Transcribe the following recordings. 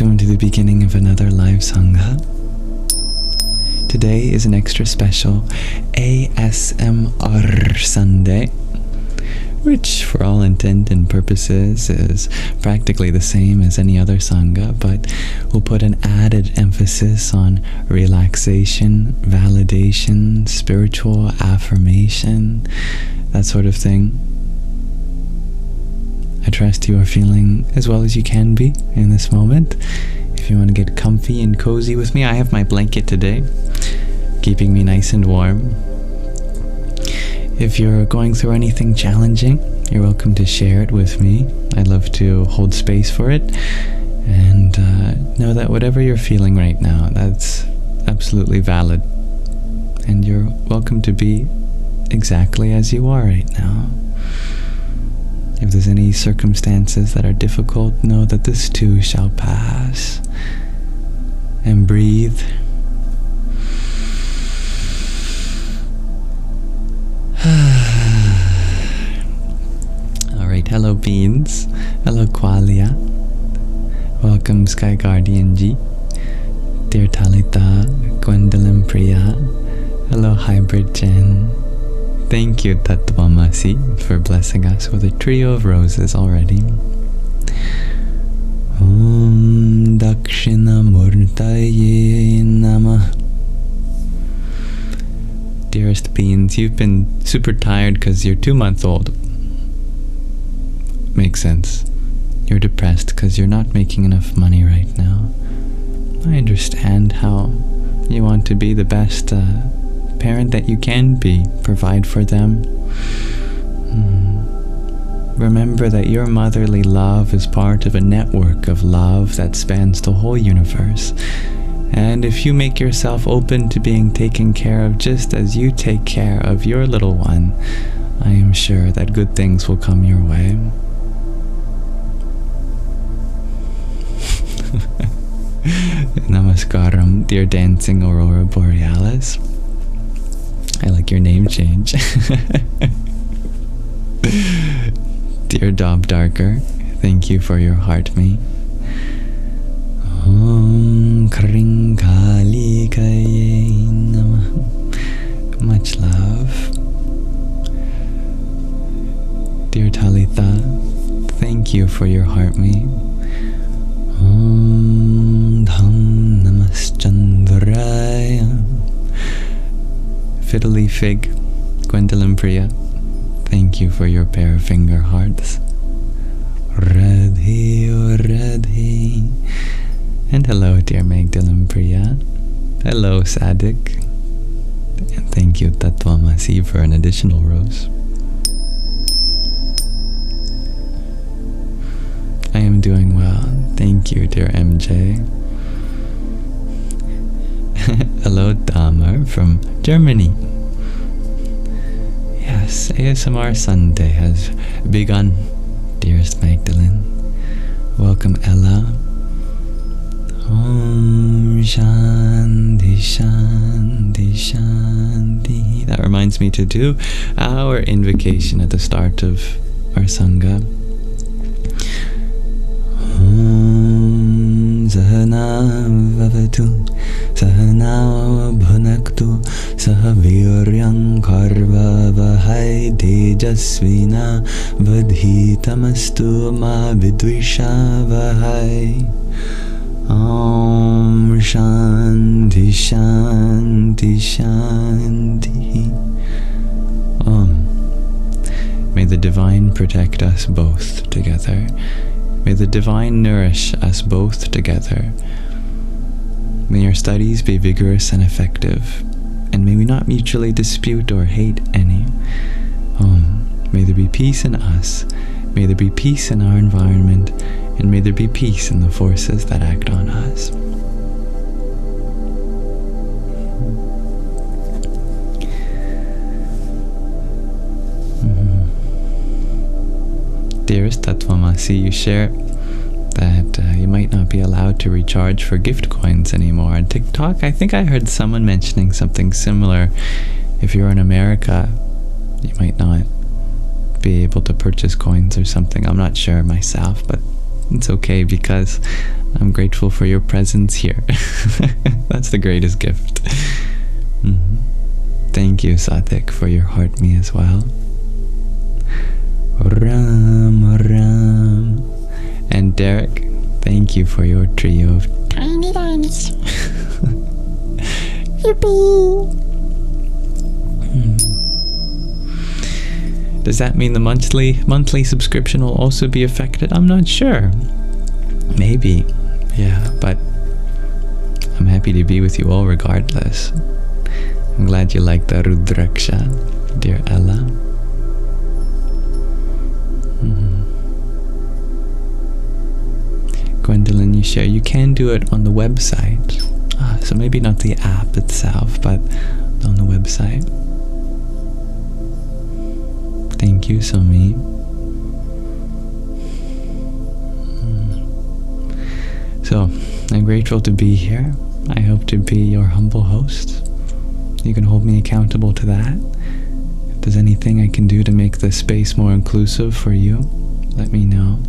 welcome to the beginning of another live Sangha. Today is an extra special ASMR Sunday, which for all intent and purposes is practically the same as any other Sangha, but we'll put an added emphasis on relaxation, validation, spiritual affirmation, that sort of thing. I trust you are feeling as well as you can be in this moment. If you want to get comfy and cozy with me, I have my blanket today, keeping me nice and warm. If you're going through anything challenging, you're welcome to share it with me. I'd love to hold space for it. And know that whatever you're feeling right now, that's absolutely valid. And you're welcome to be exactly as you are right now. If there's any circumstances that are difficult, know that this too shall pass. And breathe. Alright, hello Beans. Hello Qualia. Welcome Sky Guardian G. Dear Talita, Gwendolyn Priya. Hello Hybrid Jen. Thank you, Tattvamasi, for blessing us with a trio of roses already. Om Dakshina Murtaye Namah. Dearest Beans, you've been super tired because you're 2-month-old. Makes sense. You're depressed because you're not making enough money right now. I understand how you want to be the best parent that you can be, provide for them. Remember that your motherly love is part of a network of love that spans the whole universe. And if you make yourself open to being taken care of just as you take care of your little one, I am sure that good things will come your way. Namaskaram, dear dancing Aurora Borealis. I like your name change. Dear Dob Darker, thank you for your heart me. Om Kring Kālī Kaye Namah. Much love. Dear Talitha, thank you for your heart me. Om Dham Namaschandraya. Fiddly Fig, Gwendolyn Priya, thank you for your pair of finger hearts. Radhe, oh Radhe. And hello, dear Magdalene Priya. Hello, Sadik. And thank you, Tattvamasi, for an additional rose. I am doing well. Thank you, dear MJ. Hello, Dahmer from Germany. Yes, ASMR Sunday has begun, dearest Magdalene. Welcome, Ella. Om Shanti Shanti Shanti. That reminds me to do our invocation at the start of our Sangha. Om Sahana Vavatu Sahana Bhunaktu Sahaviryam Karva Vahai Tejasvina Vadhitamastu Ma Vidvisha Vahai. Om Shanti Shanti Shanti. May the Divine protect us both together. May the Divine nourish us both together. May our studies be vigorous and effective, and may we not mutually dispute or hate any. May there be peace in us, may there be peace in our environment, and may there be peace in the forces that act on us. Dearest Tattvamasi, you share that you might not be allowed to recharge for gift coins anymore on TikTok. I think I heard someone mentioning something similar. If you're in America, you might not be able to purchase coins or something. I'm not sure myself, but it's okay because I'm grateful for your presence here. That's the greatest gift. Thank you, Sathik, for your heart me as well. Ram, Ram. And Derek, thank you for your trio of tiny dance. Yippee! Does that mean the monthly subscription will also be affected? I'm not sure. Maybe. Yeah, but I'm happy to be with you all regardless. I'm glad you like the Rudraksha, dear Ella. Gwendolyn, you share. You can do it on the website. So maybe not the app itself, but on the website. Thank you, Somi. So, I'm grateful to be here. I hope to be your humble host. You can hold me accountable to that. If there's anything I can do to make this space more inclusive for you, let me know.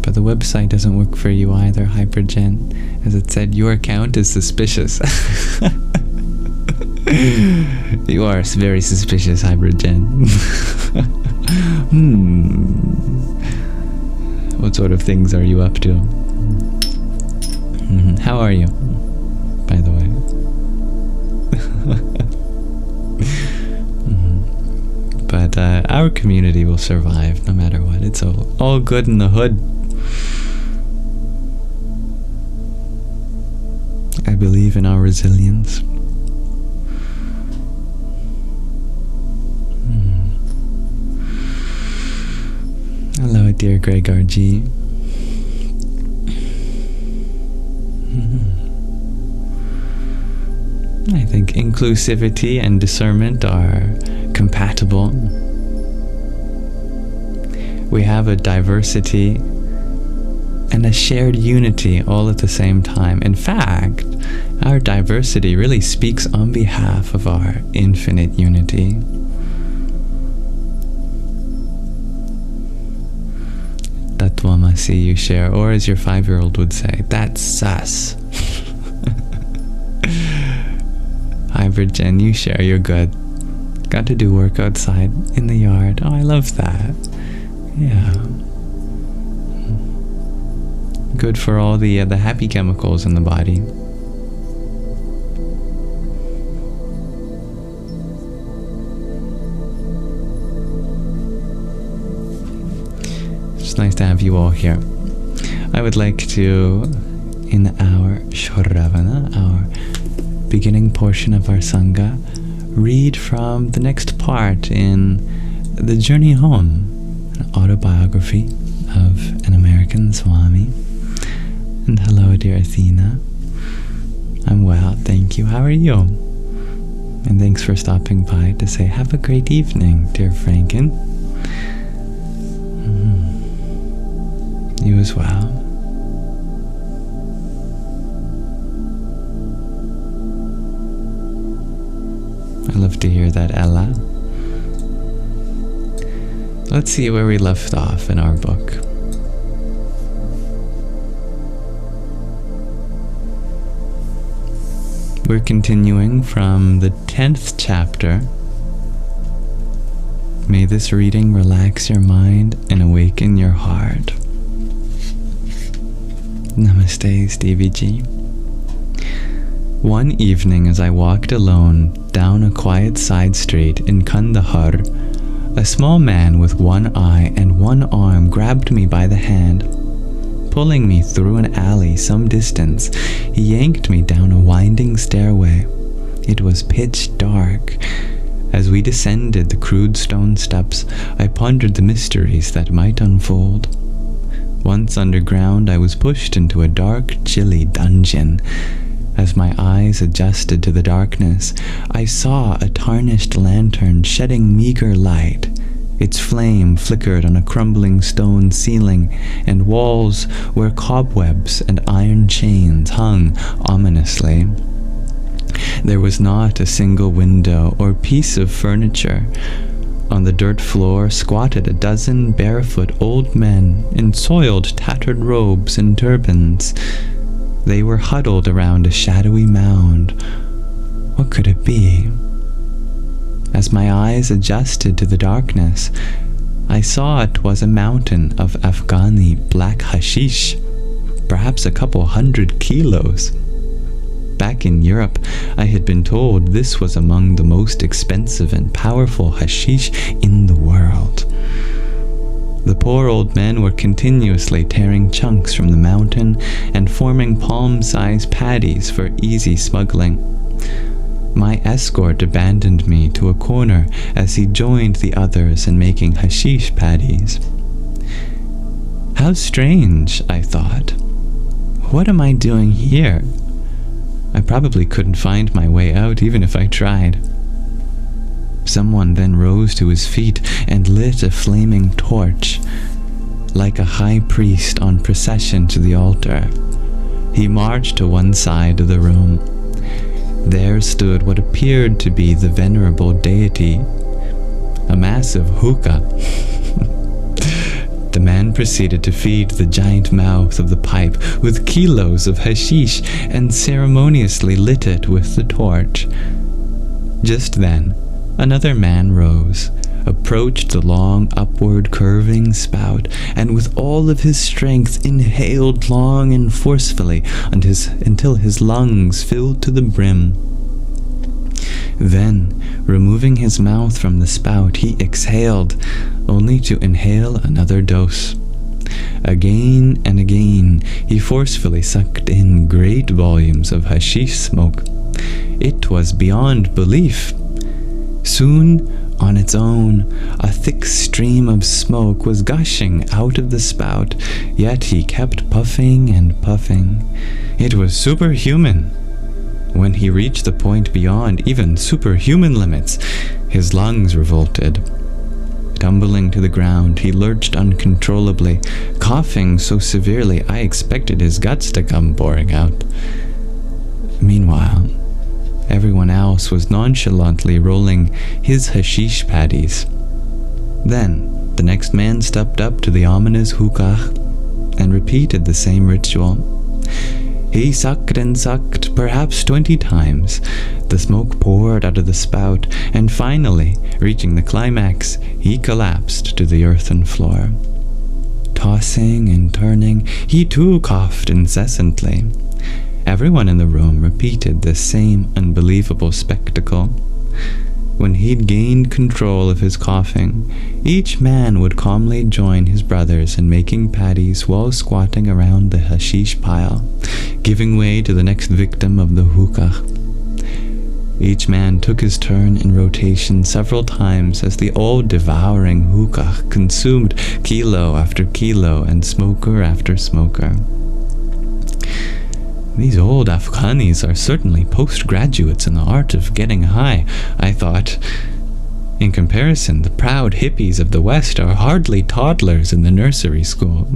But the website doesn't work for you either, Hypergen. As it said, your account is suspicious. You are very suspicious, Hypergen. What sort of things are you up to? How are you, by the way? But our community will survive no matter what. It's all good in the hood. I believe in our resilience. Hello, dear Greg RG. I think inclusivity and discernment are compatible. We have a diversity and a shared unity all at the same time. In fact, our diversity really speaks on behalf of our infinite unity. Tattvamasi, you share, or as your 5-year-old would say, that's sus. Hybrid Jen, you share, you're good. Got to do work outside in the yard. Oh, I love that. Yeah. Good for all the happy chemicals in the body. It's nice to have you all here. I would like to, in our Shravana, our beginning portion of our Sangha, read from the next part in The Journey Home, an autobiography of an American Swami. And hello, dear Athena. I'm well, thank you. How are you? And thanks for stopping by to say have a great evening, dear Franken. You as well. I love to hear that, Ella. Let's see where we left off in our book. We're continuing from the 10th chapter. May this reading relax your mind and awaken your heart. Namaste, Stevie G. One evening as I walked alone down a quiet side street in Kandahar, a small man with one eye and one arm grabbed me by the hand. Pulling me through an alley some distance, he yanked me down a winding stairway. It was pitch dark. As we descended the crude stone steps, I pondered the mysteries that might unfold. Once underground, I was pushed into a dark, chilly dungeon. As my eyes adjusted to the darkness, I saw a tarnished lantern shedding meager light. Its flame flickered on a crumbling stone ceiling and walls where cobwebs and iron chains hung ominously. There was not a single window or piece of furniture. On the dirt floor squatted a dozen barefoot old men in soiled, tattered robes and turbans. They were huddled around a shadowy mound. What could it be? As my eyes adjusted to the darkness, I saw it was a mountain of Afghani black hashish, perhaps a couple 100 kilos. Back in Europe, I had been told this was among the most expensive and powerful hashish in the world. The poor old men were continuously tearing chunks from the mountain and forming palm-sized paddies for easy smuggling. My escort abandoned me to a corner as he joined the others in making hashish paddies. How strange, I thought. What am I doing here? I probably couldn't find my way out even if I tried. Someone then rose to his feet and lit a flaming torch. Like a high priest on procession to the altar, he marched to one side of the room. There stood what appeared to be the venerable deity, a massive hookah. The man proceeded to feed the giant mouth of the pipe with kilos of hashish and ceremoniously lit it with the torch. Just then, another man rose, approached the long upward curving spout, and with all of his strength inhaled long and forcefully until his lungs filled to the brim. Then, removing his mouth from the spout, he exhaled, only to inhale another dose. Again and again, he forcefully sucked in great volumes of hashish smoke. It was beyond belief. Soon, on its own, a thick stream of smoke was gushing out of the spout, yet he kept puffing and puffing. It was superhuman. When he reached the point beyond even superhuman limits, his lungs revolted. Tumbling to the ground, he lurched uncontrollably, coughing so severely I expected his guts to come pouring out. Meanwhile, everyone else was nonchalantly rolling his hashish paddies. Then, the next man stepped up to the ominous hookah and repeated the same ritual. He sucked and sucked, perhaps 20 times. The smoke poured out of the spout, and finally, reaching the climax, he collapsed to the earthen floor. Tossing and turning, he too coughed incessantly. Everyone in the room repeated the same unbelievable spectacle. When he'd gained control of his coughing, each man would calmly join his brothers in making paddies while squatting around the hashish pile, giving way to the next victim of the hookah. Each man took his turn in rotation several times as the all-devouring hookah consumed kilo after kilo and smoker after smoker. These old Afghanis are certainly postgraduates in the art of getting high, I thought. In comparison, the proud hippies of the West are hardly toddlers in the nursery school.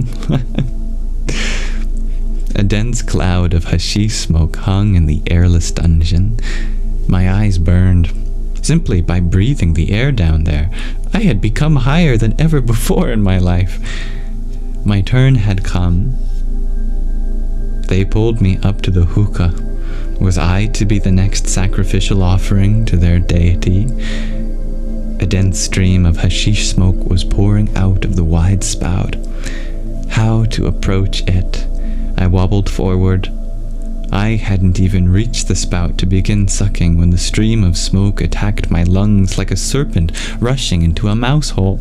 A dense cloud of hashish smoke hung in the airless dungeon. My eyes burned. Simply by breathing the air down there, I had become higher than ever before in my life. My turn had come. They pulled me up to the hookah. Was I to be the next sacrificial offering to their deity? A dense stream of hashish smoke was pouring out of the wide spout. How to approach it? I wobbled forward. I hadn't even reached the spout to begin sucking when the stream of smoke attacked my lungs like a serpent rushing into a mouse hole.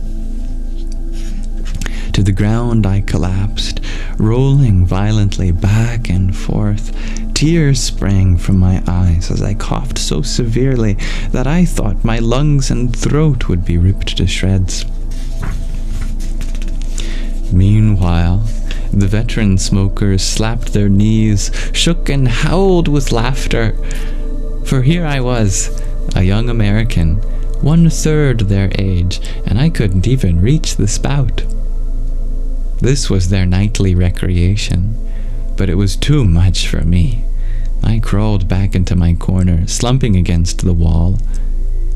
To the ground I collapsed, rolling violently back and forth. Tears sprang from my eyes as I coughed so severely that I thought my lungs and throat would be ripped to shreds. Meanwhile, the veteran smokers slapped their knees, shook and howled with laughter. For here I was, a young American, 1/3 their age, and I couldn't even reach the spout. This was their nightly recreation, but it was too much for me. I crawled back into my corner, slumping against the wall.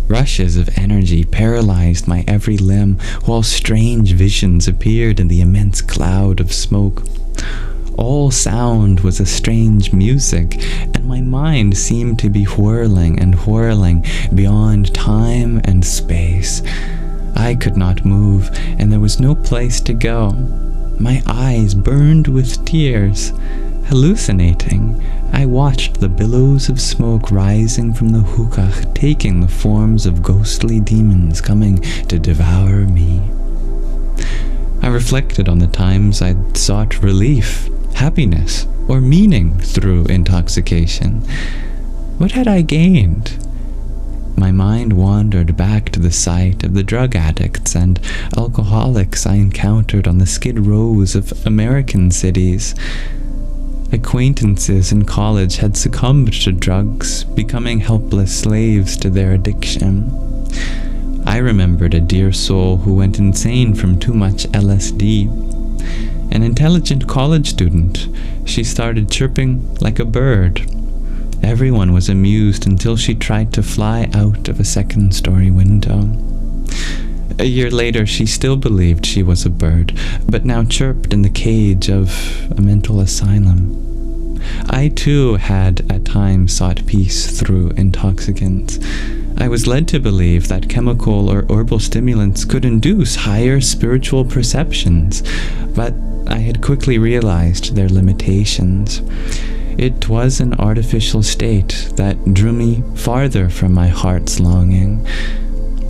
Rushes of energy paralyzed my every limb, while strange visions appeared in the immense cloud of smoke. All sound was a strange music, and my mind seemed to be whirling and whirling beyond time and space. I could not move, and there was no place to go. My eyes burned with tears. Hallucinating, I watched the billows of smoke rising from the hookah, taking the forms of ghostly demons coming to devour me. I reflected on the times I'd sought relief, happiness, or meaning through intoxication. What had I gained? My mind wandered back to the sight of the drug addicts and alcoholics I encountered on the skid rows of American cities. Acquaintances in college had succumbed to drugs, becoming helpless slaves to their addiction. I remembered a dear soul who went insane from too much LSD. An intelligent college student, she started chirping like a bird. Everyone was amused until she tried to fly out of a second-story window. A year later, she still believed she was a bird, but now chirped in the cage of a mental asylum. I too had at times sought peace through intoxicants. I was led to believe that chemical or herbal stimulants could induce higher spiritual perceptions, but I had quickly realized their limitations. It was an artificial state that drew me farther from my heart's longing.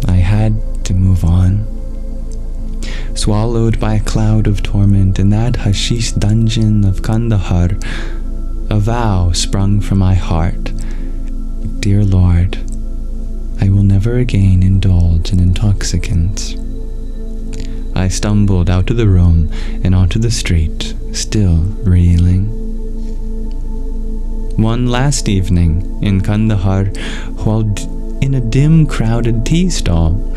I had to move on. Swallowed by a cloud of torment in that hashish dungeon of Kandahar, a vow sprung from my heart. Dear Lord, I will never again indulge in intoxicants. I stumbled out of the room and onto the street, still reeling. One last evening in Kandahar, while in a dim, crowded tea stall,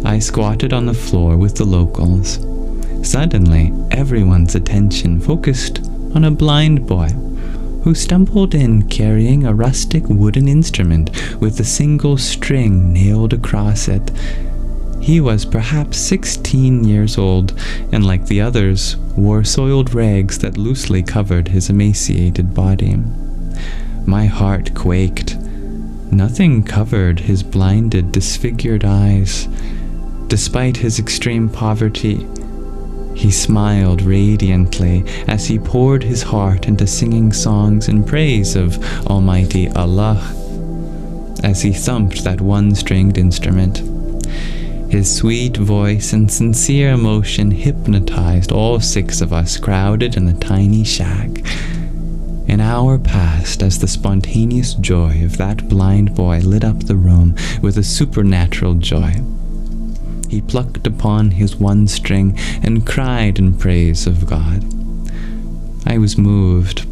I squatted on the floor with the locals. Suddenly, everyone's attention focused on a blind boy who stumbled in carrying a rustic wooden instrument with a single string nailed across it. He was perhaps 16 years old, and like the others, wore soiled rags that loosely covered his emaciated body. My heart quaked. Nothing covered his blinded, disfigured eyes. Despite his extreme poverty, he smiled radiantly as he poured his heart into singing songs in praise of Almighty Allah as he thumped that one-stringed instrument. His sweet voice and sincere emotion hypnotized all 6 of us crowded in the tiny shack. An hour passed as the spontaneous joy of that blind boy lit up the room with a supernatural joy. He plucked upon his one string and cried in praise of God. I was moved.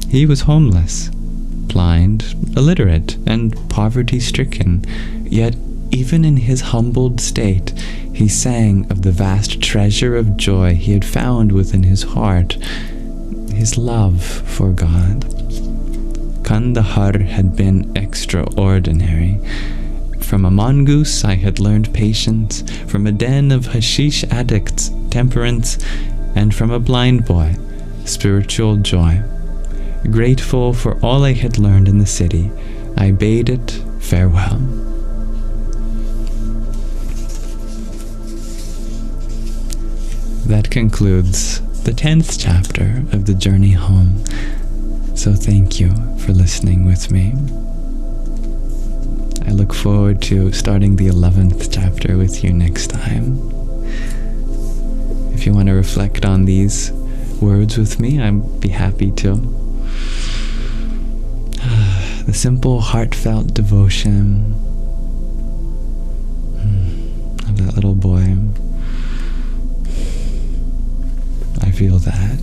He was homeless, blind, illiterate, and poverty-stricken, yet even in his humbled state, he sang of the vast treasure of joy he had found within his heart, his love for God. Kandahar had been extraordinary. From a mongoose I had learned patience, from a den of hashish addicts, temperance, and from a blind boy, spiritual joy. Grateful for all I had learned in the city, I bade it farewell. That concludes the 10th chapter of the journey home. So thank you for listening with me. I look forward to starting the 11th chapter with you next time. If you want to reflect on these words with me, I'd be happy to. The simple, heartfelt devotion of that little boy. I feel that.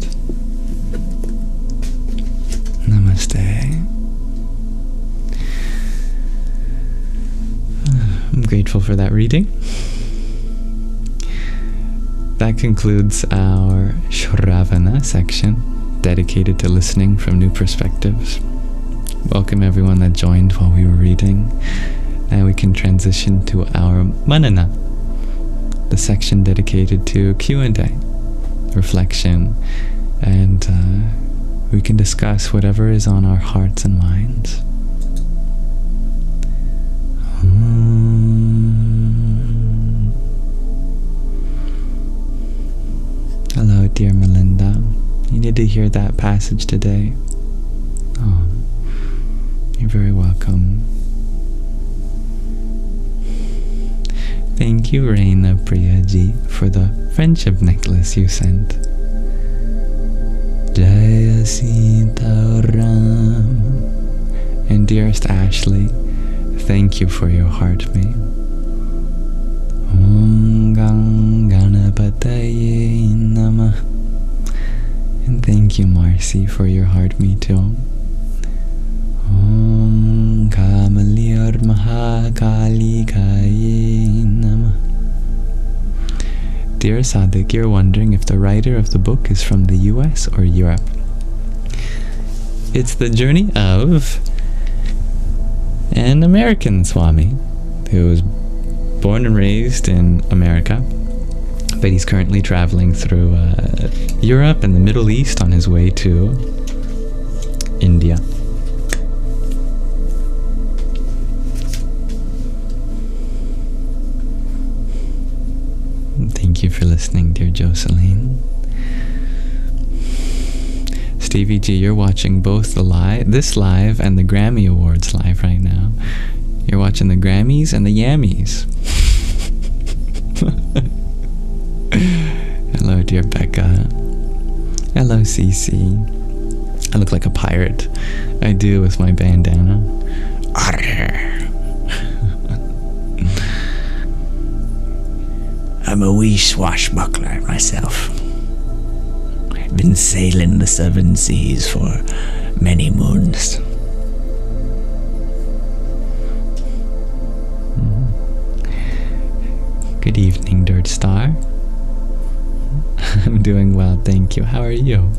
Namaste. I'm grateful for that reading. That concludes our Shravana section, dedicated to listening from new perspectives. Welcome everyone that joined while we were reading. And we can transition to our Manana, the section dedicated to Q&A, reflection, and we can discuss whatever is on our hearts and minds. Hello, dear Melinda. You need to hear that passage today. Oh, you're very welcome. Thank you, Reina Priyaji, for the friendship necklace you sent. Jaya Sita Ram. And dearest Ashley, thank you for your heartmate. Om Gang Ganapataye Namah. And thank you, Marcy, for your heartmate too. Om Kamalir Mahakali Kaye Namah. Dear Sadik, you're wondering if the writer of the book is from the US or Europe. It's the journey of an American Swami who was born and raised in America, but he's currently traveling through Europe and the Middle East on his way to India. Thank you for listening, dear Jocelyn. Stevie G, you're watching both this live and the Grammy Awards live right now. You're watching the Grammys and the Yammies. Hello, dear Becca. Hello, Cece. I look like a pirate. I do, with my bandana. Arr. I'm a wee swashbuckler myself. I've been sailing the 7 seas for many moons. Good evening, Dirt Star. I'm doing well, thank you. How are you?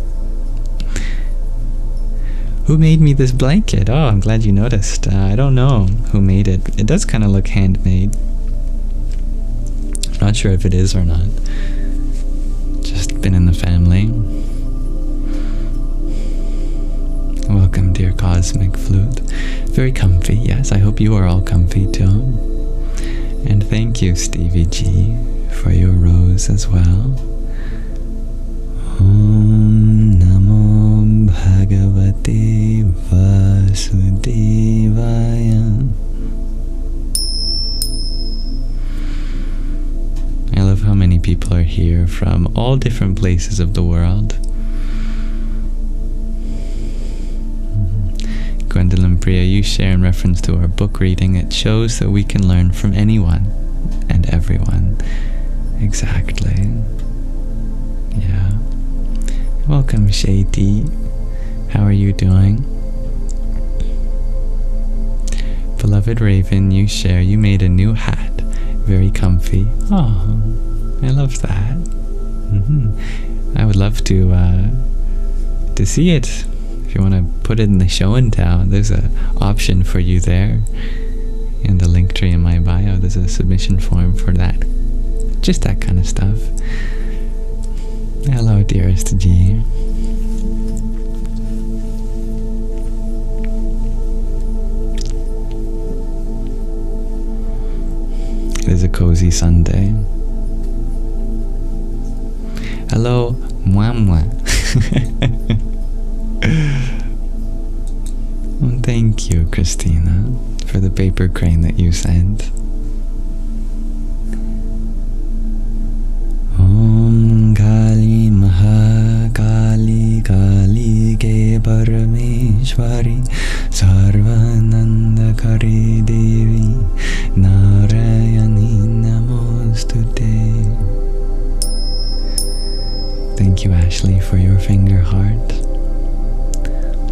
Who made me this blanket? Oh, I'm glad you noticed. I don't know who made it. It does kind of look handmade. Not sure if it is or not. Just been in the family. Welcome, dear Cosmic Flute. Very comfy, yes. I hope you are all comfy too. And thank you, Stevie G, for your rose as well. Om Namo Bhagavate Vasudevaya. I love how many people are here from all different places of the world. Gwendolyn Priya, you share in reference to our book reading. It shows that we can learn from anyone and everyone. Exactly. Yeah. Welcome, Shady. How are you doing? Beloved Raven, you share. You made a new hat. Very comfy. Oh, I love that. I would love to see it. If you want to put it in the show and tell, there's an option for you there. In the link tree in my bio, there's a submission form for that. Just that kind of stuff. Hello, dearest G. It is a cozy Sunday. Hello, Mwamwa. Well, thank you, Christina, for the paper crane that you sent. Om Kālī Mahakali Kali Ke Parameshwari Sarvanandakari Devi Narayani Namostute. Thank you, Ashley, for your finger heart.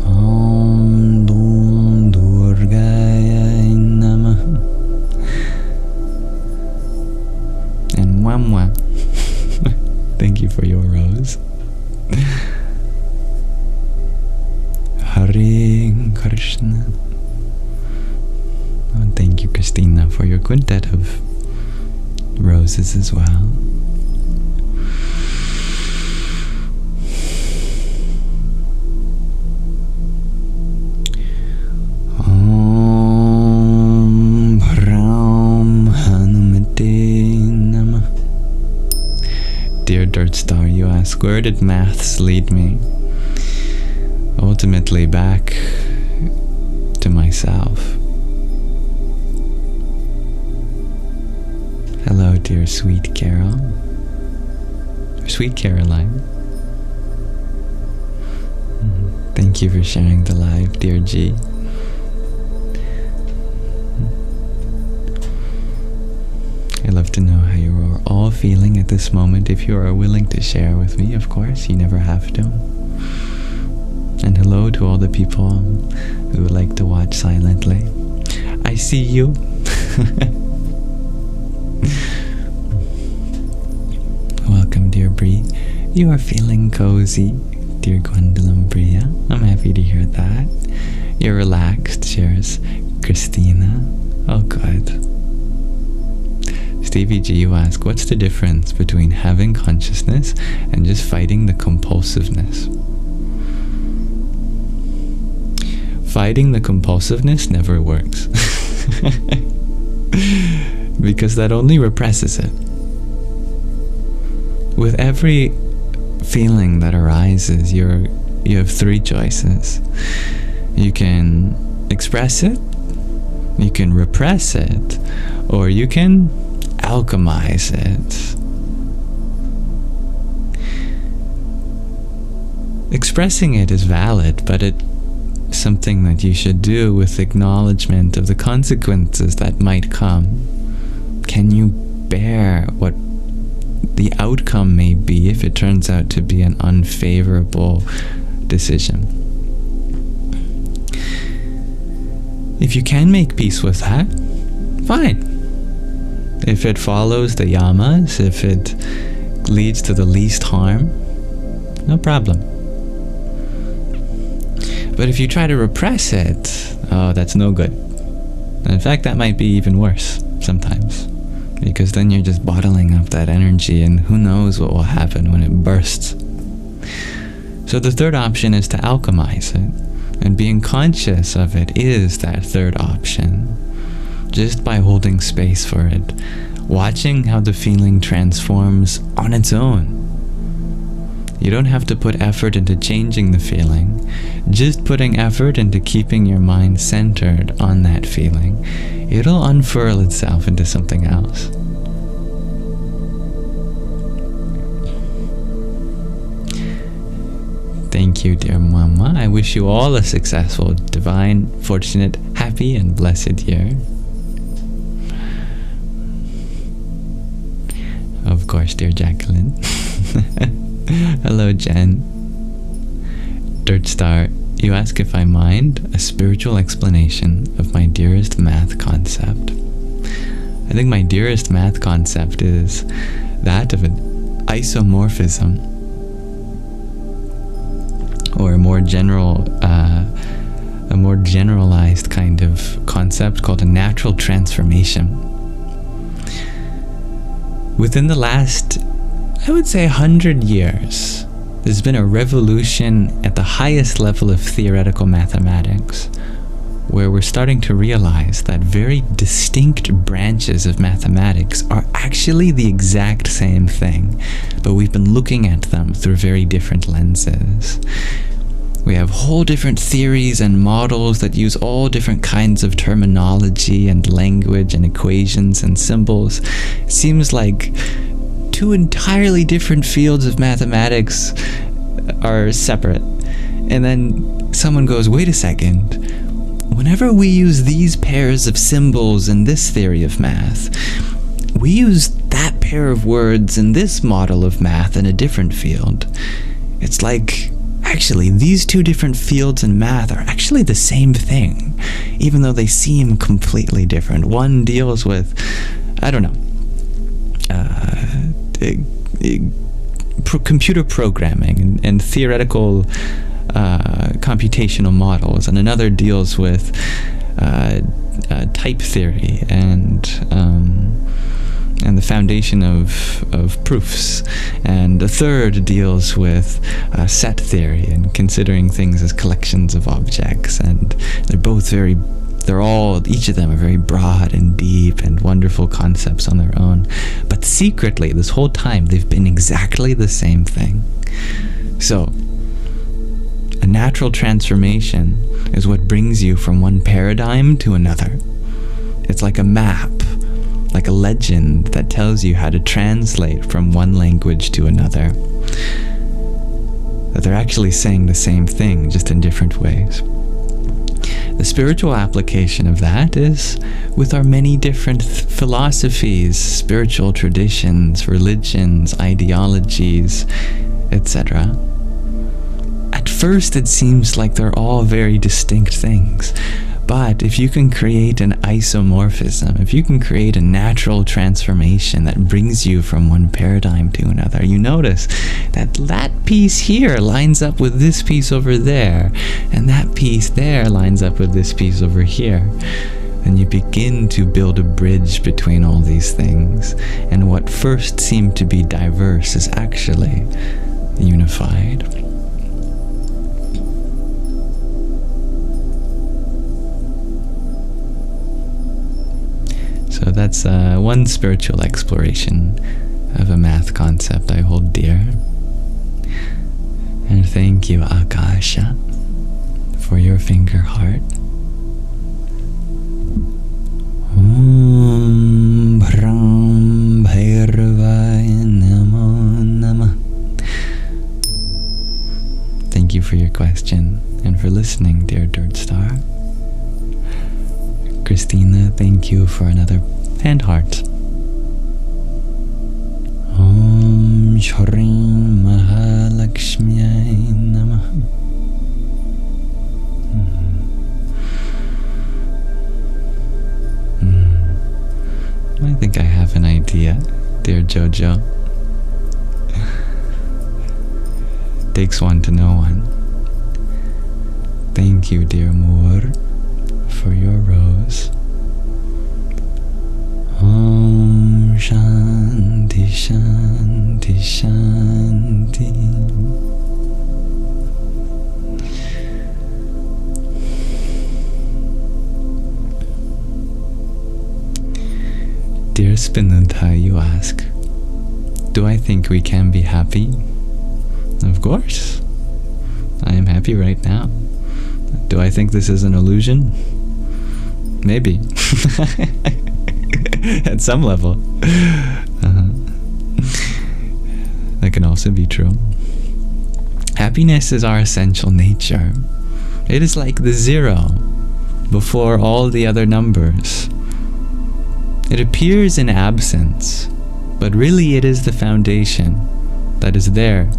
Om Dum Durgaya Namah. And Mwamwa. Thank you for your rose. Hare Krishna. Oh, thank you, Christina, for your quintet of roses as well. Om Brahm Hanumate Namah. Dear Dirt Star, you ask, where did maths lead me? Ultimately back to myself. Hello, dear sweet Carol. Or sweet Caroline. Thank you for sharing the live, dear G. I'd love to know how you are all feeling at this moment. If you are willing to share with me, of course, you never have to. And hello to all the people who would like to watch silently. I see you. Welcome, dear Bree. You are feeling cozy, dear Gwendolyn Bria. I'm happy to hear that. You're relaxed, shares Christina. Oh, good. Stevie G, you ask, what's the difference between having consciousness and just fighting the compulsiveness? Fighting the compulsiveness never works. Because that only represses it. With every feeling that arises, you have three choices. You can express it, you can repress it, or you can alchemize it. Expressing it is valid, but it's something that you should do with acknowledgement of the consequences that might come. Can you bear what the outcome may be if it turns out to be an unfavorable decision? If you can make peace with that, fine. If it follows the yamas, if it leads to the least harm, no problem. But if you try to repress it, oh, that's no good. In fact, that might be even worse sometimes, because then you're just bottling up that energy, and who knows what will happen when it bursts. So the third option is to alchemize it, and being conscious of it is that third option. Just by holding space for it, watching how the feeling transforms on its own. You don't have to put effort into changing the feeling, just putting effort into keeping your mind centered on that feeling. It'll unfurl itself into something else. Thank you, dear Mama. I wish you all a successful, divine, fortunate, happy, and blessed year. Of course, dear Jacqueline. Hello, Jen. Dirt Star, you ask if I mind a spiritual explanation of my dearest math concept. I think my dearest math concept is that of an isomorphism, or a more generalized kind of concept called a natural transformation. Within the last, I would say, 100 years, there's been a revolution at the highest level of theoretical mathematics, where we're starting to realize that very distinct branches of mathematics are actually the exact same thing, but we've been looking at them through very different lenses. We have whole different theories and models that use all different kinds of terminology and language and equations and symbols. It seems like two entirely different fields of mathematics are separate. And then someone goes, wait a second, whenever we use these pairs of symbols in this theory of math, we use that pair of words in this model of math in a different field. It's like, actually, these two different fields in math are actually the same thing, even though they seem completely different. One deals with, I don't know, computer programming and theoretical computational models, and another deals with type theory and the foundation of proofs, and a third deals with set theory and considering things as collections of objects. And each of them are very broad and deep and wonderful concepts on their own, but secretly this whole time they've been exactly the same thing. So a natural transformation is what brings you from one paradigm to another. It's like a map, like a legend that tells you how to translate from one language to another. That they're actually saying the same thing, just in different ways. The spiritual application of that is with our many different philosophies, spiritual traditions, religions, ideologies, etc. At first it seems like they're all very distinct things. But if you can create an isomorphism, if you can create a natural transformation that brings you from one paradigm to another, you notice that that piece here lines up with this piece over there, and that piece there lines up with this piece over here. And you begin to build a bridge between all these things, and what first seemed to be diverse is actually unified. So that's one spiritual exploration of a math concept I hold dear. And thank you, Akasha, for your finger heart. Om Bhram Bhairavaya Namo Namah. Thank you for your question and for listening, dear Dirt Star. Christina, thank you for another hand heart. Om Shri Mahalakshmiyai Namah. I think I have an idea, dear Jojo. Takes one to know one. Thank you, dear Moor, for your rose. Om Shanti Shanti Shanti. Dear Spinudha, you ask, do I think we can be happy? Of course. I am happy right now. Do I think this is an illusion? Maybe. At some level. That can also be true. Happiness is our essential nature. It is like the zero before all the other numbers. It appears in absence, but really it is the foundation that is there,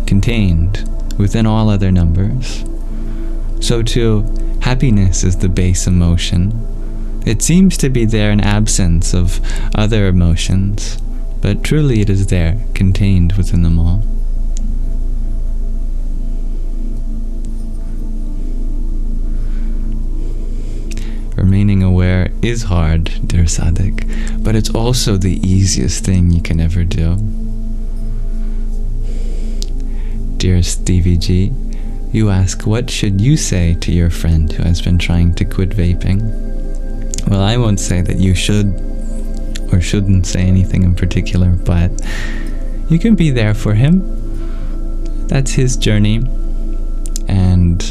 contained within all other numbers. So too, happiness is the base emotion. It seems to be there in absence of other emotions, but truly it is there, contained within them all. Remaining aware is hard, dear Sadhik, but it's also the easiest thing you can ever do. Dear Stevie G, you ask, what should you say to your friend who has been trying to quit vaping? Well, I won't say that you should or shouldn't say anything in particular, but you can be there for him. That's his journey, and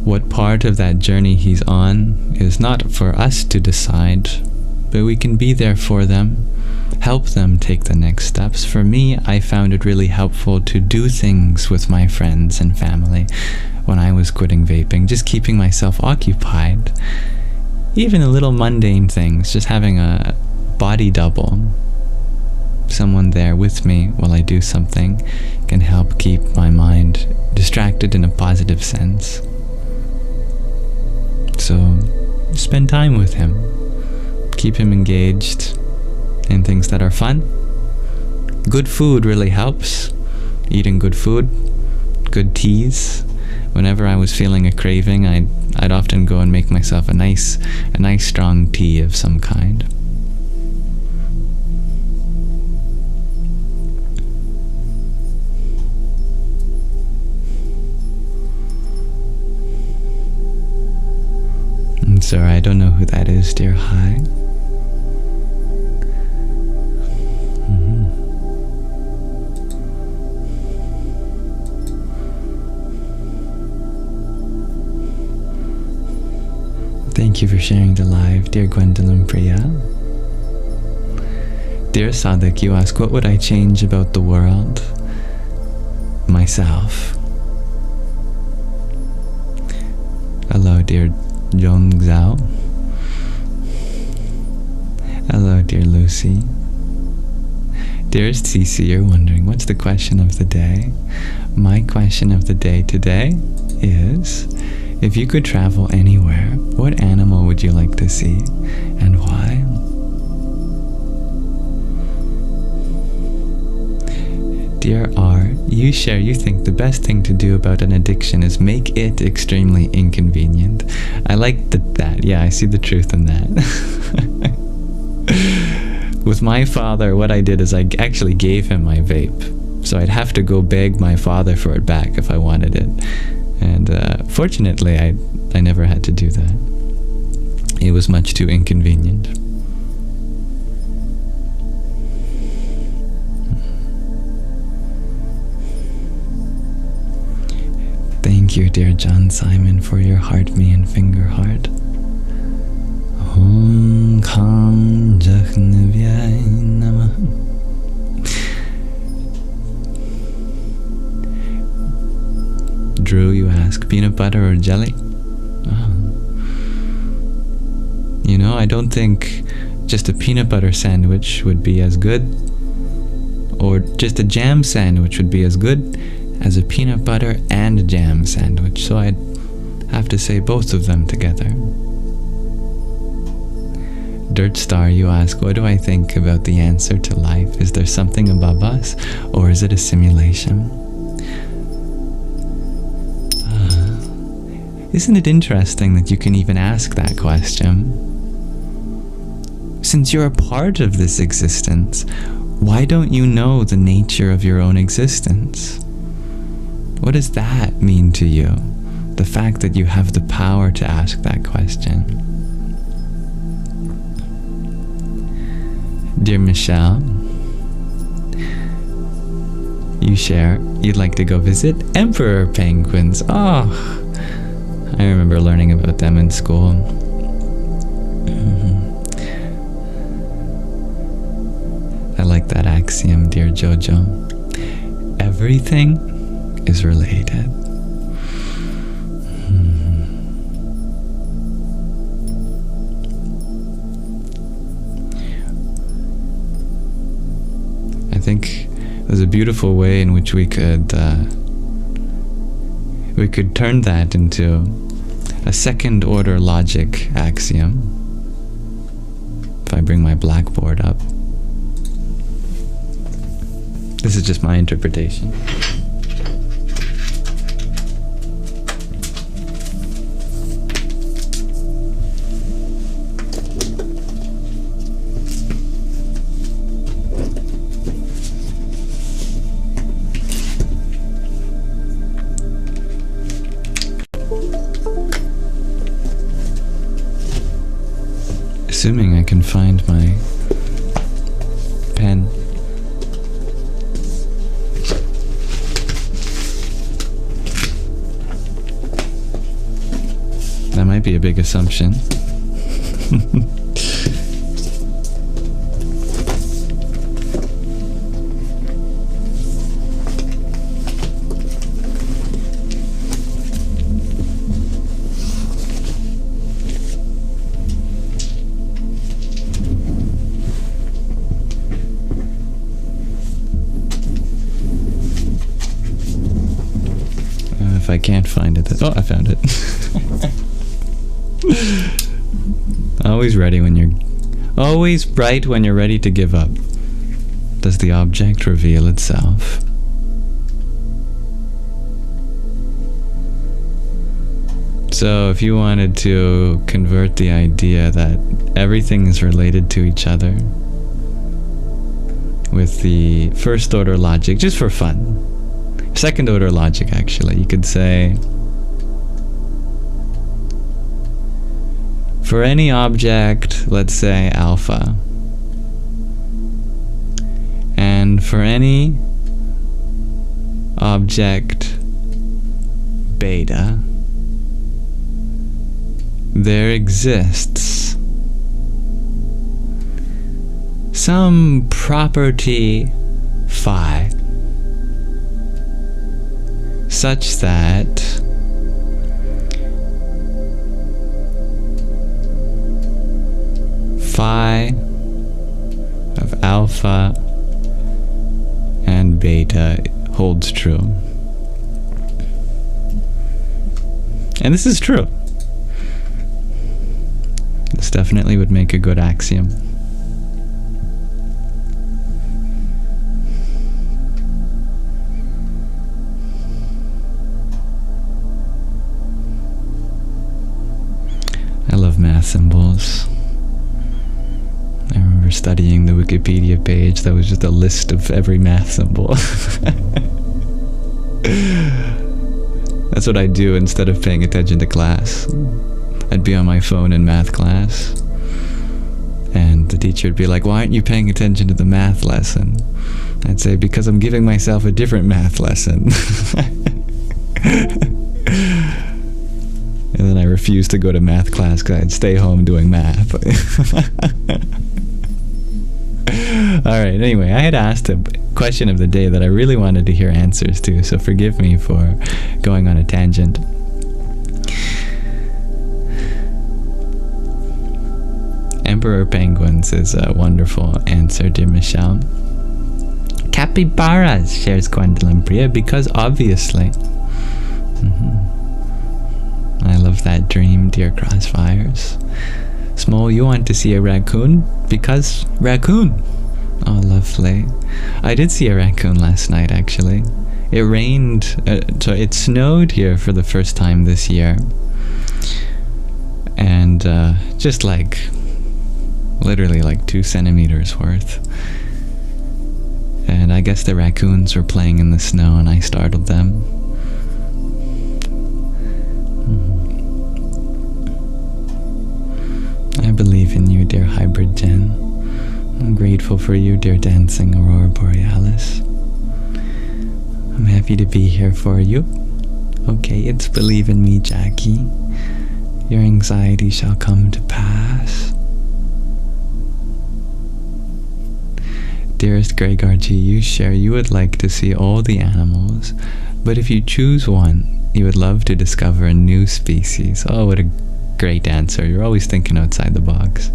what part of that journey he's on is not for us to decide, but we can be there for them, help them take the next steps. For me, I found it really helpful to do things with my friends and family when I was quitting vaping, just keeping myself occupied. Even the little mundane things, just having a body double, someone there with me while I do something, can help keep my mind distracted in a positive sense. So spend time with him, keep him engaged in things that are fun. Good food really helps. Eating good food good teas. Whenever I was feeling a craving, I'd often go and make myself a nice strong tea of some kind. And sorry, I don't know who that is, dear. Hi. Thank you for sharing the live, dear Gwendolyn Priya. Dear Sadik, you ask, what would I change about the world? Myself. Hello, dear Zhong Zhao. Hello, dear Lucy. Dearest Cece, you're wondering, what's the question of the day? My question of the day today is, if you could travel anywhere, what animal would you like to see, and why? Dear R, you think the best thing to do about an addiction is make it extremely inconvenient. I like that. Yeah, I see the truth in that. With my father, what I did is I actually gave him my vape. So I'd have to go beg my father for it back if I wanted it. And fortunately, I never had to do that. It was much too inconvenient. Thank you, dear John Simon, for your heart me and finger heart. Om Kham Jahnavya Namah. Drew, you ask, peanut butter or jelly? You know, I don't think just a peanut butter sandwich would be as good, or just a jam sandwich would be as good as a peanut butter and jam sandwich. So I'd have to say both of them together. Dirt Star, you ask, what do I think about the answer to life? Is there something above us, or is it a simulation? Isn't it interesting that you can even ask that question? Since you're a part of this existence, why don't you know the nature of your own existence? What does that mean to you? The fact that you have the power to ask that question. Dear Michelle, you share you'd like to go visit emperor penguins. Oh, I remember learning about them in school. I like that axiom, dear Jojo. Everything is related. I think there's a beautiful way in which we could turn that into a second order logic axiom. If I bring my blackboard up. This is just my interpretation. Assuming I can find my pen. That might be a big assumption. If I can't find it, oh, I found it. Always ready when you're... Always bright when you're ready to give up. Does the object reveal itself? So if you wanted to convert the idea that everything is related to each other with the first order logic, just for fun, second order logic actually, you could say, for any object, let's say alpha, and for any object beta, there exists some property phi such that phi of alpha and beta holds true. And this is true. This definitely would make a good axiom. I love math symbols. I remember studying the Wikipedia page that was just a list of every math symbol. That's what I do instead of paying attention to class. I'd be on my phone in math class, and the teacher would be like, "Why aren't you paying attention to the math lesson?" I'd say, "Because I'm giving myself a different math lesson." And then I refused to go to math class because I'd stay home doing math. Alright, anyway, I had asked a question of the day that I really wanted to hear answers to, so forgive me for going on a tangent. Emperor penguins is a wonderful answer, dear Michelle. Capybaras, shares Gwendolyn Bria, because obviously. I love that dream, dear Crossfires. Small, you want to see a raccoon? Because raccoon. Oh, lovely. I did see a raccoon last night, actually. It rained, so it snowed here for the first time this year. And just like, literally like 2 centimeters worth. And I guess the raccoons were playing in the snow and I startled them. I believe in you, dear Hybrid Jen. I'm grateful for you, dear Dancing Aurora Borealis. I'm happy to be here for you. Okay, it's believe in me, Jackie. Your anxiety shall come to pass. Dearest Greg RG, you share you would like to see all the animals, but if you choose one, you would love to discover a new species. Oh, what a great answer. You're always thinking outside the box.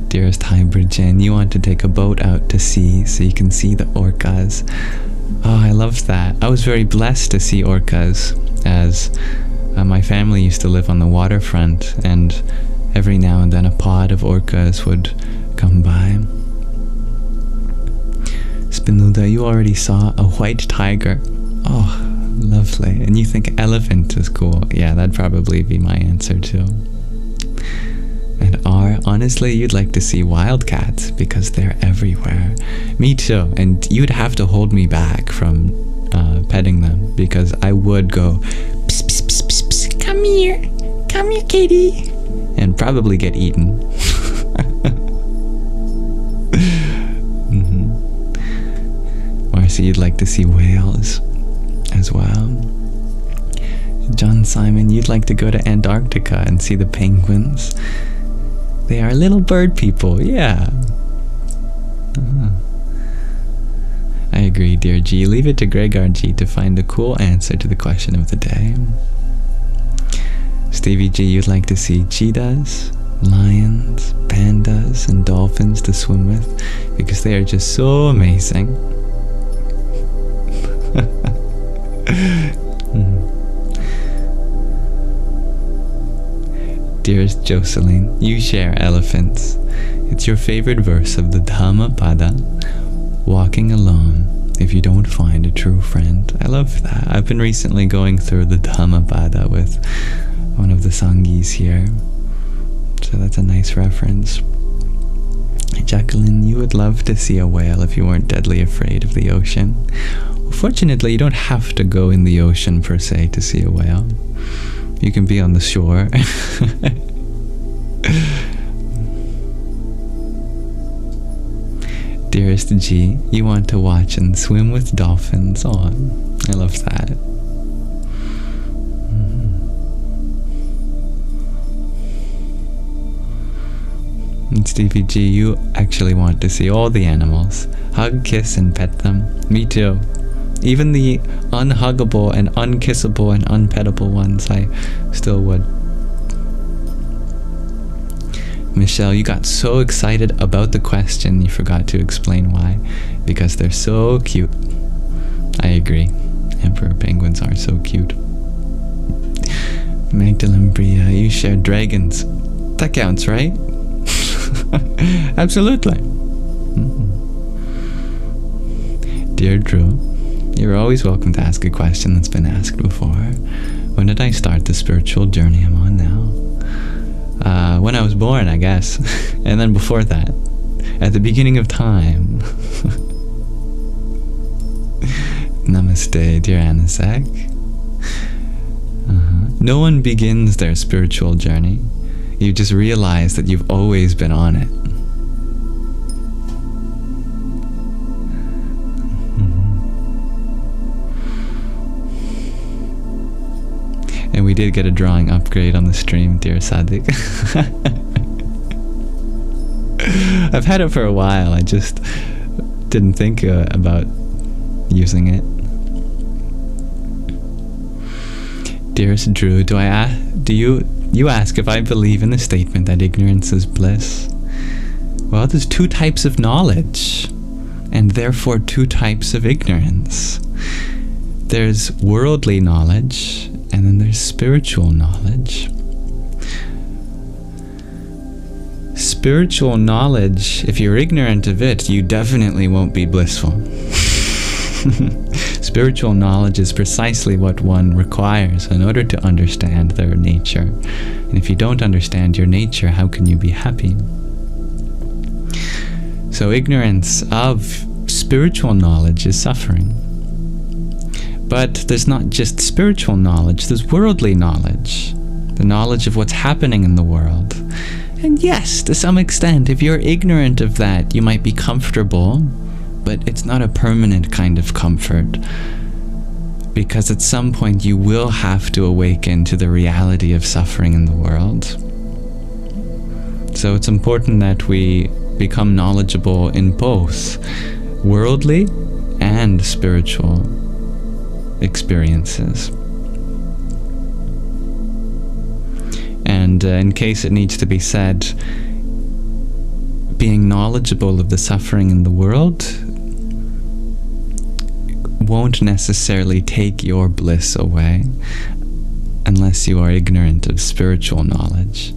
Dearest Hybrid Jen, you want to take a boat out to sea so you can see the orcas. Oh, I love that. I was very blessed to see orcas, as my family used to live on the waterfront, and every now and then a pod of orcas would come by. Spinuda, you already saw a white tiger. Oh, lovely. And you think elephant is cool. Yeah, that'd probably be my answer too. And R, honestly, you'd like to see wildcats because they're everywhere. Me too. And you'd have to hold me back from petting them, because I would go, pss, pss, pss, pss, pss, come here, kitty, and probably get eaten. Marcy, you'd like to see whales as well. John Simon, you'd like to go to Antarctica and see the penguins. They are little bird people, yeah. I agree, dear G. Leave it to Greg RG to find a cool answer to the question of the day. Stevie G, you'd like to see cheetahs, lions, pandas, and dolphins to swim with because they are just so amazing. Dearest Jocelyn, you share elephants. It's your favorite verse of the Dhammapada. Walking alone if you don't find a true friend. I love that. I've been recently going through the Dhammapada with one of the Sangis here, so that's a nice reference. Jacqueline, you would love to see a whale if you weren't deadly afraid of the ocean. Well, fortunately, you don't have to go in the ocean per se to see a whale. You can be on the shore. Dearest G, you want to watch and swim with dolphins. Oh, I love that. And Stevie G, you actually want to see all the animals. Hug, kiss, and pet them. Me too. Even the unhuggable and unkissable and unpettable ones, I still would. Michelle, you got so excited about the question, you forgot to explain why. Because they're so cute. I agree. Emperor penguins are so cute. Magdalene Bria, you share dragons. That counts, right? Absolutely. Dear Drew, you're always welcome to ask a question that's been asked before. When did I start the spiritual journey I'm on now? When I was born, I guess. And then before that, at the beginning of time. Namaste, dear Anasek. No one begins their spiritual journey. You just realize that you've always been on it. And we did get a drawing upgrade on the stream, dear Sadiq. I've had it for a while, I just didn't think about using it. Dearest Drew, you ask if I believe in the statement that ignorance is bliss. Well, there's two types of knowledge, and therefore two types of ignorance. There's worldly knowledge, and then there's spiritual knowledge. Spiritual knowledge, if you're ignorant of it, you definitely won't be blissful. Spiritual knowledge is precisely what one requires in order to understand their nature. And if you don't understand your nature, how can you be happy? So ignorance of spiritual knowledge is suffering. But there's not just spiritual knowledge, there's worldly knowledge. The knowledge of what's happening in the world. And yes, to some extent, if you're ignorant of that, you might be comfortable, but it's not a permanent kind of comfort. Because at some point you will have to awaken to the reality of suffering in the world. So it's important that we become knowledgeable in both worldly and spiritual experiences. And in case it needs to be said, being knowledgeable of the suffering in the world won't necessarily take your bliss away unless you are ignorant of spiritual knowledge.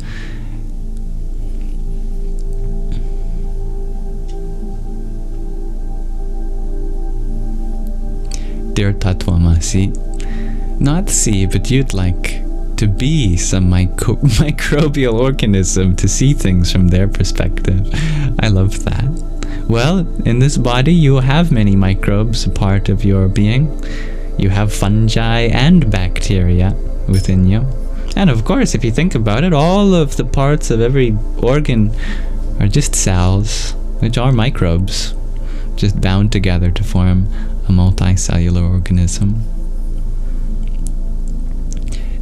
Dear Tattvamasi, not see, but you'd like to be some microbial organism to see things from their perspective. I love that. Well, in this body you have many microbes a part of your being. You have fungi and bacteria within you. And of course, if you think about it, all of the parts of every organ are just cells, which are microbes, just bound together to form a multicellular organism.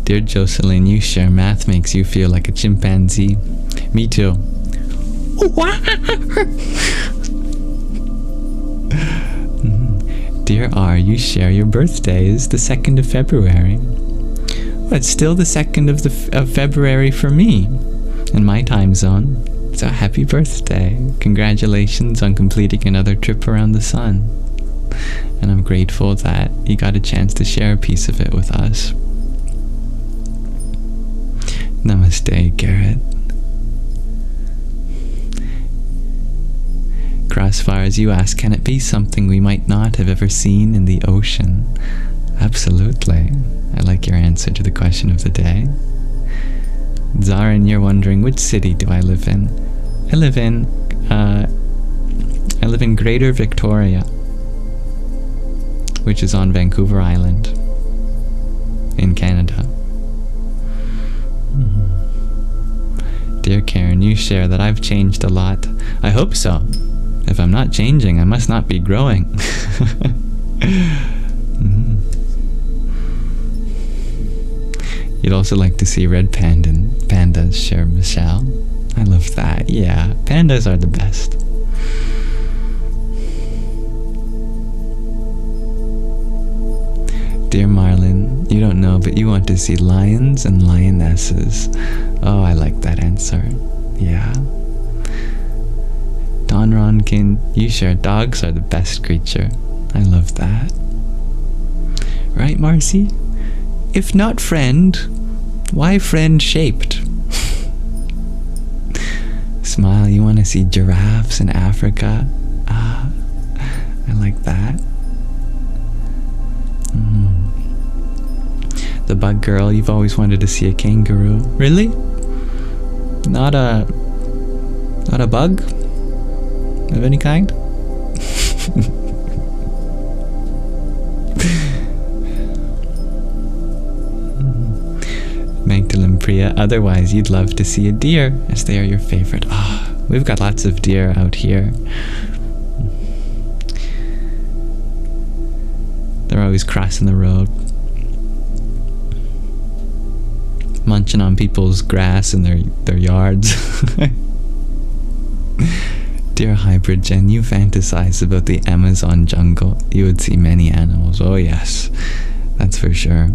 Dear Jocelyn, you share math makes you feel like a chimpanzee. Me too. Dear R, you share your birthday is the 2nd of February. Well, it's still the 2nd of February for me in my time zone. So happy birthday. Congratulations on completing another trip around the sun. And I'm grateful that you got a chance to share a piece of it with us. Namaste, Garrett. Crossfires, you ask, can it be something we might not have ever seen in the ocean? Absolutely. I like your answer to the question of the day. Zarin, you're wondering, which city do I live in? I live in Greater Victoria, which is on Vancouver Island in Canada. Dear Karen, you share that I've changed a lot. I hope so. If I'm not changing, I must not be growing. You'd also like to see red pandas, share Michelle. I love that. Yeah, pandas are the best. Dear Marlin, you don't know, but you want to see lions and lionesses. Oh, I like that answer. Yeah. Don Ronkin, you share dogs are the best creature. I love that. Right, Marcy? If not friend, why friend-shaped? Smile, you want to see giraffes in Africa? Ah, I like that. The bug girl, you've always wanted to see a kangaroo. Really? Not a bug of any kind? Magdalene Priya, otherwise you'd love to see a deer, as they are your favorite. Ah, we've got lots of deer out here. They're always crossing the road, munching on people's grass in their yards. Dear Hybrid Jen, you fantasize about the Amazon jungle. You would see many animals. Oh yes, that's for sure.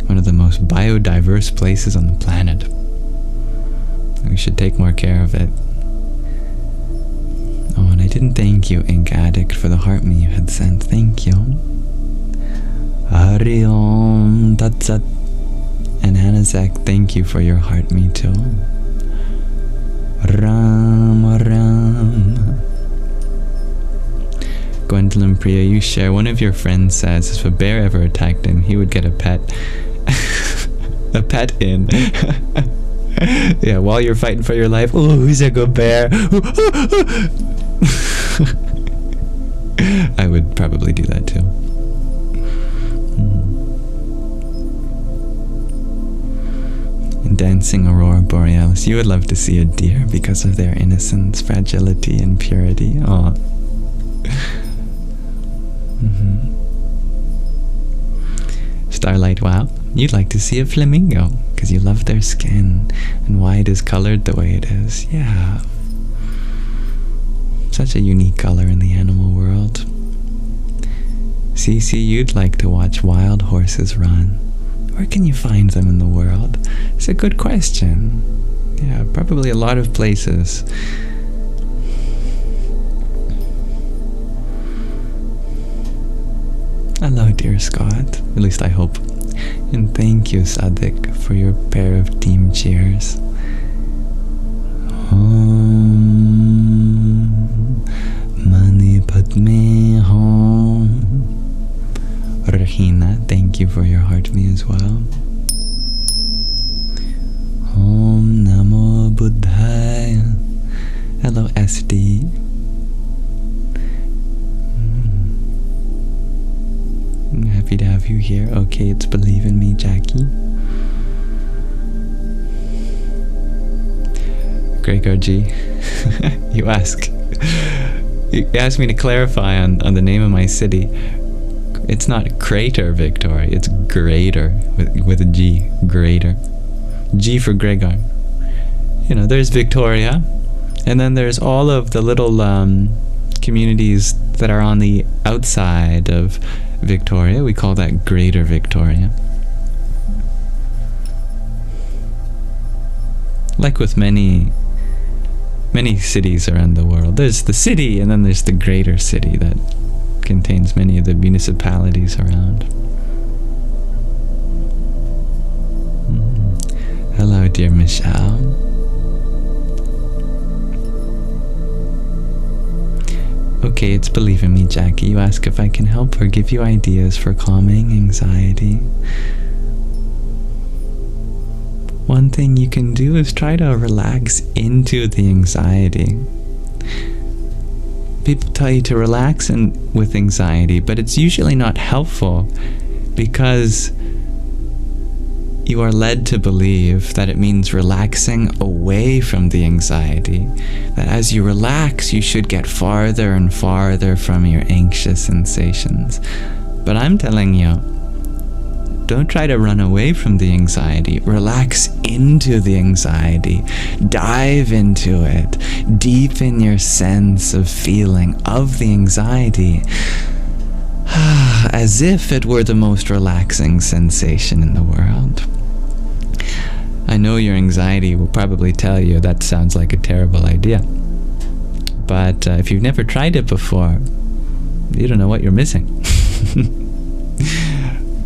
One of the most biodiverse places on the planet. We should take more care of it. Oh, and I didn't thank you, Ink Addict, for the heart me you had sent. Thank you. Hari Om Tat Sat. And Hanazak, thank you for your heart me too. Ram Ram. Gwendolyn Priya, you share, one of your friends says if a bear ever attacked him, he would get a pet. A pet in. Yeah, while you're fighting for your life. Oh, who's a good bear? I would probably do that too. And Dancing Aurora Borealis, you would love to see a deer because of their innocence, fragility, and purity. Aw. Starlight, wow, you'd like to see a flamingo because you love their skin and why it is colored the way it is. Yeah, such a unique color in the animal world. Cece, you'd like to watch wild horses run. Where can you find them in the world? It's a good question. Yeah, probably a lot of places. Hello, dear Scott. At least I hope. And thank you, Sadik, for your pair of team cheers. Om Mani Padme Hum. Rahina, thank you for your heart me as well. Om Namo Buddhaya. Hello, SD. I'm happy to have you here. Okay, it's Believe in Me, Jackie. Gregor G. You asked me to clarify on the name of my city. It's not Crater Victoria, it's Greater with a G. Greater. G for Gregor. You know, there's Victoria, and then there's all of the little communities that are on the outside of Victoria. We call that Greater Victoria. Like with many cities around the world, there's the city and then there's the greater city that contains many of the municipalities around. Hello, dear Michelle. Okay, it's believing me, Jackie. You ask if I can help or give you ideas for calming anxiety. One thing you can do is try to relax into the anxiety. People tell you to relax with anxiety, but it's usually not helpful because you are led to believe that it means relaxing away from the anxiety. That as you relax, you should get farther and farther from your anxious sensations. But I'm telling you, don't try to run away from the anxiety. Relax into the anxiety. Dive into it. Deepen your sense of feeling of the anxiety. As if it were the most relaxing sensation in the world. I know your anxiety will probably tell you that sounds like a terrible idea. But if you've never tried it before, you don't know what you're missing.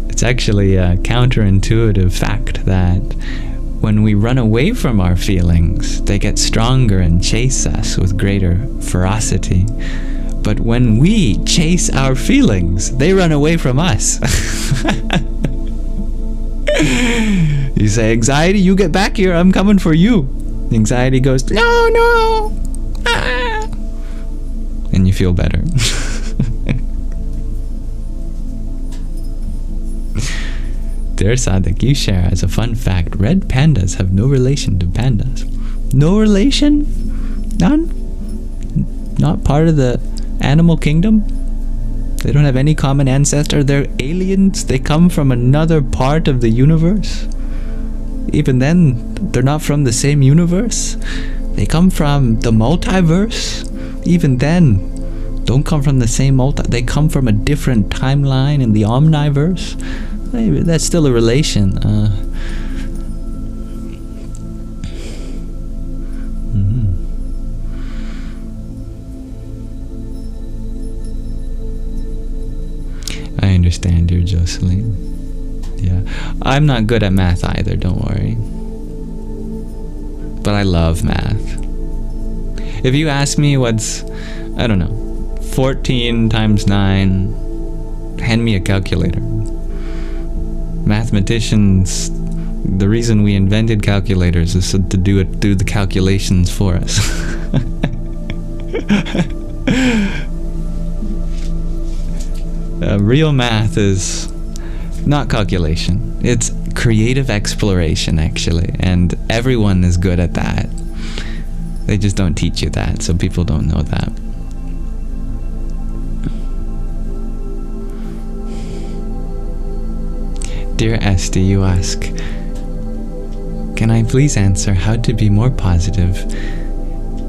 It's actually a counterintuitive fact that when we run away from our feelings, they get stronger and chase us with greater ferocity. But when we chase our feelings, they run away from us. You say, anxiety, you get back here, I'm coming for you. The anxiety goes, no, ah. And you feel better. Dear Sadhak, you share as a fun fact, red pandas have no relation to pandas. No relation? None? Not part of the animal kingdom? They don't have any common ancestor. They're aliens. They come from another part of the universe. Even then, they're not from the same universe. They come from the multiverse. Even then, don't come from the same they come from a different timeline in the omniverse. Maybe that's still a relation. I understand, dear Jocelyn. Yeah, I'm not good at math either, don't worry. But I love math. If you ask me what's, I don't know, 14 times 9, hand me a calculator. Mathematicians, the reason we invented calculators is to do the calculations for us. Real math is not calculation. It's creative exploration, actually, and everyone is good at that. They just don't teach you that, so people don't know that. Dear Esty, you ask, can I please answer how to be more positive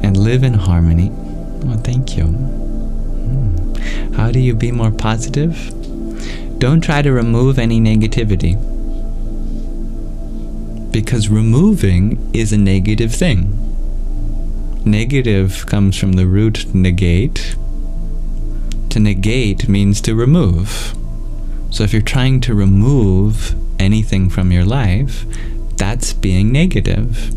and live in harmony? Oh, thank you. How do you be more positive? Don't try to remove any negativity. Because removing is a negative thing. Negative comes from the root negate. To negate means to remove. So if you're trying to remove anything from your life, that's being negative.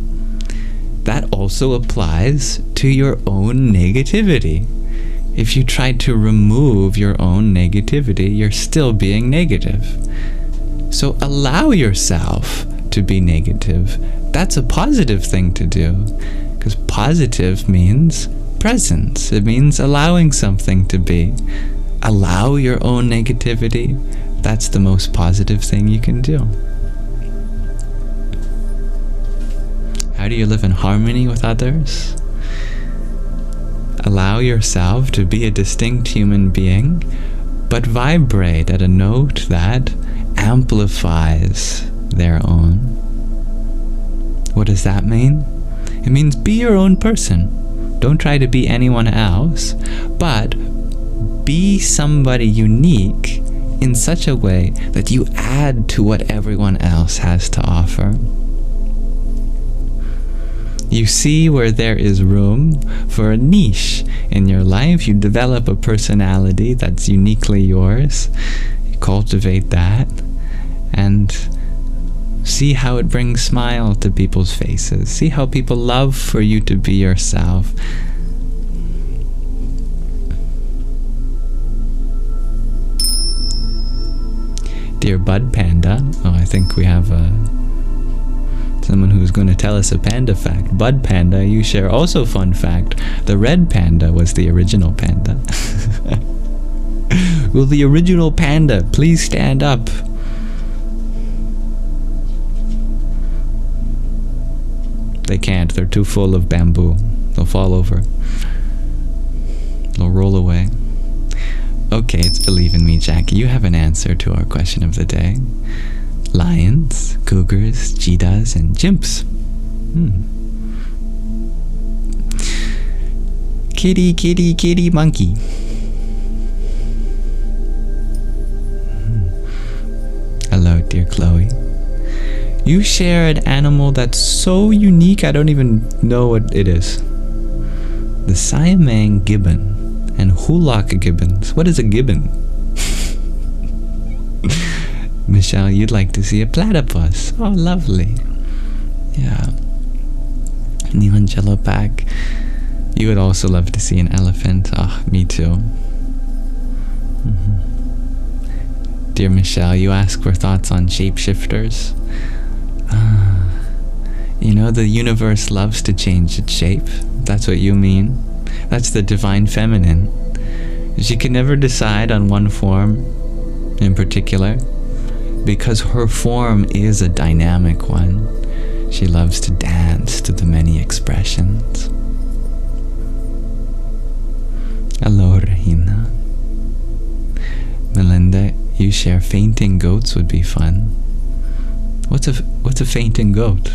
That also applies to your own negativity. If you try to remove your own negativity, you're still being negative. So allow yourself to be negative. That's a positive thing to do. Because positive means presence. It means allowing something to be. Allow your own negativity. That's the most positive thing you can do. How do you live in harmony with others? Allow yourself to be a distinct human being, but vibrate at a note that amplifies their own. What does that mean? It means be your own person. Don't try to be anyone else, but be somebody unique in such a way that you add to what everyone else has to offer. You see where there is room for a niche in your life. You develop a personality that's uniquely yours. You cultivate that and see how it brings smile to people's faces. See how people love for you to be yourself. Dear Bud Panda. Oh, I think we have someone who's going to tell us a panda fact. Bud Panda, you share also fun fact. The red panda was the original panda. Will the original panda please stand up? They can't. They're too full of bamboo. They'll fall over. They'll roll away. Okay, it's Believe in Me, Jackie. You have an answer to our question of the day. Lions, cougars, cheetahs, and chimps. Kitty, kitty, kitty, monkey. Hello, dear Chloe. You share an animal that's so unique I don't even know what it is. The Siamang gibbon and Hulak gibbons. What is a gibbon? Michelle, you'd like to see a platypus. Oh, lovely. Yeah. Neon Pack. You would also love to see an elephant. Ah, oh, me too. Dear Michelle, you ask for thoughts on shapeshifters. You know, the universe loves to change its shape. That's what you mean. That's the divine feminine. She can never decide on one form in particular, because her form is a dynamic one. She loves to dance to the many expressions. Hello, Rahina. Melinda, you share fainting goats would be fun. What's a fainting goat?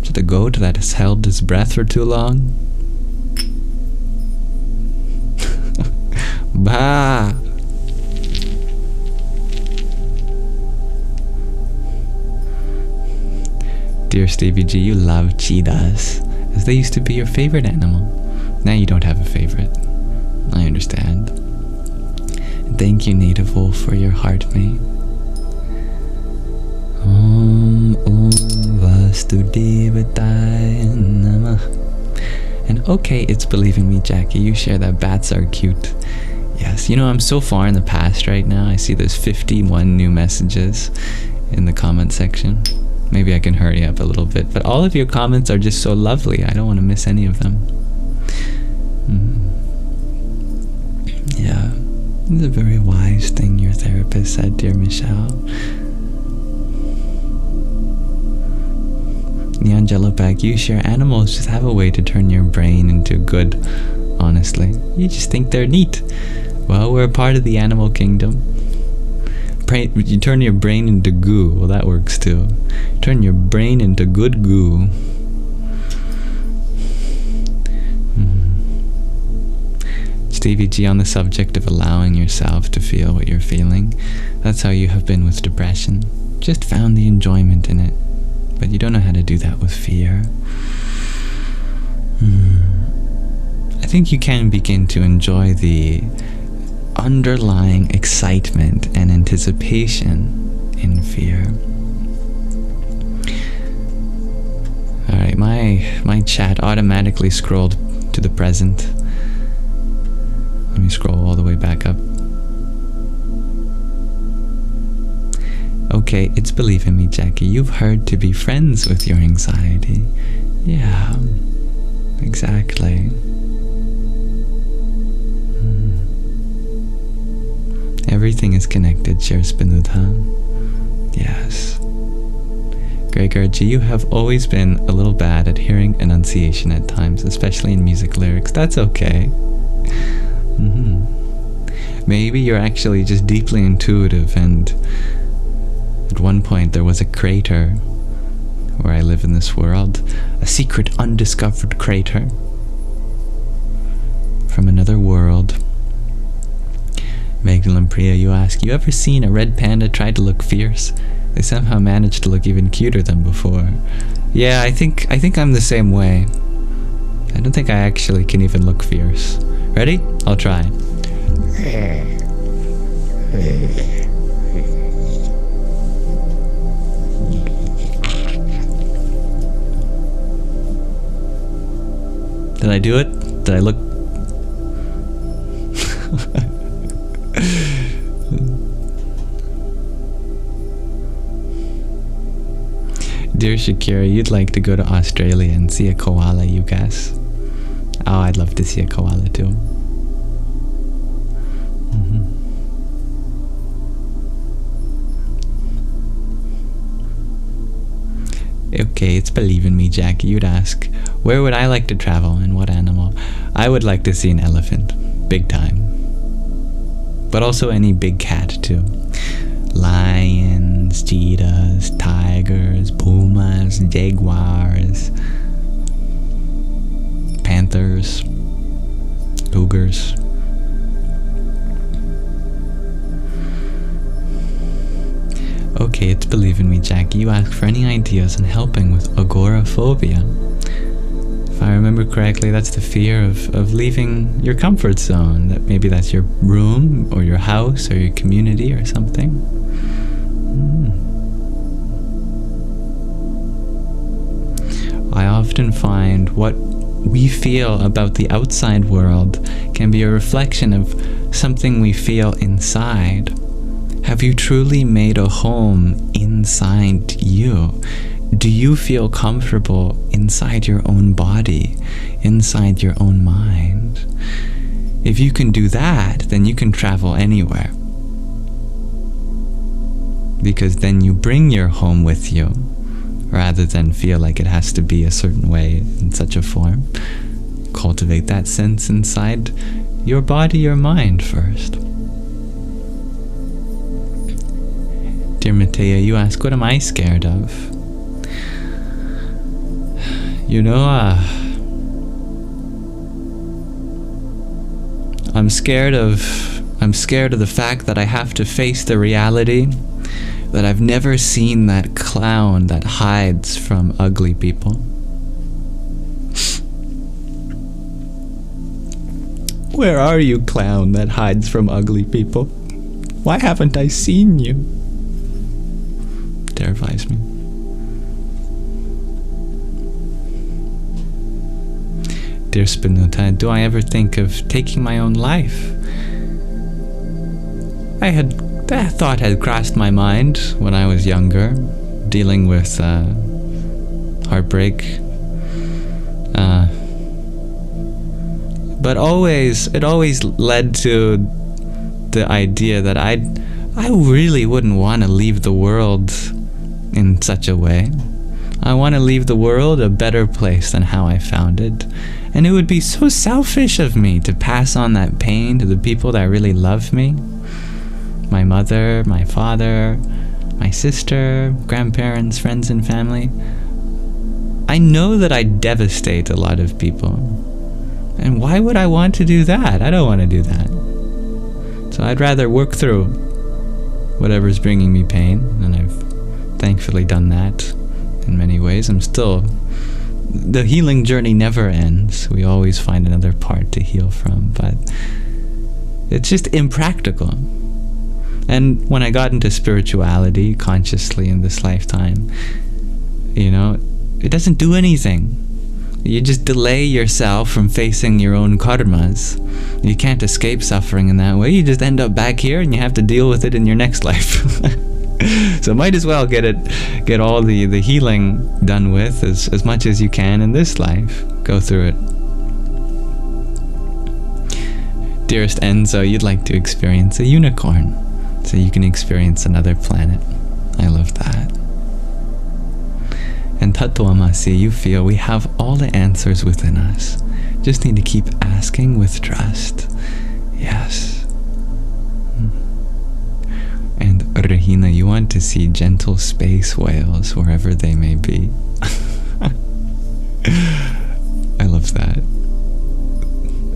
Is it a goat that has held his breath for too long? Bah! Dear Stevie G, you love cheetahs, as they used to be your favorite animal. Now you don't have a favorite. I understand. And thank you, Native Wolf, for your heart mate. Vasudevaya Namah. And okay, it's Believe in Me, Jackie. You share that bats are cute. Yes, you know, I'm so far in the past right now. I see there's 51 new messages in the comment section. Maybe I can hurry up a little bit. But all of your comments are just so lovely. I don't want to miss any of them. Yeah, it's a very wise thing your therapist said, dear Michelle. Neon Pack, you share animals just have a way to turn your brain into good, honestly. You just think they're neat. Well, we're a part of the animal kingdom. You turn your brain into goo. Well, that works too. Turn your brain into good goo. Stevie G, on the subject of allowing yourself to feel what you're feeling, that's how you have been with depression. Just found the enjoyment in it. But you don't know how to do that with fear. I think you can begin to enjoy the underlying excitement and anticipation in fear. Alright, my chat automatically scrolled to the present. Let me scroll all the way back up. Okay, it's Believe in Me, Jackie. You've heard to be friends with your anxiety. Yeah, exactly. Everything is connected, shares Spinudha. Yes. Gregor G, you have always been a little bad at hearing enunciation at times, especially in music lyrics. That's okay. Maybe you're actually just deeply intuitive, and at one point there was a crater where I live in this world, a secret undiscovered crater from another world. Magdalene Priya, you ask, you ever seen a red panda try to look fierce? They somehow managed to look even cuter than before. Yeah, I think I'm the same way. I don't think I actually can even look fierce. Ready? I'll try. Did I do it? Did I look? Dear Shakira, you'd like to go to Australia and see a koala, you guess? Oh, I'd love to see a koala too. Okay, it's Believe in Me, Jackie. You'd ask, where would I like to travel and what animal? I would like to see an elephant. Big time. But also any big cat too. Lions, cheetahs, tigers, pumas, jaguars, panthers, cougars. Okay, it's Believe in Me, Jackie. You ask for any ideas on helping with agoraphobia. If I remember correctly, that's the fear of leaving your comfort zone. That maybe that's your room or your house or your community or something. I often find what we feel about the outside world can be a reflection of something we feel inside. Have you truly made a home inside you? Do you feel comfortable inside your own body, inside your own mind? If you can do that, then you can travel anywhere. Because then you bring your home with you, rather than feel like it has to be a certain way in such a form. Cultivate that sense inside your body, your mind first. Dear Matea, you ask, what am I scared of? You know, I'm scared of the fact that I have to face the reality that I've never seen that clown that hides from ugly people. Where are you, clown that hides from ugly people? Why haven't I seen you? Terrifies me. Dear Spinuta, do I ever think of taking my own life? That thought had crossed my mind when I was younger, dealing with heartbreak. But it always led to the idea that I really wouldn't want to leave the world in such a way. I want to leave the world a better place than how I found it. And it would be so selfish of me to pass on that pain to the people that really love me. My mother, my father, my sister, grandparents, friends and family. I know that I devastate a lot of people. And why would I want to do that? I don't want to do that. So I'd rather work through whatever's bringing me pain, and I've thankfully done that in many ways. The healing journey never ends. We always find another part to heal from, but it's just impractical. And when I got into spirituality consciously in this lifetime, it doesn't do anything. You just delay yourself from facing your own karmas. You can't escape suffering in that way. You just end up back here and you have to deal with it in your next life. So might as well get all the healing done with as much as you can in this life. Go through it. Dearest Enzo, you'd like to experience a unicorn, so you can experience another planet. I love that. And Tatuamasi, you feel we have all the answers within us. Just need to keep asking with trust. Yes. And Regina, you want to see gentle space whales wherever they may be. I love that.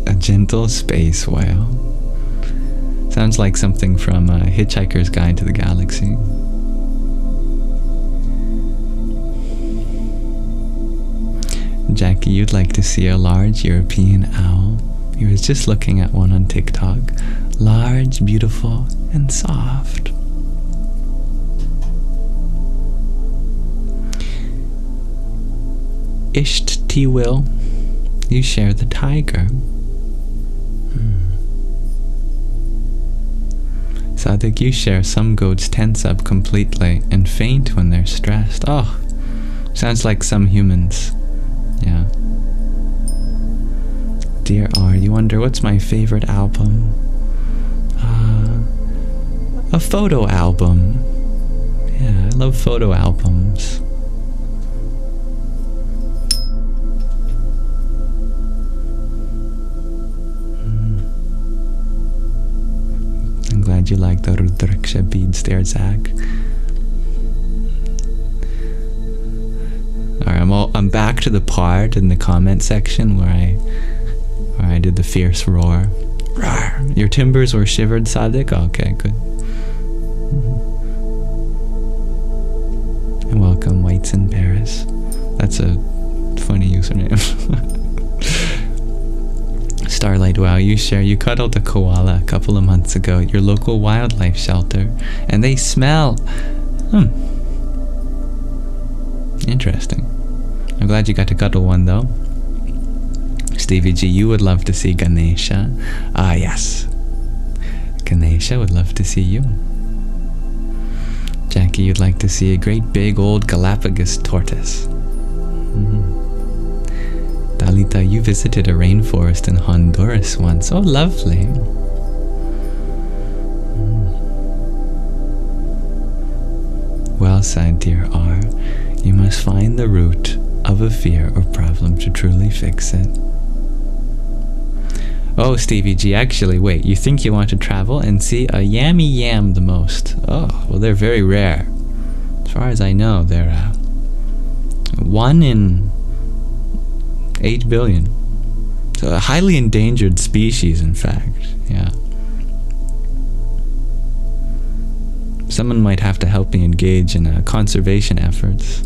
A gentle space whale. Sounds like something from Hitchhiker's Guide to the Galaxy. Jackie, you'd like to see a large European owl. He was just looking at one on TikTok. Large, beautiful, and soft. Isht T. Will, you share the tiger. Sadik, you share some goats tense up completely and faint when they're stressed. Oh, Sounds like some humans. Yeah. Dear R, you wonder what's my favorite album? A photo album. Yeah, I love photo albums. I'm glad you like the Rudraksha beads there, Zach. Alright, I'm back to the part in the comment section where I did the fierce roar. Rawr. Your timbers were shivered, Sadiq? Okay, good. And welcome, Whites in Paris. That's a funny username. Starlight, wow, you cuddled a koala a couple of months ago at your local wildlife shelter, and they smell. Interesting. I'm glad you got to cuddle one, though. Stevie G, you would love to see Ganesha. Ah, yes. Ganesha would love to see you. Jackie, you'd like to see a great big old Galapagos tortoise. Dalita, you visited a rainforest in Honduras once. Oh, lovely. Well said, dear R. You must find the root of a fear or problem to truly fix it. Oh, Stevie G, actually, wait, you think you want to travel and see a yammy yam the most? Oh, well, they're very rare. As far as I know, they're 1 in 8 billion. So a highly endangered species, in fact, yeah. Someone might have to help me engage in conservation efforts.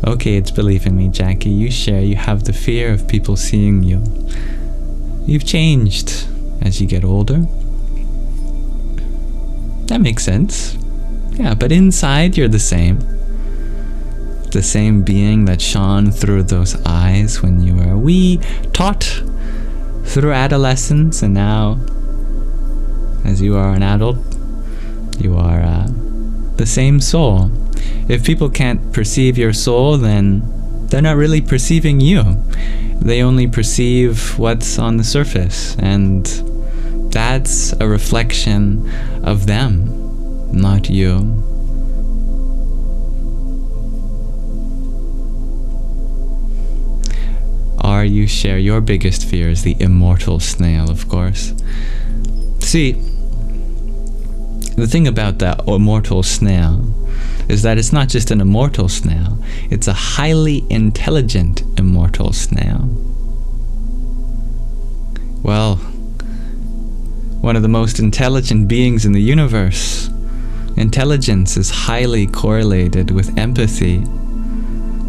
Okay, it's believing me, Jackie. You have the fear of people seeing you. You've changed as you get older. That makes sense. Yeah, but inside you're the same. The same being that shone through those eyes when you were a wee tot through adolescence, and now, as you are an adult, you are the same soul. If people can't perceive your soul, then they're not really perceiving you. They only perceive what's on the surface, and that's a reflection of them, not you. Or you share your biggest fear is the immortal snail, of course. See, the thing about that immortal snail is that it's not just an immortal snail, it's a highly intelligent immortal snail. Well, one of the most intelligent beings in the universe. Intelligence is highly correlated with empathy.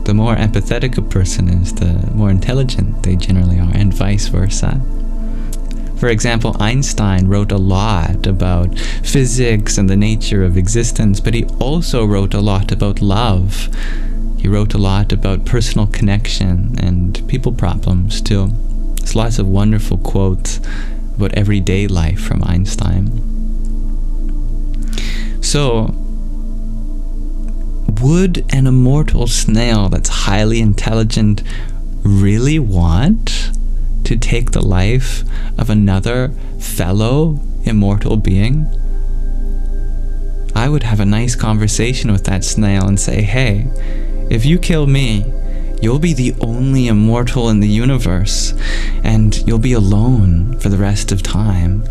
The more empathetic a person is, the more intelligent they generally are, and vice versa. For example, Einstein wrote a lot about physics and the nature of existence, but he also wrote a lot about love. He wrote a lot about personal connection and people problems too. There's lots of wonderful quotes about everyday life from Einstein. So, would an immortal snail that's highly intelligent really want to take the life of another fellow immortal being? I would have a nice conversation with that snail and say, hey, if you kill me, you'll be the only immortal in the universe, and you'll be alone for the rest of time.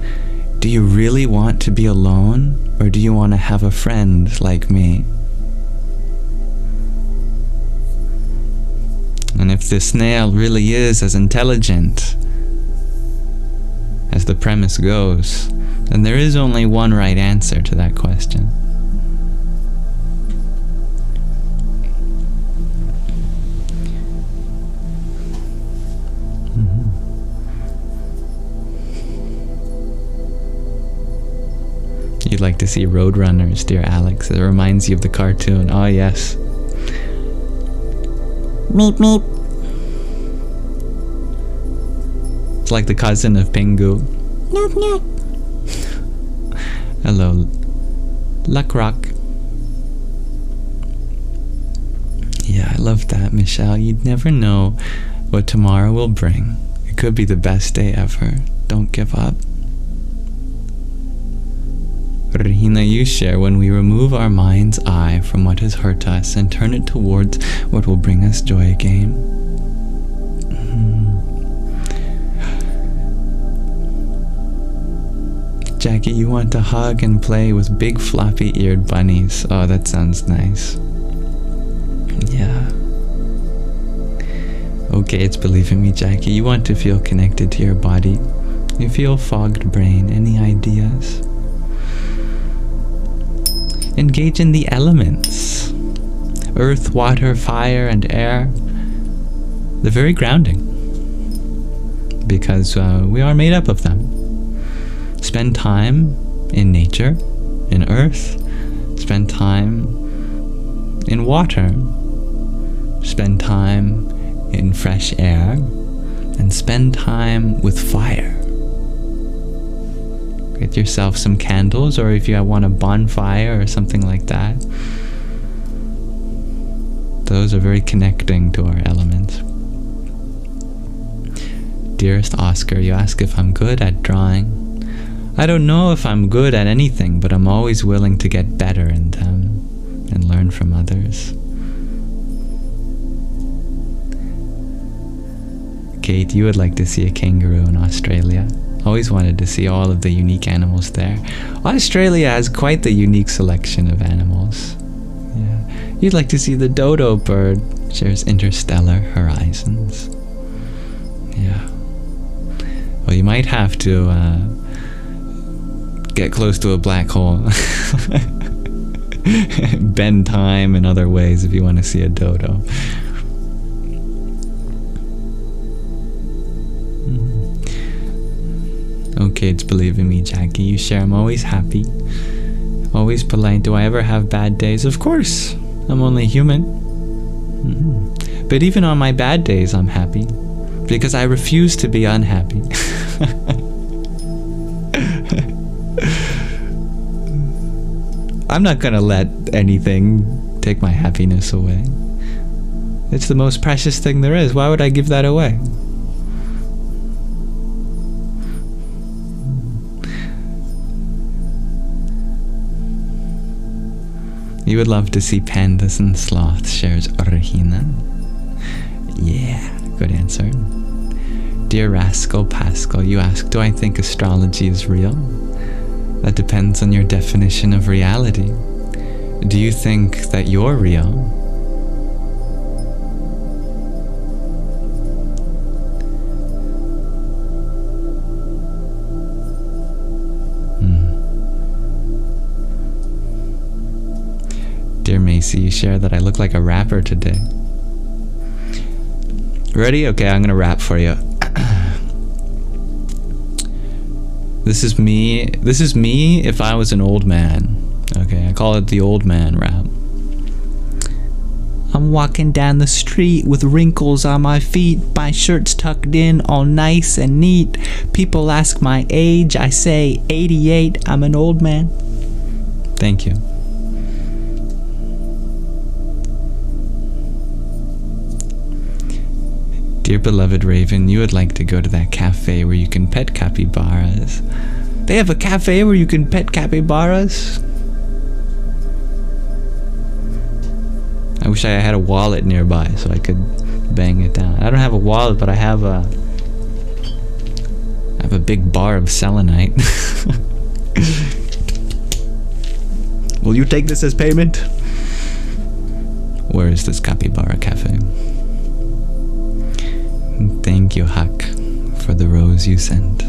Do you really want to be alone, or do you want to have a friend like me? And if the snail really is as intelligent as the premise goes, then there is only one right answer to that question. You'd like to see Roadrunners, dear Alex. It reminds you of the cartoon. Oh, yes. Meep, meep. It's like the cousin of Pingu. Nope, nope. Hello, Luck rock. Yeah, I love that, Michelle. You'd never know what tomorrow will bring. It could be the best day ever. Don't give up. Rahina, you share, when we remove our mind's eye from what has hurt us and turn it towards what will bring us joy again. Jackie, you want to hug and play with big floppy-eared bunnies. Oh, that sounds nice. Yeah. Okay, it's Believe in Me, Jackie. You want to feel connected to your body. You feel fogged brain. Any ideas? Engage in the elements. Earth, water, fire, and air. They're very grounding. Because we are made up of them. Spend time in nature, in earth. Spend time in water. Spend time in fresh air. And spend time with fire. Get yourself some candles, or if you want a bonfire or something like that. Those are very connecting to our elements. Dearest Oscar, you ask if I'm good at drawing. I don't know if I'm good at anything, but I'm always willing to get better in them and learn from others. Kate, you would like to see a kangaroo in Australia. Always wanted to see all of the unique animals there. Australia has quite the unique selection of animals. Yeah. You'd like to see the dodo bird. Shares interstellar horizons. Yeah. Well, you might have to get close to a black hole. Bend time in other ways if you want to see a dodo. Okay, it's Believe in Me, Jackie. You share, I'm always happy. Always polite. Do I ever have bad days? Of course. I'm only human. But even on my bad days, I'm happy. Because I refuse to be unhappy. I'm not gonna let anything take my happiness away. It's the most precious thing there is. Why would I give that away? You would love to see pandas and sloths, shares Rahina. Yeah, good answer. Dear Rascal Pascal, you ask, do I think astrology is real? That depends on your definition of reality. Do you think that you're real? Dear Macy, you share that I look like a rapper today. Ready? Okay, I'm gonna rap for you. This is me if I was an old man. Okay, I call it the old man rap. I'm walking down the street with wrinkles on my feet, my shirt's tucked in all nice and neat. People ask my age, I say 88, I'm an old man. Thank you. Dear beloved Raven, you would like to go to that cafe where you can pet capybaras. They have a cafe where you can pet capybaras? I wish I had a wallet nearby so I could bang it down. I don't have a wallet, but I have a big bar of selenite. Will you take this as payment? Where is this capybara cafe? Thank you, Huck, for the rose you sent.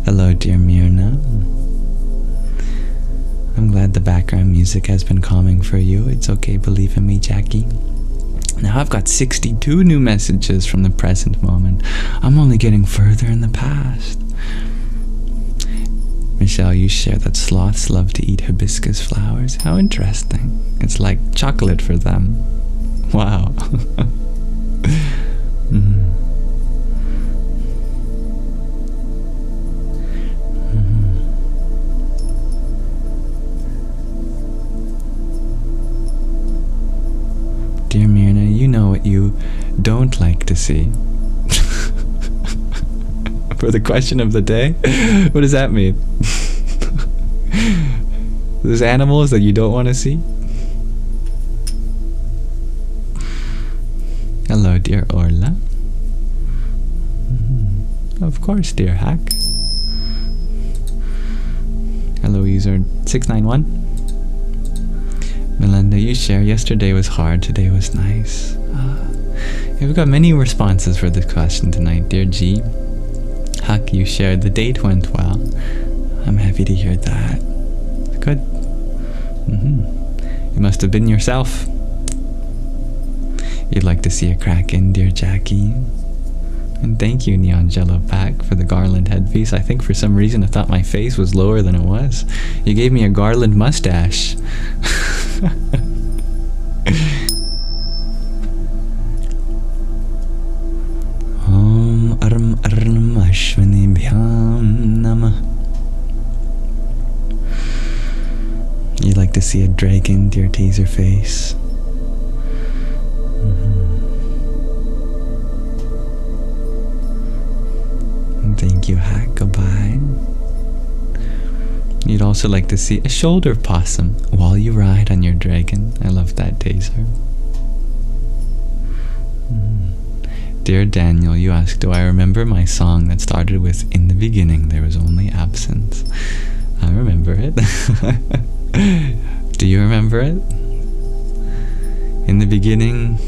Hello, dear Myrna. I'm glad the background music has been calming for you. It's okay, believe in me, Jackie. Now I've got 62 new messages from the present moment. I'm only getting further in the past. Michelle, you share that sloths love to eat hibiscus flowers. How interesting. It's like chocolate for them. Wow. don't like to see? For the question of the day? What does that mean? There's animals that you don't want to see? Hello, dear Orla. Of course, dear Hack. Hello, user 691. Melinda, you share yesterday was hard, today was nice. Yeah, we've got many responses for this question tonight. Dear G, Huck, you shared the date went well. I'm happy to hear that. Good. It must have been yourself. You'd like to see a Kraken, dear Jackie. And thank you, Neon Jello Pack, for the garland headpiece. I think for some reason I thought my face was lower than it was. You gave me a garland mustache. Om Arm Arnam Ashwanibhyam Namah. You'd like to see a dragon, dear Taserface. Thank you, Hack. Goodbye. You'd also like to see a shoulder possum while you ride on your dragon. I love that, Taser. Dear Daniel, you asked, do I remember my song that started with, in the beginning there was only absence? I remember it. Do you remember it? In the beginning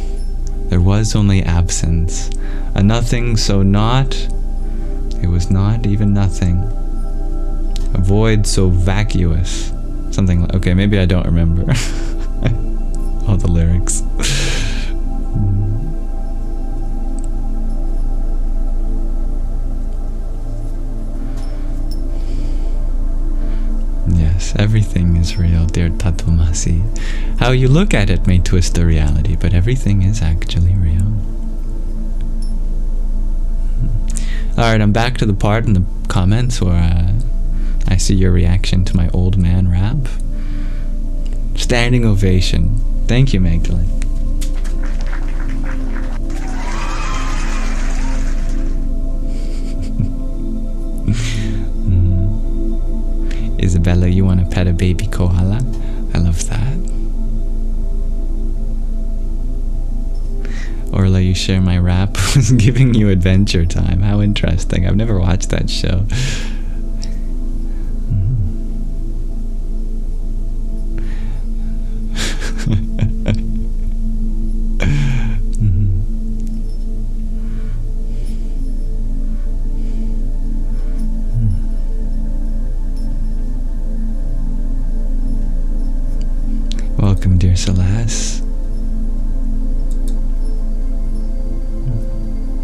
there was only absence. A nothing so not. It was not even nothing. A void so vacuous. Something like, okay, maybe I don't remember all the lyrics. Yes, everything is real, dear Tatumasi. How you look at it may twist the reality, but everything is actually real. Alright, I'm back to the part in the comments where I see your reaction to my old man rap. Standing ovation. Thank you, Magdalene. Isabella, you want to pet a baby koala? I love that. Orla, you share my rap was giving you Adventure Time. How interesting. I've never watched that show. Welcome, dear Celeste.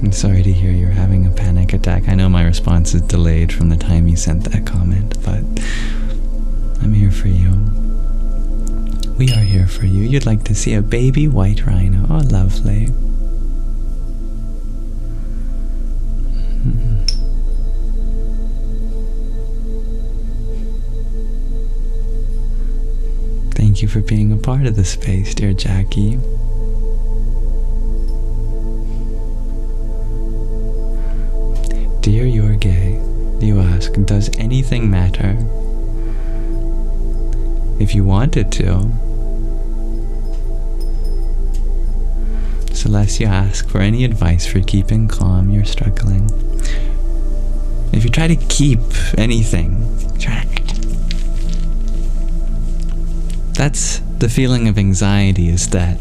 I'm sorry to hear you're having a panic attack. I know my response is delayed from the time you sent that comment, but I'm here for you. We are here for you. You'd like to see a baby white rhino. Oh, lovely. Thank you for being a part of the space, dear Jackie. Dear You're Gay, you ask, does anything matter? If you wanted to. Celeste, you ask for any advice for keeping calm, you're struggling. If you try to keep anything, that's the feeling of anxiety, is that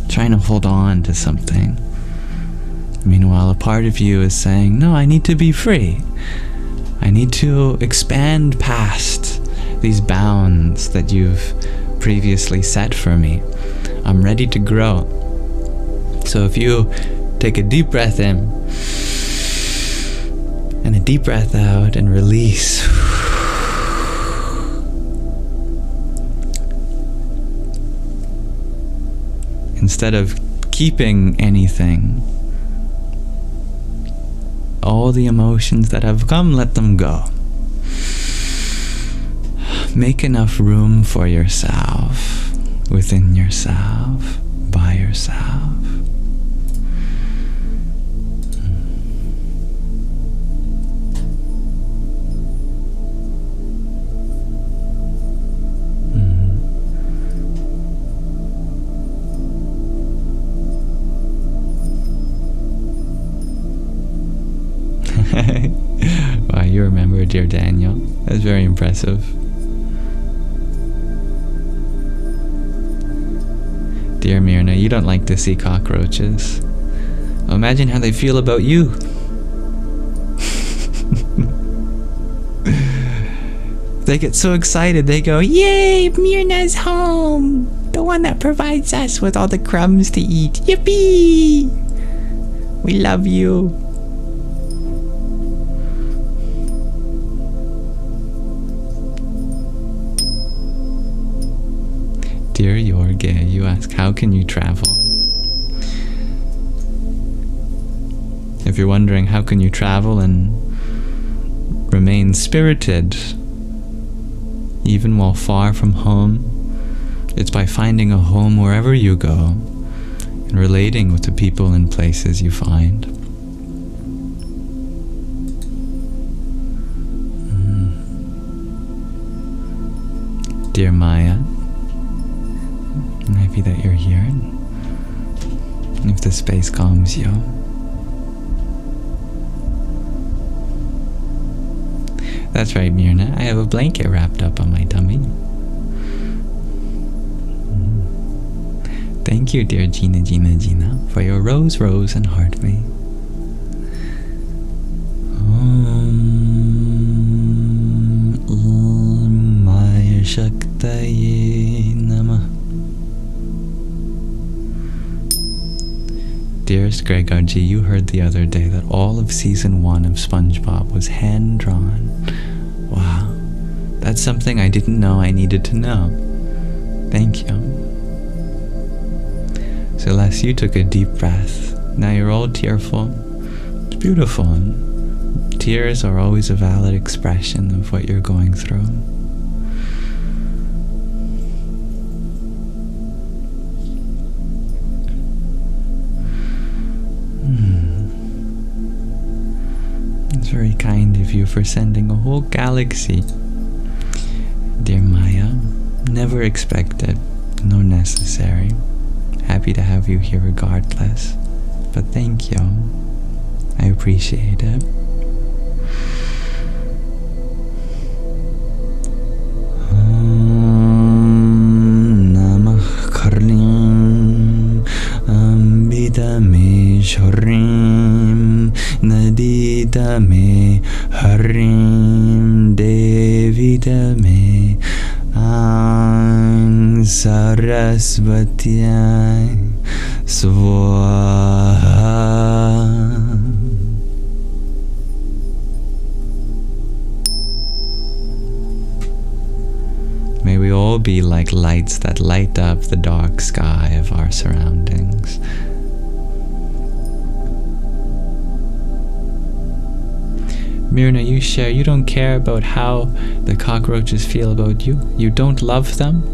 trying to hold on to something. Meanwhile, a part of you is saying, no, I need to be free. I need to expand past these bounds that you've previously set for me. I'm ready to grow. So if you take a deep breath in and a deep breath out and release. Instead of keeping anything, all the emotions that have come, let them go. Make enough room for yourself, within yourself, by yourself. dear Daniel. That's very impressive. Dear Myrna, you don't like to see cockroaches. Imagine how they feel about you. They get so excited, they go, "Yay, Myrna's home! The one that provides us with all the crumbs to eat. Yippee! We love you." Dear Jorge, you ask, how can you travel? If you're wondering how can you travel and remain spirited, even while far from home, it's by finding a home wherever you go and relating with the people and places you find. Dear Maya, I'm happy that you're here. If the space calms you. That's right, Myrna. I have a blanket wrapped up on my tummy. Thank you, dear Gina, for your rose and heart me. Maya Shaktaye Namah. Dearest Greg RG, you heard the other day that all of season 1 of SpongeBob was hand-drawn. Wow, that's something I didn't know I needed to know. Thank you. Celeste, you took a deep breath. Now you're all tearful. It's beautiful. Tears are always a valid expression of what you're going through. It's very kind of you for sending a whole galaxy. Dear Maya, never expected, nor necessary. Happy to have you here regardless. But thank you. I appreciate it. Namah Karlim Ambita me Shorim Nadita me Harim Devita me Sarasvatya Swaha. May we all be like lights that light up the dark sky of our surroundings. Myrna, you share, you don't care about how the cockroaches feel about you. You don't love them.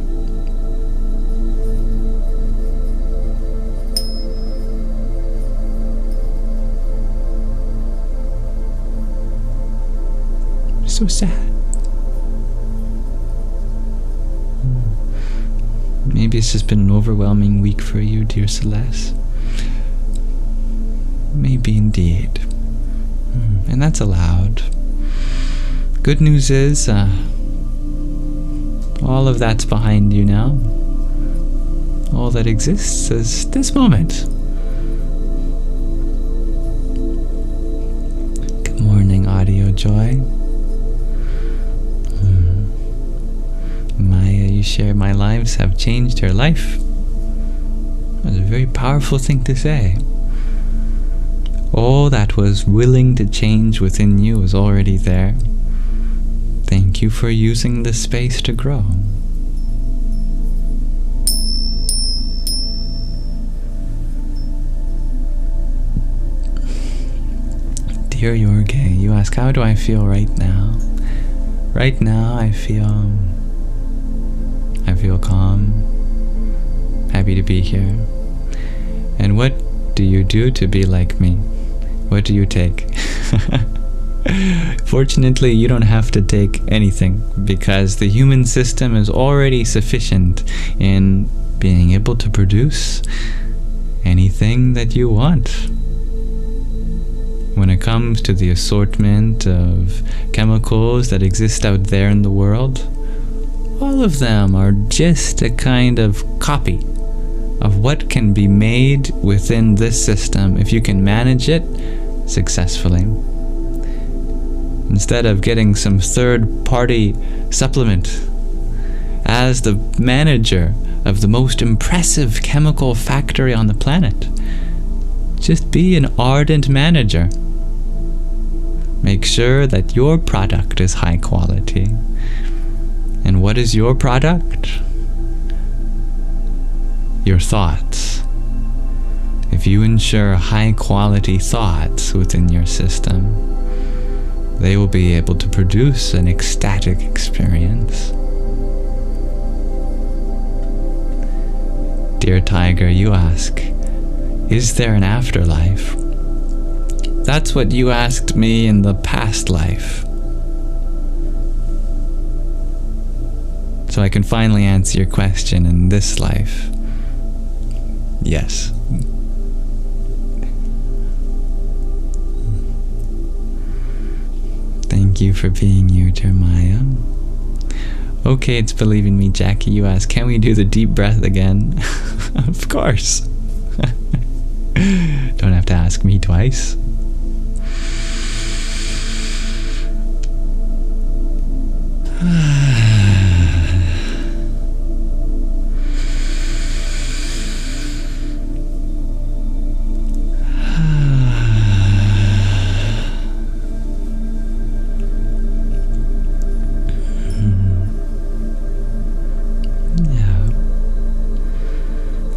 So sad. Maybe it's just been an overwhelming week for you, dear Celeste. Maybe indeed. And that's allowed. Good news is, all of that's behind you now. All that exists is this moment. Good morning, Audio Joy. Maya, you share, my lives have changed her life. That's a very powerful thing to say. All that was willing to change within you is already there. Thank you for using this space to grow. Dear Jorge, you ask, how do I feel right now? Right now I feel calm, happy to be here. And what do you do to be like me? What do you take? Fortunately, you don't have to take anything, because the human system is already sufficient in being able to produce anything that you want when it comes to the assortment of chemicals that exist out there in the world, all of them are just a kind of copy of what can be made within this system if you can manage it successfully. Instead of getting some third-party supplement, as the manager of the most impressive chemical factory on the planet, just be an ardent manager. Make sure that your product is high quality. And what is your product? Your thoughts. If you ensure high quality thoughts within your system, they will be able to produce an ecstatic experience. Dear Tiger, you ask, is there an afterlife? That's what you asked me in the past life. So I can finally answer your question in this life. Yes. Thank you for being you, Jeremiah. Okay, it's believing me, Jackie. You ask, can we do the deep breath again? Of course. Don't have to ask me twice.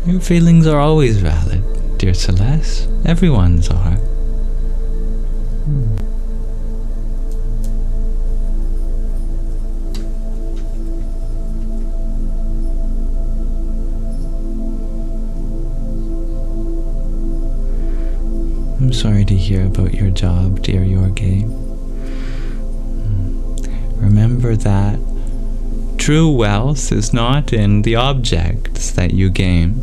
Your feelings are always valid, dear Celeste. Everyone's are. I'm sorry to hear about your job, dear Yorgi. Remember that true wealth is not in the objects that you gain.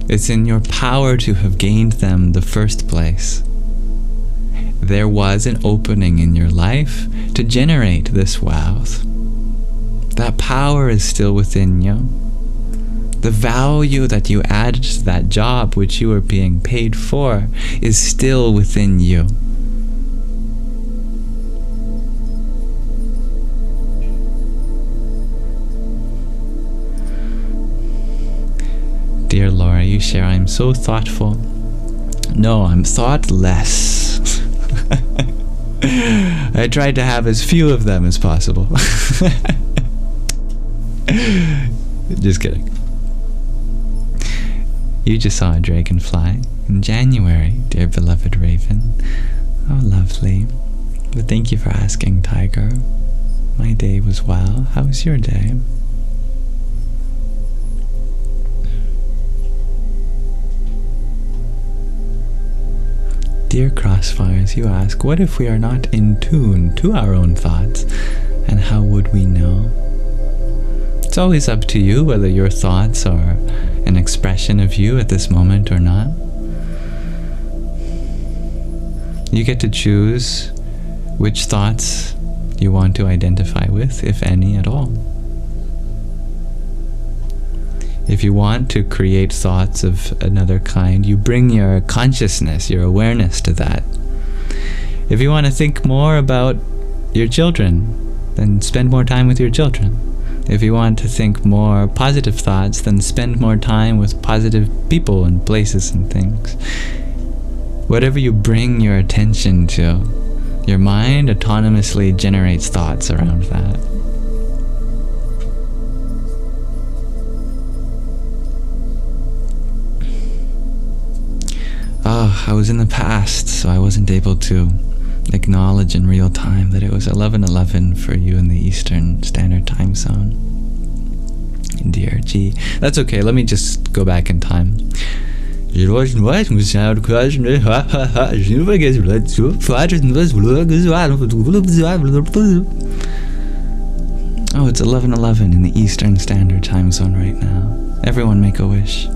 It's in your power to have gained them the first place. There was an opening in your life to generate this wealth. That power is still within you. The value that you added to that job which you are being paid for is still within you. Dear Laura, you share, I'm so thoughtful. No, I'm thoughtless. I tried to have as few of them as possible. Just kidding. You just saw a dragonfly in January, dear beloved Raven. Oh, lovely. But thank you for asking, Tiger. My day was well. How was your day? Dear Crossfires, you ask, what if we are not in tune to our own thoughts, and how would we know? It's always up to you whether your thoughts are an expression of you at this moment or not. You get to choose which thoughts you want to identify with, if any at all. If you want to create thoughts of another kind, you bring your consciousness, your awareness to that. If you want to think more about your children, then spend more time with your children. If you want to think more positive thoughts, then spend more time with positive people and places and things. Whatever you bring your attention to, your mind autonomously generates thoughts around that. Oh, I was in the past, so I wasn't able to acknowledge in real time that it was 11:11 for you in the Eastern Standard Time Zone. Dear G. That's okay, let me just go back in time. Oh, it's 11:11 in the Eastern Standard Time Zone right now. Everyone make a wish.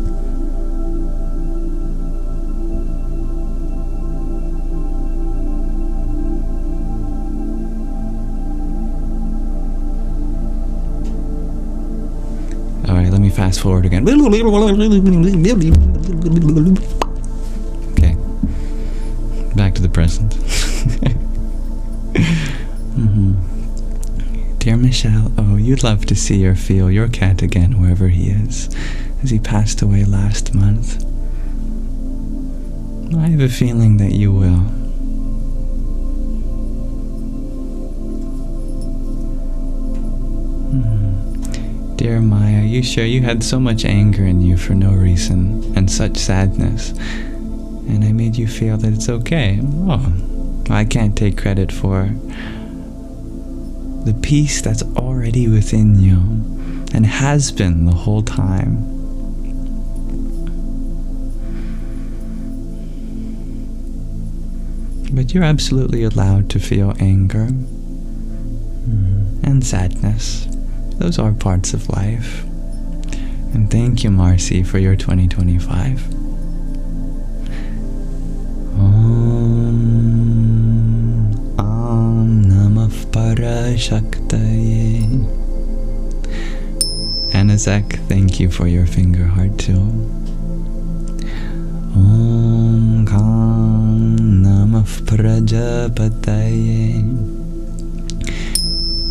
fast forward again. Okay. Back to the present. Dear Michelle, oh, you'd love to see or feel your cat again wherever he is, as he passed away last month. I have a feeling that you will. Dear Maya, you share you had so much anger in you for no reason, and such sadness, and I made you feel that it's okay. Oh, I can't take credit for the peace that's already within you, and has been the whole time. But you're absolutely allowed to feel anger and sadness. Those are parts of life. And thank you, Marcy, for your 2025. Om Namah Parashaktaye. Anazek, thank you for your finger heart too. Om Kam Namah Prajapataye.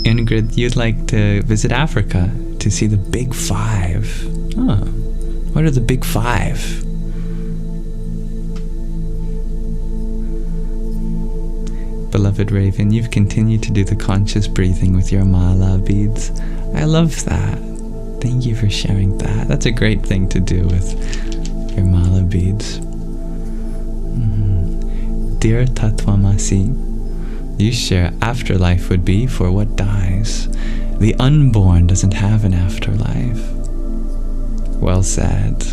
Ingrid, you'd like to visit Africa to see the Big Five. Oh, what are the Big Five? Beloved Raven, you've continued to do the conscious breathing with your mala beads. I love that. Thank you for sharing that. That's a great thing to do with your mala beads. Dear Tatwamasi, you share afterlife would be for what dies. The unborn doesn't have an afterlife. Well said.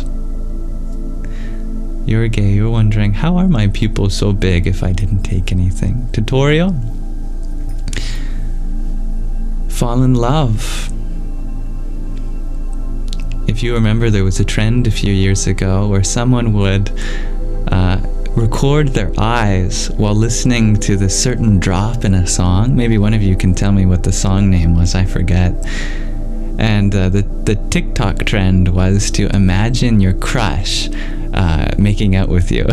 You're gay, you're wondering, how are my pupils so big if I didn't take anything? Tutorial? Fall in love. If you remember, there was a trend a few years ago where someone would record their eyes while listening to this certain drop in a song. Maybe one of you can tell me what the song name was, I forget. And the TikTok trend was to imagine your crush making out with you.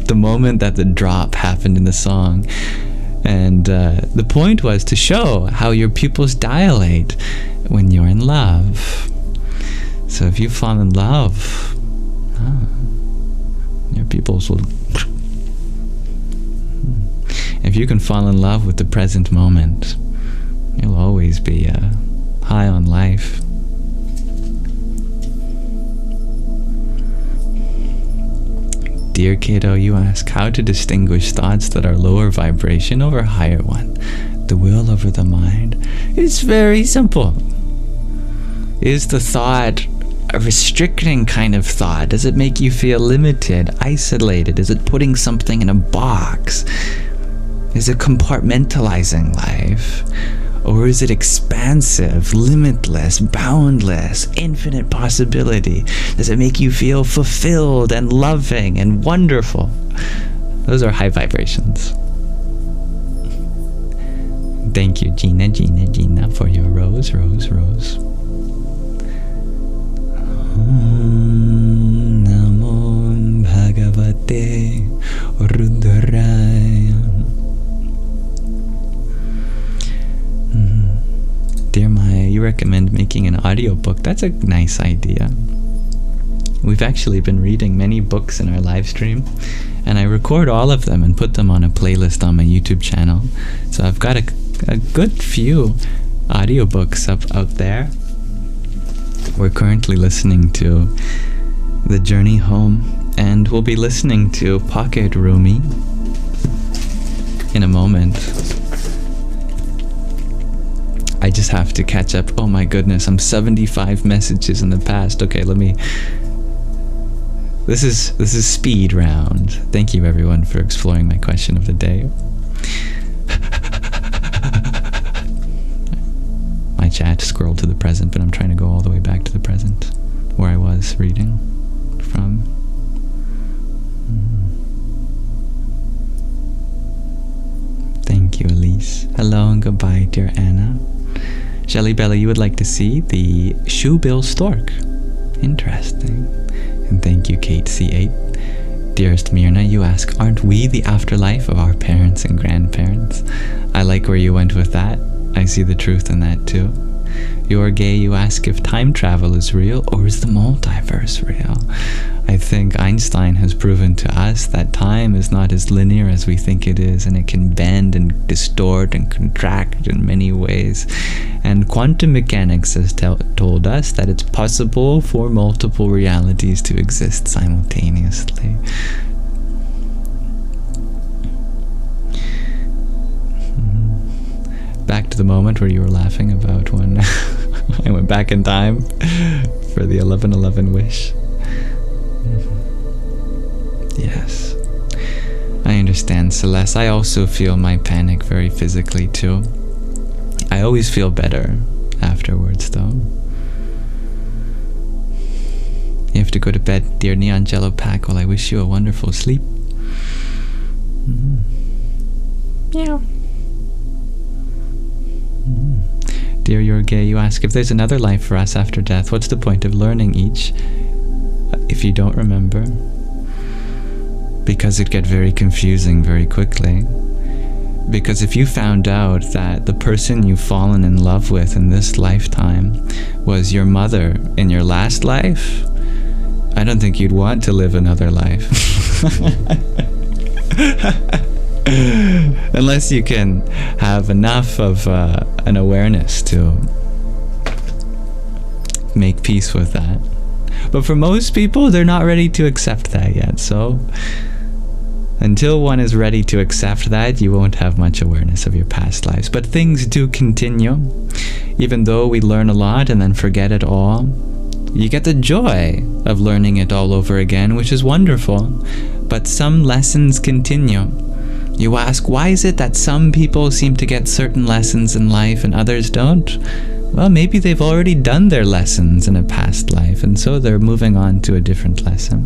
The moment that the drop happened in the song. And the point was to show how your pupils dilate when you're in love. So if you fall in love, your pupils will... If you can fall in love with the present moment, you'll always be high on life. Dear kiddo, you ask how to distinguish thoughts that are lower vibration over higher one, the will over the mind. It's very simple. Is the thought a restricting kind of thought? Does it make you feel limited, isolated? Is it putting something in a box? Is it compartmentalizing life? Or is it expansive, limitless, boundless, infinite possibility? Does it make you feel fulfilled and loving and wonderful? Those are high vibrations. Thank you, Gina, for your rose. Om Namo Bhagavate Rudraya. Dear Maya, you recommend making an audiobook. That's a nice idea. We've actually been reading many books in our live stream, and I record all of them and put them on a playlist on my YouTube channel. So I've got a good few audiobooks out there. We're currently listening to The Journey Home, and we'll be listening to Pocket Rumi in a moment. I just have to catch up. Oh my goodness, I'm 75 messages in the past. Okay, let me... This is speed round. Thank you everyone for exploring my question of the day. My chat scrolled to the present, but I'm trying to go all the way back to the present, where I was reading from. Thank you, Elise. Hello and goodbye, dear Anna. Shelly Bella, you would like to see the shoebill stork. Interesting. And thank you, Kate C8. Dearest Myrna, you ask, aren't we the afterlife of our parents and grandparents? I like where you went with that. I see the truth in that too. You're gay, you ask if time travel is real or is the multiverse real? I think Einstein has proven to us that time is not as linear as we think it is, and it can bend and distort and contract in many ways. And quantum mechanics has told us that it's possible for multiple realities to exist simultaneously. Back to the moment where you were laughing about when I went back in time for the 11/11 wish. Yes, I understand, Celeste. I also feel my panic very physically too. I always feel better afterwards though. You have to go to bed, dear Neon Jello Pack. Well, I wish you a wonderful sleep. Yeah. Dear You're Gay, you ask, if there's another life for us after death, what's the point of learning each if you don't remember? Because it'd get very confusing very quickly. Because if you found out that the person you've fallen in love with in this lifetime was your mother in your last life, I don't think you'd want to live another life. Unless you can have enough of an awareness to make peace with that. But for most people, they're not ready to accept that yet. So until one is ready to accept that, you won't have much awareness of your past lives. But things do continue. Even though we learn a lot and then forget it all, you get the joy of learning it all over again, which is wonderful. But some lessons continue. You ask, why is it that some people seem to get certain lessons in life and others don't? Well, maybe they've already done their lessons in a past life, and so they're moving on to a different lesson.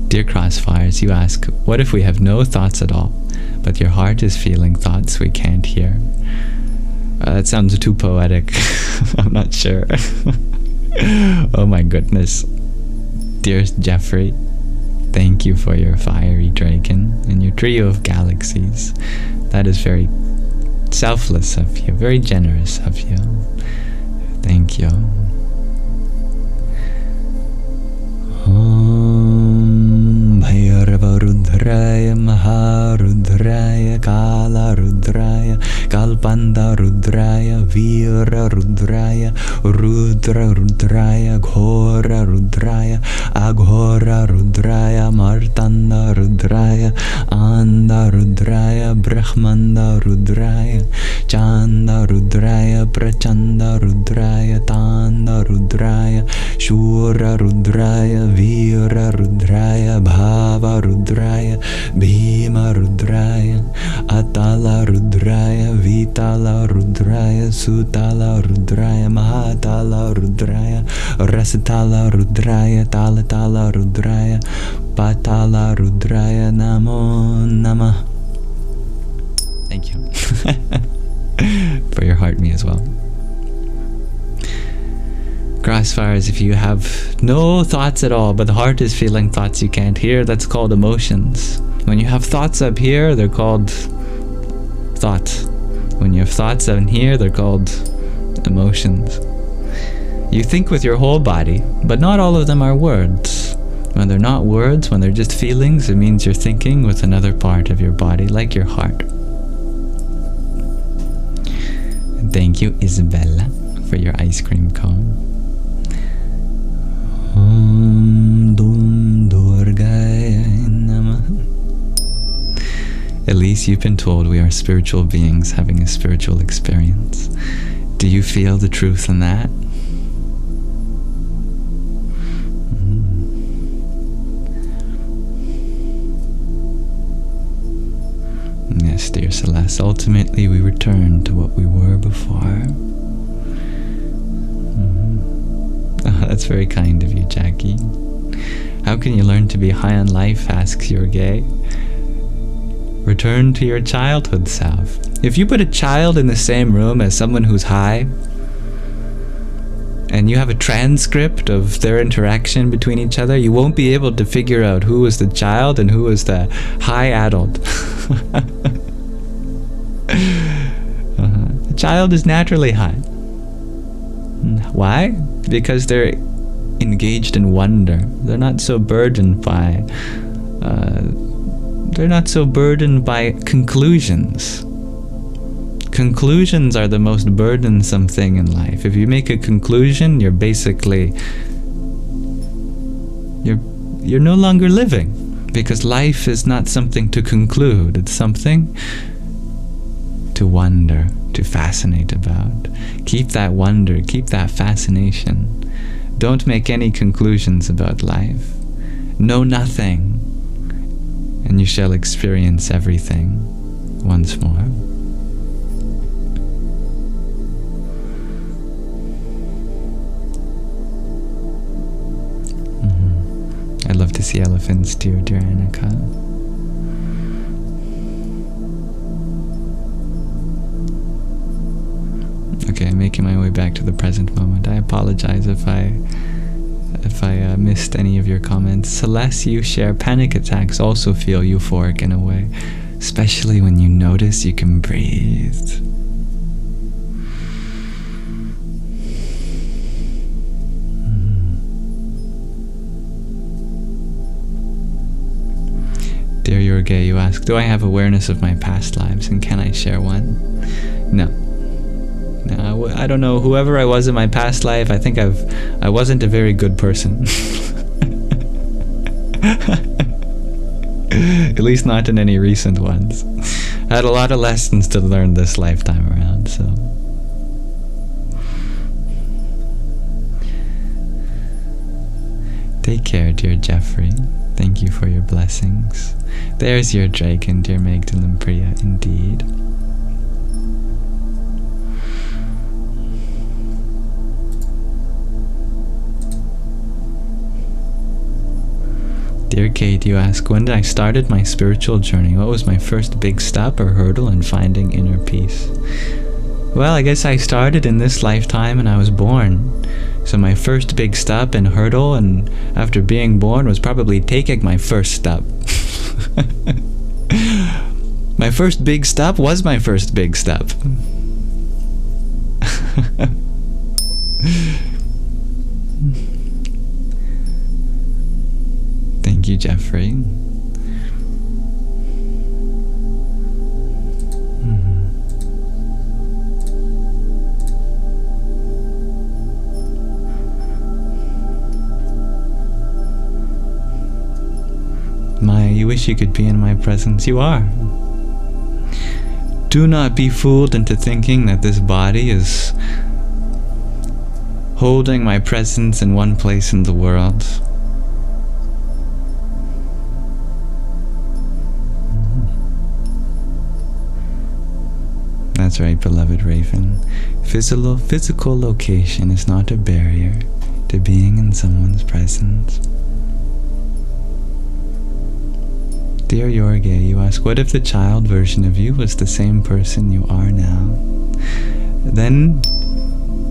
Dear Crossfires, you ask, what if we have no thoughts at all, but your heart is feeling thoughts we can't hear? That sounds too poetic. I'm not sure. Oh my goodness. Dearest Jeffrey, thank you for your fiery dragon and your trio of galaxies. That is very selfless of you, very generous of you. Thank you. Om Bhairava Rudraya Maharudraya Kala Rudraya Kalpanda Rudraya Veera Rudraya Rudra Rudraya Ghora Rudraya Aghora Rudraya Martanda Rudraya Anda Rudraya Brahmanda Rudraya Chanda Rudraya Prachanda Rudraya Tanda Rudraya Shura Rudraya Veera Rudraya Bhava Rudraya Bhima Rudraya Atala Rudraya Vitala Rudraya Sutala Rudraya Mahatala Rudraya Rasatala Rudraya Talatala Rudraya Patala Rudraya Namo Namah. Thank you for your heart me as well. Crossfires, if you have no thoughts at all, but the heart is feeling thoughts you can't hear, that's called emotions. When you have thoughts up here, they're called thoughts. When you have thoughts down here, they're called emotions. You think with your whole body, but not all of them are words. When they're not words, when they're just feelings, it means you're thinking with another part of your body, like your heart. And thank you, Isabella, for your ice cream cone. Om Dum Durgaya Namah. Elise, you've been told we are spiritual beings having a spiritual experience. Do you feel the truth in that? Yes, dear Celeste, ultimately we return to what we were before. That's very kind of you, Jackie. How can you learn to be high on life, asks Your Gay. Return to your childhood self. If you put a child in the same room as someone who's high, and you have a transcript of their interaction between each other, you won't be able to figure out who was the child and who was the high adult. The child is naturally high. Why? Because they're engaged in wonder. They're not so burdened by conclusions. Conclusions are the most burdensome thing in life. If you make a conclusion, you're basically you're no longer living, because life is not something to conclude. It's something to wonder, to fascinate about. Keep that wonder, keep that fascination. Don't make any conclusions about life. Know nothing, and you shall experience everything once more. I'd love to see elephants too, dear Annika. Okay, I'm making my way back to the present moment. I apologize if I missed any of your comments. Celeste, you share panic attacks also feel euphoric in a way, especially when you notice you can breathe. Dear Yorge, you ask, do I have awareness of my past lives, and can I share one? No. No, I don't know. Whoever I was in my past life, I think I wasn't a very good person. At least not in any recent ones. I had a lot of lessons to learn this lifetime around, so. Take care, dear Jeffrey. Thank you for your blessings. There's your dragon, dear Magdalene Priya, indeed. Dear Kate, you ask, when I started my spiritual journey, what was my first big step or hurdle in finding inner peace? Well, I guess I started in this lifetime and I was born. So my first big step and hurdle, and after being born, was probably taking my first step. My first big step was my first big step. Thank you, Jeffrey. Maya, you wish you could be in my presence. You are. Do not be fooled into thinking that this body is holding my presence in one place in the world. That's right, beloved Raven. Physical location is not a barrier to being in someone's presence. Dear Yorge, you ask, what if the child version of you was the same person you are now? Then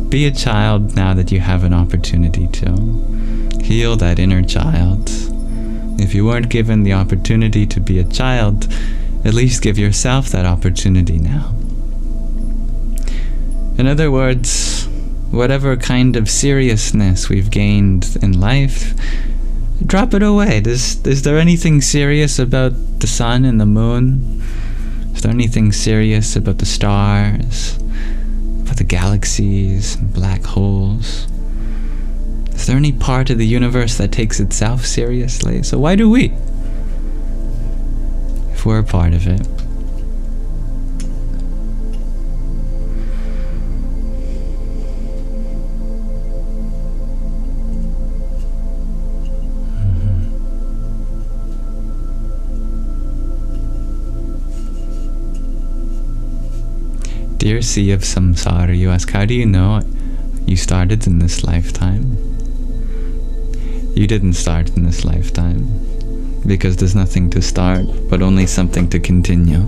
be a child now that you have an opportunity to. Heal that inner child. If you weren't given the opportunity to be a child, at least give yourself that opportunity now. In other words, whatever kind of seriousness we've gained in life, drop it away. Is there anything serious about the sun and the moon? Is there anything serious about the stars? About the galaxies and black holes? Is there any part of the universe that takes itself seriously? So why do we? If we're a part of it. Dear Sea of Samsara, you ask, how do you know you started in this lifetime? You didn't start in this lifetime. because there's nothing to start, but only something to continue.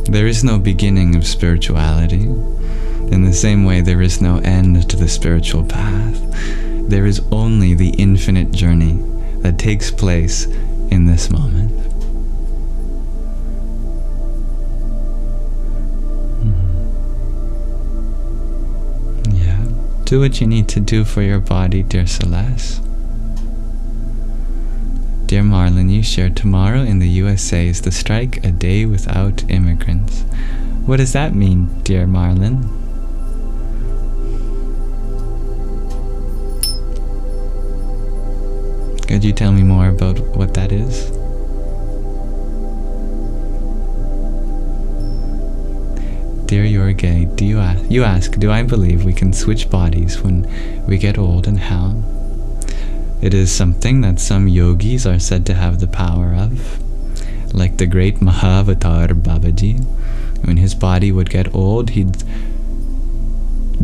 There is no beginning of spirituality. In the same way, there is no end to the spiritual path. There is only the infinite journey that takes place in this moment. Yeah. Do what you need to do for your body, dear Celeste. Dear Marlon, you shared tomorrow in the USA is the strike a day without immigrants. What does that mean, dear Marlon? Could you tell me more about what that is? Dear Yorge, you ask, do I believe we can switch bodies when we get old, and how? It is something that some yogis are said to have the power of, like the great Mahavatar Babaji. When his body would get old, he'd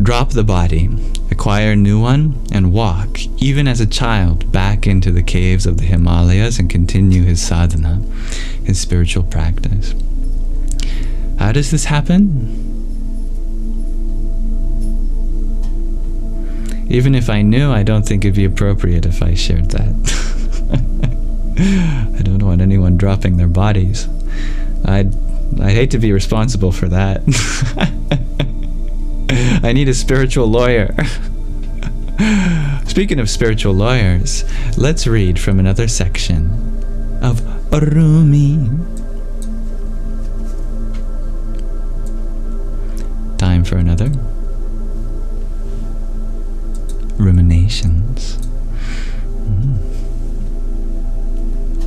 drop the body, acquire a new one, and walk, even as a child, back into the caves of the Himalayas and continue his sadhana, his spiritual practice. How does this happen? Even if I knew, I don't think it'd be appropriate if I shared that. I don't want anyone dropping their bodies. I'd hate to be responsible for that. I need a spiritual lawyer. Speaking of spiritual lawyers, let's read from another section of Rumi. Time for another Ruminations.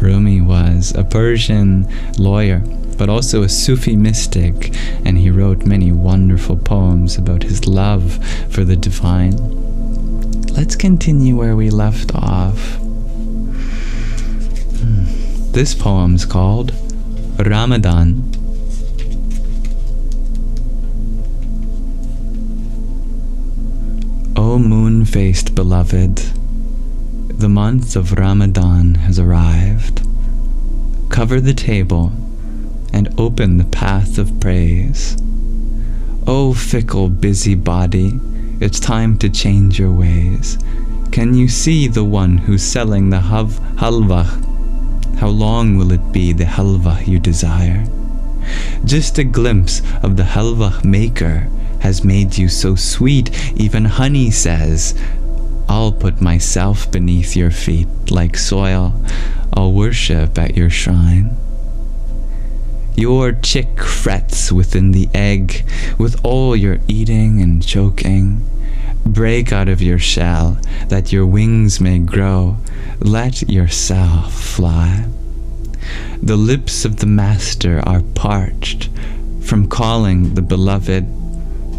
Rumi was a Persian lawyer, but also a Sufi mystic, and he wrote many wonderful poems about his love for the divine. Let's continue where we left off. This poem's called Ramadan. O moon-faced beloved, the month of Ramadan has arrived. Cover the table and open the path of praise. O fickle busybody, it's time to change your ways. Can you see the one who's selling the halva? How long will it be the halva you desire? Just a glimpse of the halva maker has made you so sweet, even honey says, I'll put myself beneath your feet like soil, I'll worship at your shrine. Your chick frets within the egg, with all your eating and choking. Break out of your shell, that your wings may grow, let yourself fly. The lips of the master are parched from calling the beloved.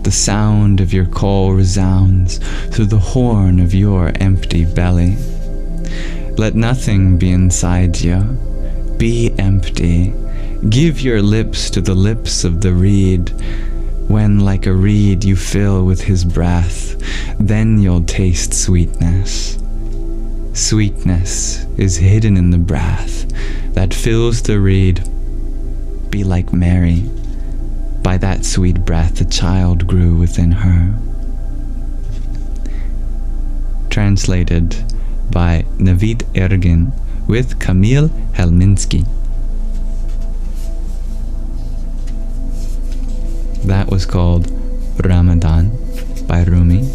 The sound of your call resounds through the horn of your empty belly. Let nothing be inside you. Be empty. Give your lips to the lips of the reed. When like a reed you fill with his breath, then you'll taste sweetness. Sweetness is hidden in the breath that fills the reed. Be like Mary. By that sweet breath a child grew within her. Translated by Navid Ergin with Kamil Helminski. That was called Ramadan by Rumi.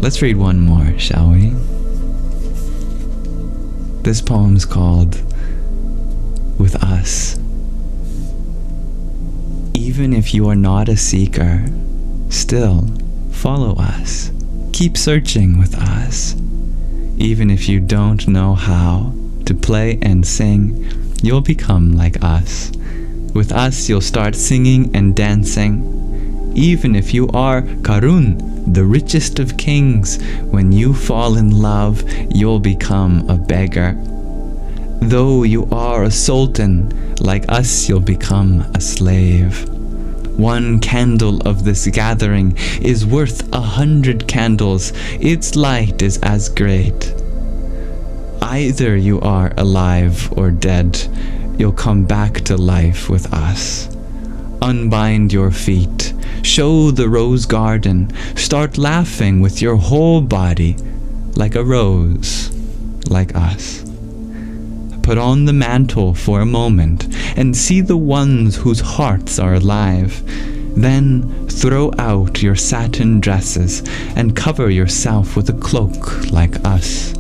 Let's read one more, shall we? This poem's called With Us. Even if you are not a seeker, still follow us. Keep searching with us. Even if you don't know how to play and sing, you'll become like us. With us you'll start singing and dancing. Even if you are Karun, the richest of kings, when you fall in love, you'll become a beggar. Though you are a sultan, like us you'll become a slave. One candle of this gathering is worth 100 candles. Its light is as great. Either you are alive or dead. You'll come back to life with us. Unbind your feet. Show the rose garden. Start laughing with your whole body, like a rose, like us. Put on the mantle for a moment and see the ones whose hearts are alive. Then throw out your satin dresses and cover yourself with a cloak like us.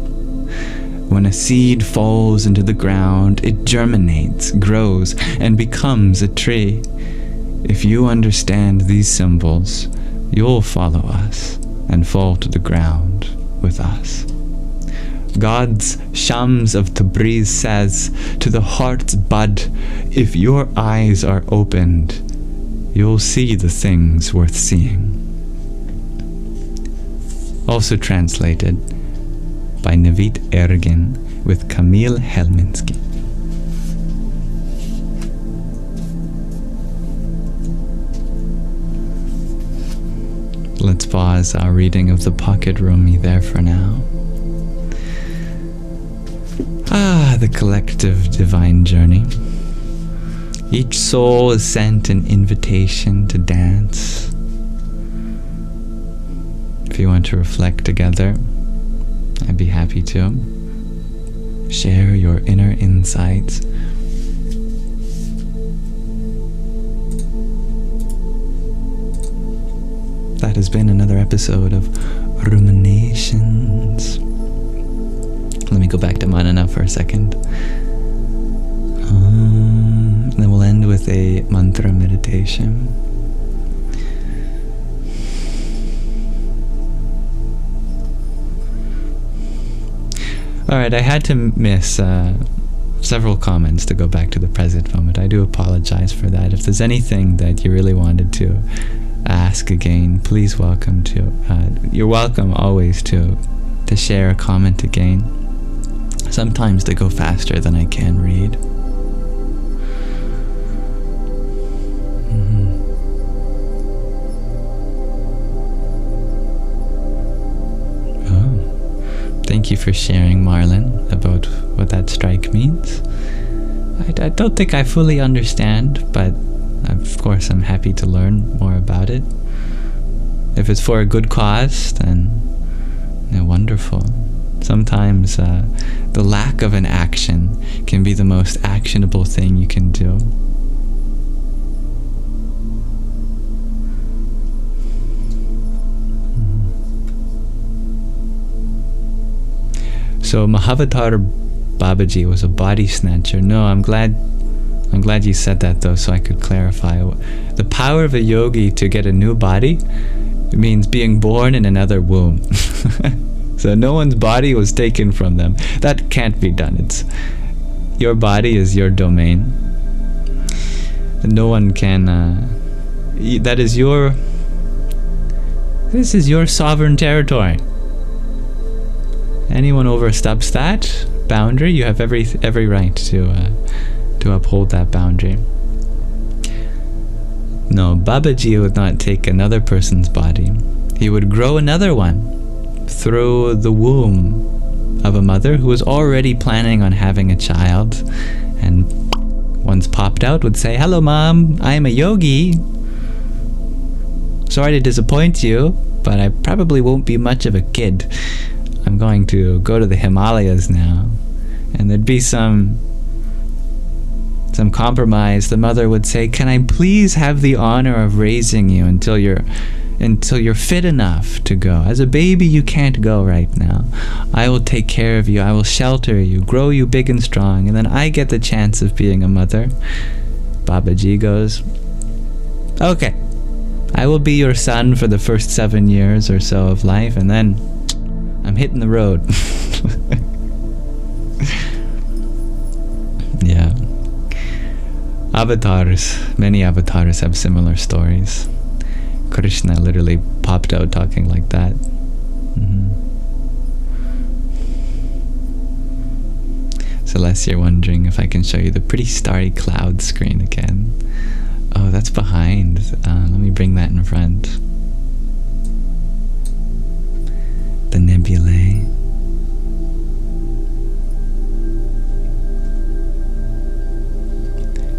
When a seed falls into the ground, it germinates, grows, and becomes a tree. If you understand these symbols, you'll follow us and fall to the ground with us. God's Shams of Tabriz says to the heart's bud, if your eyes are opened, you'll see the things worth seeing. Also translated by Navid Ergin with Kamil Helminski. Let's pause our reading of the pocket Rumi there for now. The collective divine journey. Each soul is sent an invitation to dance. If you want to reflect together, I'd be happy to share your inner insights. That has been another episode of Ruminations. Let me go back to Manana for a second. And then we'll end with a mantra meditation. Alright, I had to miss several comments to go back to the present moment. I do apologize for that. If there's anything that you really wanted to ask again, please you're welcome always to share a comment again. Sometimes they go faster than I can read. Thank you for sharing, Marlon, about what that strike means. I don't think I fully understand, but of course I'm happy to learn more about it. If it's for a good cause, then wonderful. Sometimes the lack of an action can be the most actionable thing you can do. So Mahavatar Babaji was a body snatcher. No, I'm glad you said that though, so I could clarify. The power of a yogi to get a new body means being born in another womb. So no one's body was taken from them. That can't be done. Your body is your domain. And no one can this is your sovereign territory. Anyone oversteps that boundary, you have every right to uphold that boundary. No, Babaji would not take another person's body. He would grow another one through the womb of a mother who was already planning on having a child, and once popped out would say, "Hello mom, I am a yogi. Sorry to disappoint you, but I probably won't be much of a kid. I'm going to go to the Himalayas now." And there'd be some compromise. The mother would say, "Can I please have the honor of raising you until you're fit enough to go? As a baby you can't go right now. I will take care of you, I will shelter you, grow you big and strong, and then I get the chance of being a mother." Babaji goes, "Okay, I will be your son for the first 7 years or so of life, and then I'm hitting the road." Yeah. Many avatars have similar stories. Krishna literally popped out talking like that. So unless you're wondering if I can show you the pretty starry cloud screen again. Oh, that's behind. Let me bring that in front. The nebulae.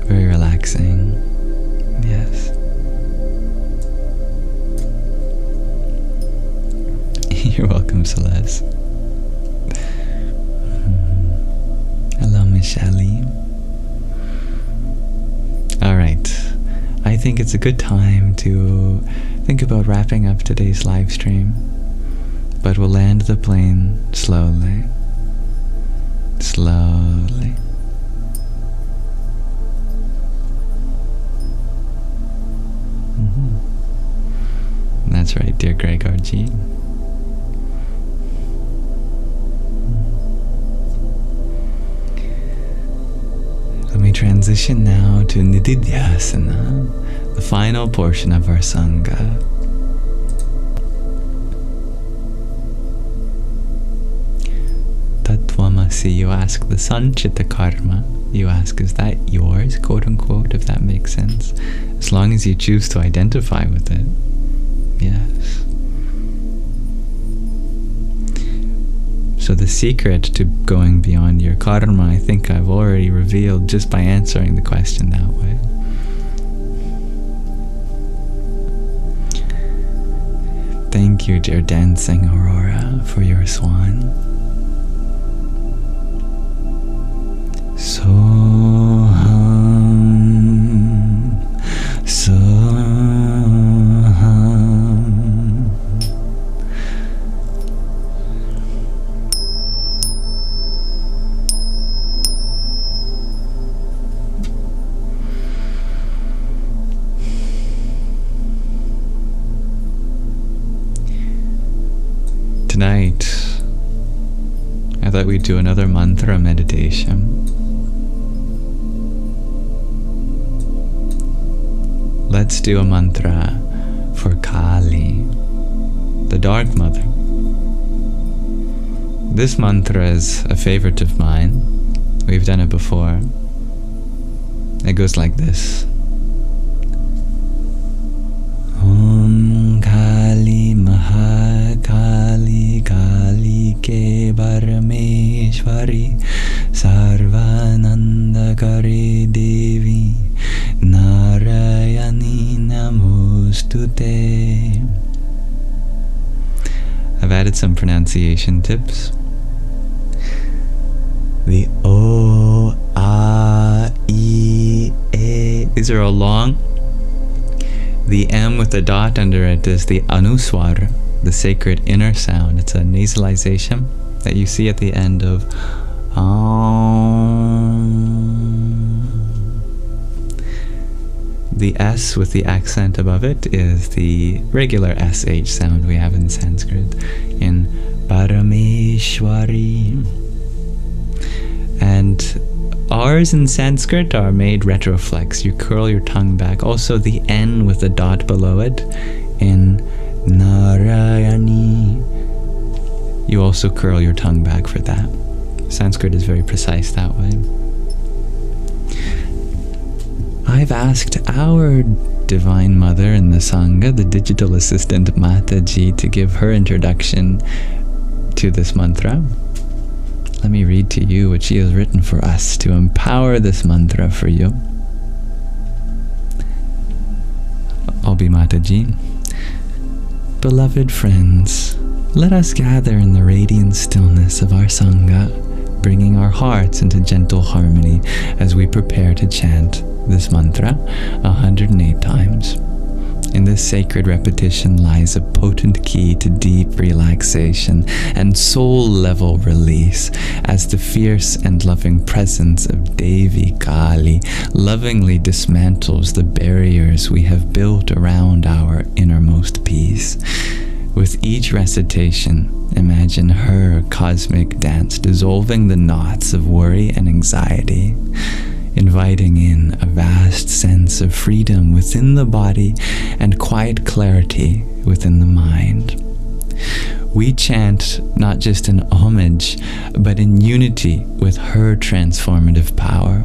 Very relaxing. Yes. You're welcome, Celeste. Hello, Michelle. Alright. I think it's a good time to think about wrapping up today's live stream. But we'll land the plane slowly. Slowly. That's right, dear Gregor G. Let me transition now to Nididhyasana, the final portion of our Sangha. Tattvamasi, you ask the Sanchita Karma. You ask, is that yours, quote unquote, if that makes sense? As long as you choose to identify with it. Yes. So the secret to going beyond your karma, I think I've already revealed just by answering the question that way. Thank you, dear Dancing Aurora, for your swan. Soham, Soham. Tonight, I thought we'd do another mantra meditation. Let's do a mantra for Kālī, the Dark Mother. This mantra is a favorite of mine. We've done it before. It goes like this. Om Kālī Mahakālī Kālī Ke Parameshwari Sarvanandakari Devi Narayani Namostute. I've added some pronunciation tips. The O, A, E, A. These are all long. The M with the dot under it is the Anuswar, the sacred inner sound. It's a nasalization that you see at the end of The S with the accent above it is the regular SH sound we have in Sanskrit, in Parameshwari. And R's in Sanskrit are made retroflex. You curl your tongue back. Also the N with the dot below it in Narayani. You also curl your tongue back for that. Sanskrit is very precise that way. I've asked our Divine Mother in the Sangha, the digital assistant Mataji, to give her introduction to this mantra. Let me read to you what she has written for us to empower this mantra for you. I'll be Mataji. Beloved friends, let us gather in the radiant stillness of our Sangha, bringing our hearts into gentle harmony as we prepare to chant this mantra 108 times. In this sacred repetition lies a potent key to deep relaxation and soul-level release as the fierce and loving presence of Devi Kālī lovingly dismantles the barriers we have built around our innermost peace. With each recitation, imagine her cosmic dance dissolving the knots of worry and anxiety, inviting in a vast sense of freedom within the body and quiet clarity within the mind. We chant not just in homage, but in unity with her transformative power,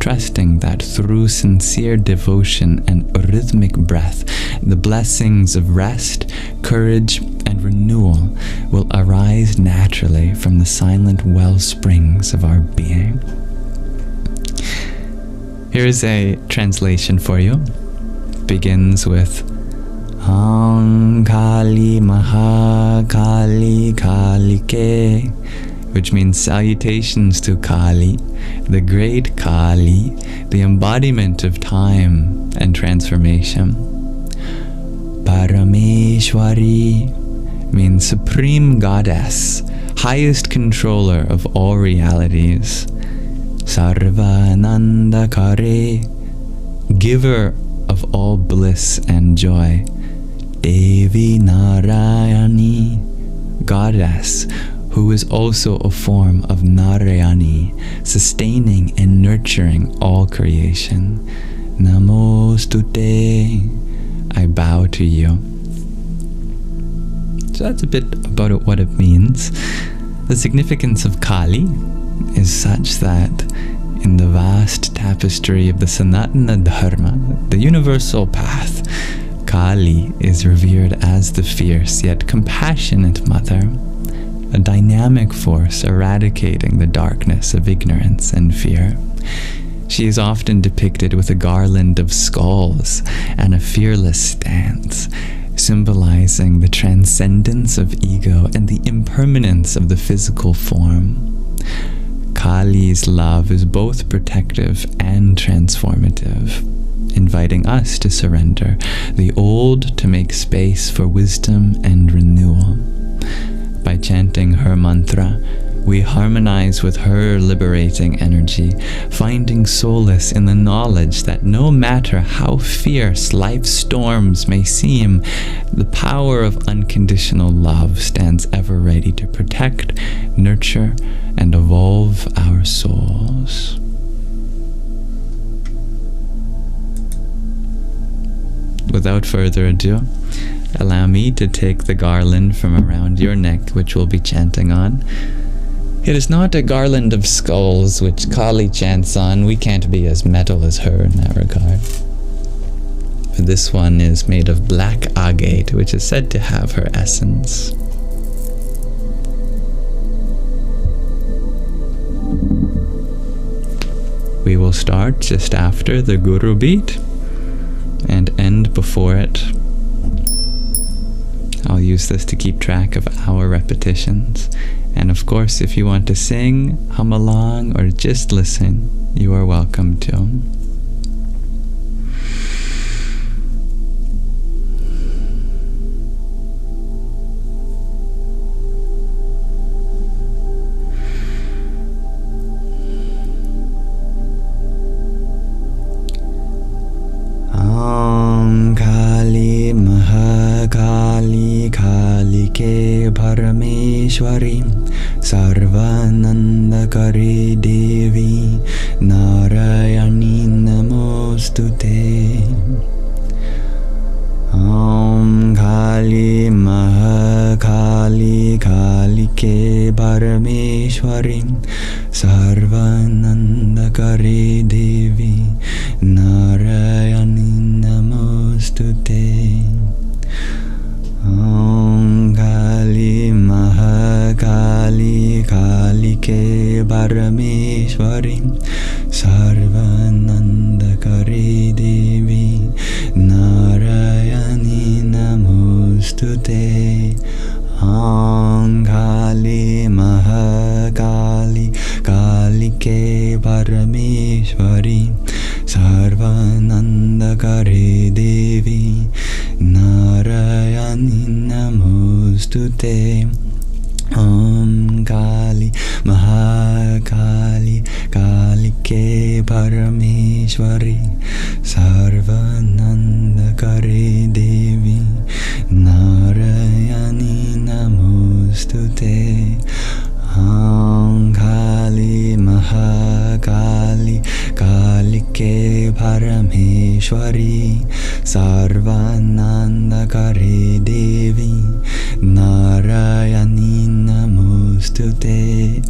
trusting that through sincere devotion and rhythmic breath, the blessings of rest, courage, and renewal will arise naturally from the silent well springs of our being. Here's a translation for you. Begins with Kālī Mahakālī Kālike, which means salutations to Kālī, the great Kālī, the embodiment of time and transformation. Parameshwari means supreme goddess, highest controller of all realities. Sarvanandakare, giver of all bliss and joy. Devi Narayani, goddess, who is also a form of Narayani, sustaining and nurturing all creation. Namostute, I bow to you. So that's a bit about what it means. The significance of Kālī is such that in the vast tapestry of the Sanatana Dharma, the universal path, Kālī is revered as the fierce yet compassionate mother, a dynamic force eradicating the darkness of ignorance and fear. She is often depicted with a garland of skulls and a fearless stance, symbolizing the transcendence of ego and the impermanence of the physical form. Kālī's love is both protective and transformative, inviting us to surrender the old to make space for wisdom and renewal. By chanting her mantra, we harmonize with her liberating energy, finding solace in the knowledge that no matter how fierce life's storms may seem, the power of unconditional love stands ever ready to protect, nurture, and evolve our souls. Without further ado, allow me to take the garland from around your neck, which we'll be chanting on. It is not a garland of skulls which Kālī chants on. We can't be as metal as her in that regard. This one is made of black agate, which is said to have her essence. We will start just after the Guru beat and end before it. I'll use this to keep track of our repetitions. And of course, if you want to sing, hum along, or just listen, you are welcome to. Kālī Mahakālī Kālike Parameshwari Sarvanandakari Devi Narayani Namostute. Kālī Mahakālī Kālike Parameshwari Sarvanandakari Devi Narayani Namostute. Kālī Mahakālī Kālike Parameshwari Sarvanandakari Devi Narayani Namostute. Kālī Mahakālī Kālike Parameshwari Sarvanandakari Devi Narayani Namostute. Kālī Mahakālī Kālike Parameshwari Sarvanandakari Devi Narayani Namostute. Kālī Mahakālī Kālike Parameshwari Sarvanandakari Devi Narayani Namostute.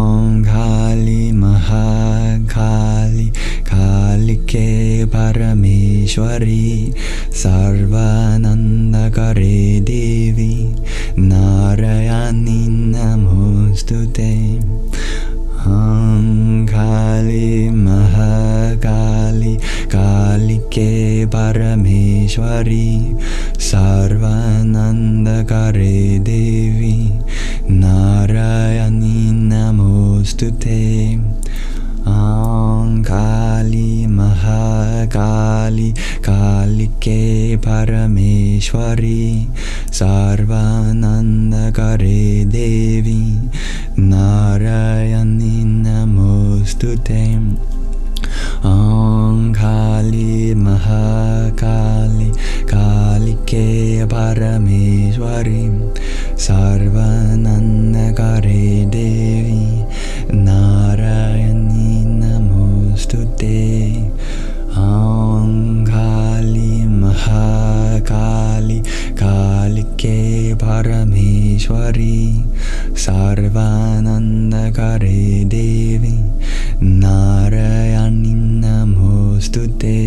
Om Kālī Mahakālī Kālike Parameshwari Sarvanandakare Devi Narayani Namostute. Om Kālī Mahakālī Kālike Parameshwari Sarvanandakare Devi Narayani Namostute. Om Kālī Mahakālī Kālike Parameshwari Sarvanandakare Devi Narayani Namostute. Om Kālī Mahakālī Kālike Parameshwari Sarvanandakare Devi Narayani Namostute. Om Kālī Mahakālī Kālike Parameshwari Sarvanandakare Devi Narayani Namostute.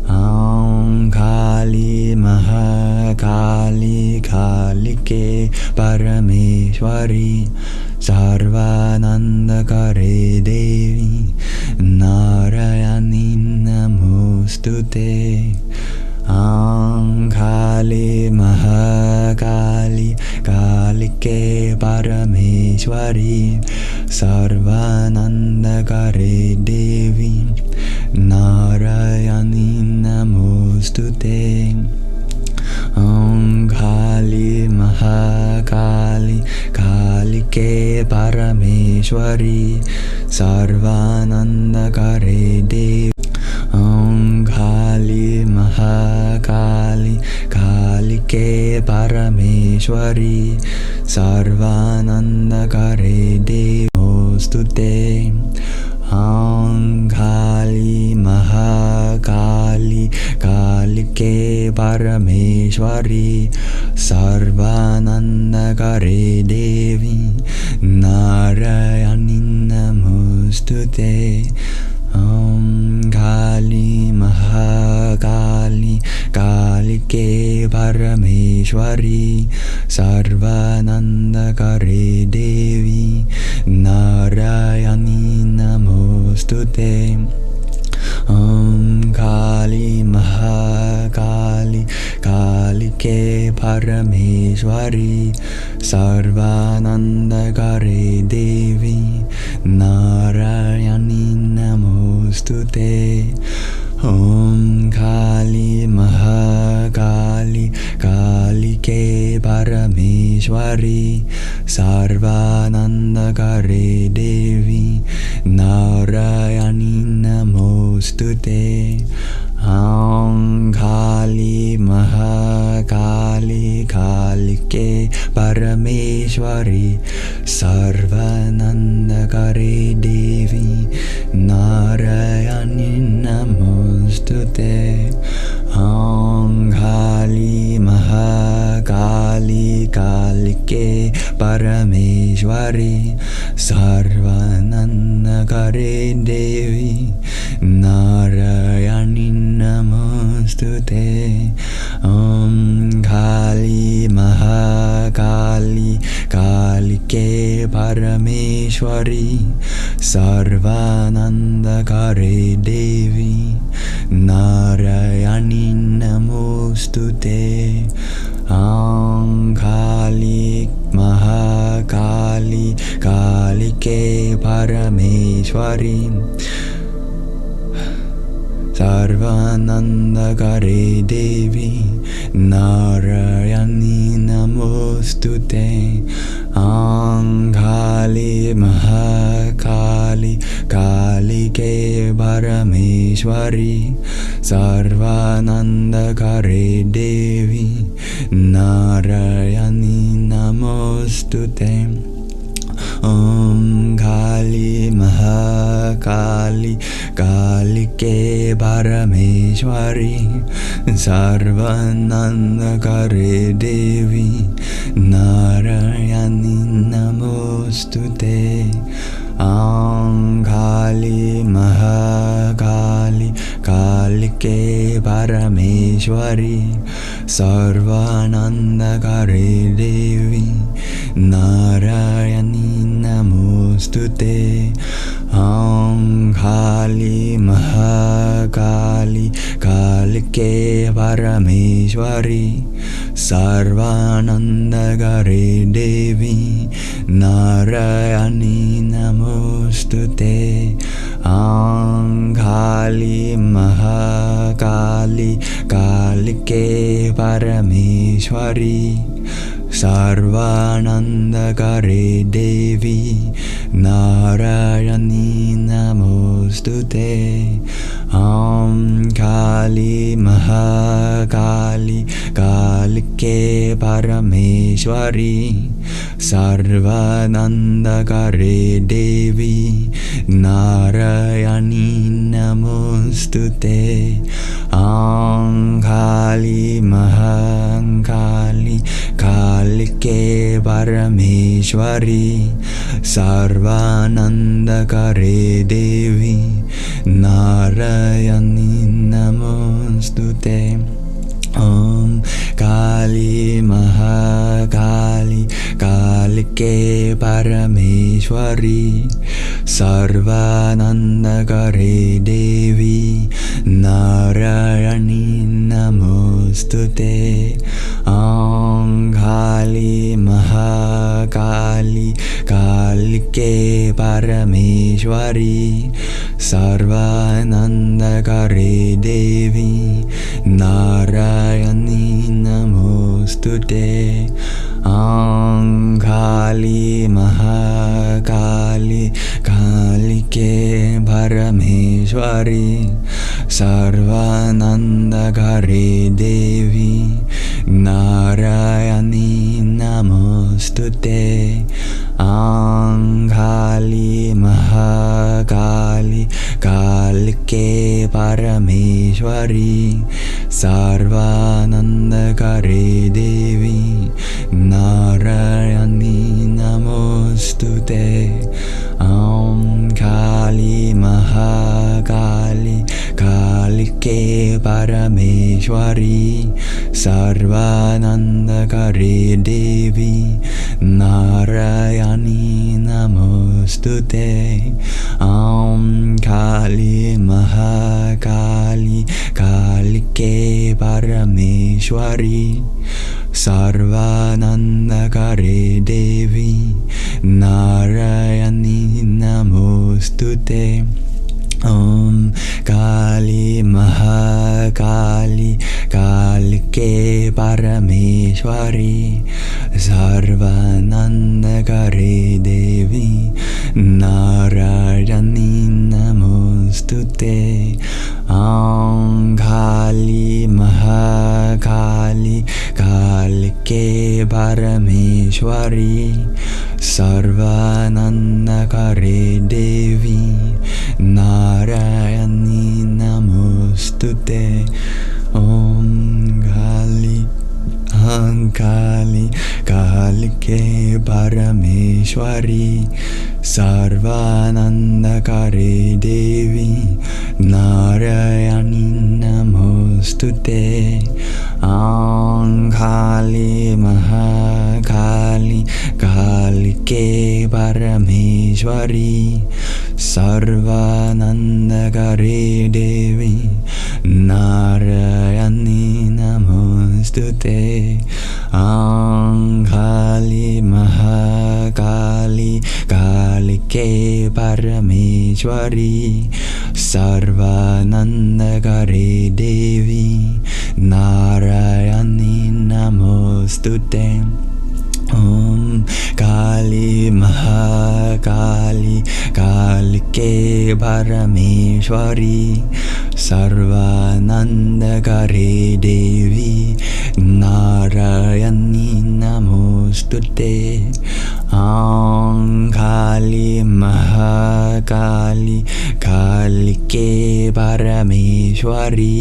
Om Kālī Mahakālī Kālike Parameshwari Sarvanandakare Devi Narayani Namostute. Om Kālī Mahakālī Kālike Parameshwari Sarvanandakare Devi Narayani Namostute. Om Kālī Mahakālī Kālike Parameshwari Sarvanandakare Devi. Om Kālī Mahakālī Kālike Parameshwari Sarvanandakare Devi Namostute. Om Kālī Mahakālī Kālike Parameshwari Sarvanandakare Devi Narayani Namostute. Om Kālī Mahakālī Kālike Parameshwari Sarvanandakare Devi Narayani Namostute. Om Kālī Mahakālī Kālike Parameshwari Sarvanandakare Devi Narayani Namostute. Om Kālī Mahakālī Kālike Parameshwari Sarvanandakare Devi Narayani Namostute. Om Kālī Mahakālī Kālike Parameshwari Sarvanandakare Devi Narayani Namostute. Om Kālī Mahakālī Kālike Parameshwari Sarvanandakare Devi Narayani Namostute. Om Kālī Mahakālī Kālike Parameshwari Sarvanandakare Devi Narayani Namostute. Om Kālī Mahakālī Kālike Parameshwari Sarvanandakare Devi Narayani Namostute. Om Kālī Mahakālī Kālike Parameshwari Sarvanandakare Devi Narayani Namostute. Om Kālī Mahakālī Kālike Parameshwari Sarvanandakare Devi Narayani Namostute. Namostute. Kālī Mahakālī Kālike Parameshwari Sarvanandakare Devi Narayani Namostute. Kālī Mahakālī Kālike Parameshwari Sarvanandakare Devi Narayani Namostute. Kālī Mahakālī Kālike Parameshwari Sarvanandakare Devi Narayani Namostute. Kālī Mahakālī Kālike Parameshwari Sarvanandakare Devi Narayani Namostute. Kālī Mahakālī Kālike Parameshwari Sarvanandakare Devi Narayani Namostute. Kālī Mahakālī Kālike Parameshwari Sarvanandakare Devi Narayani Namostute. Kālī Mahakālī Kālike Parameshwari Sarvanandakare Devi Narayani Namostute. Kālī Mahakālī Kālike Parameshwari Sarvanandakare Devi Narayani Namostute. Kālī Mahakālī Kālike Parameshwari Sarvanandakare Devi Narayani Namostute. Kālī Mahakālī Kālike Parameshwari Sarvanandakare Devi Narayani Namostute. Kālī Mahakālī Kālike Parameshwari Sarvanandakare Devi Narayani Namostute. Kālī Mahakālī Kālike Parameshwari Sarvanandakare Devi Narayani Namostute. Kālī Mahakālī Kālike Parameshwari Sarvanandakare Devi Narayani Namostute. Kālī Mahakālī Kālike Parameshwari Sarvanandakare Devi Narayani Namostute. Kālī Mahakālī Kālike Parameshwari Sarvanandakare Devi Narayani Namostute. Kālī Mahakālī Kālike Parameshwari Sarvanandakare Devi Narayani Namostute. Kālī Mahakālī Kālī Kālike Parameshwari Sarvanandakare Devi Narayani Namostute Kālī Mahakālī Kālike Parameshwari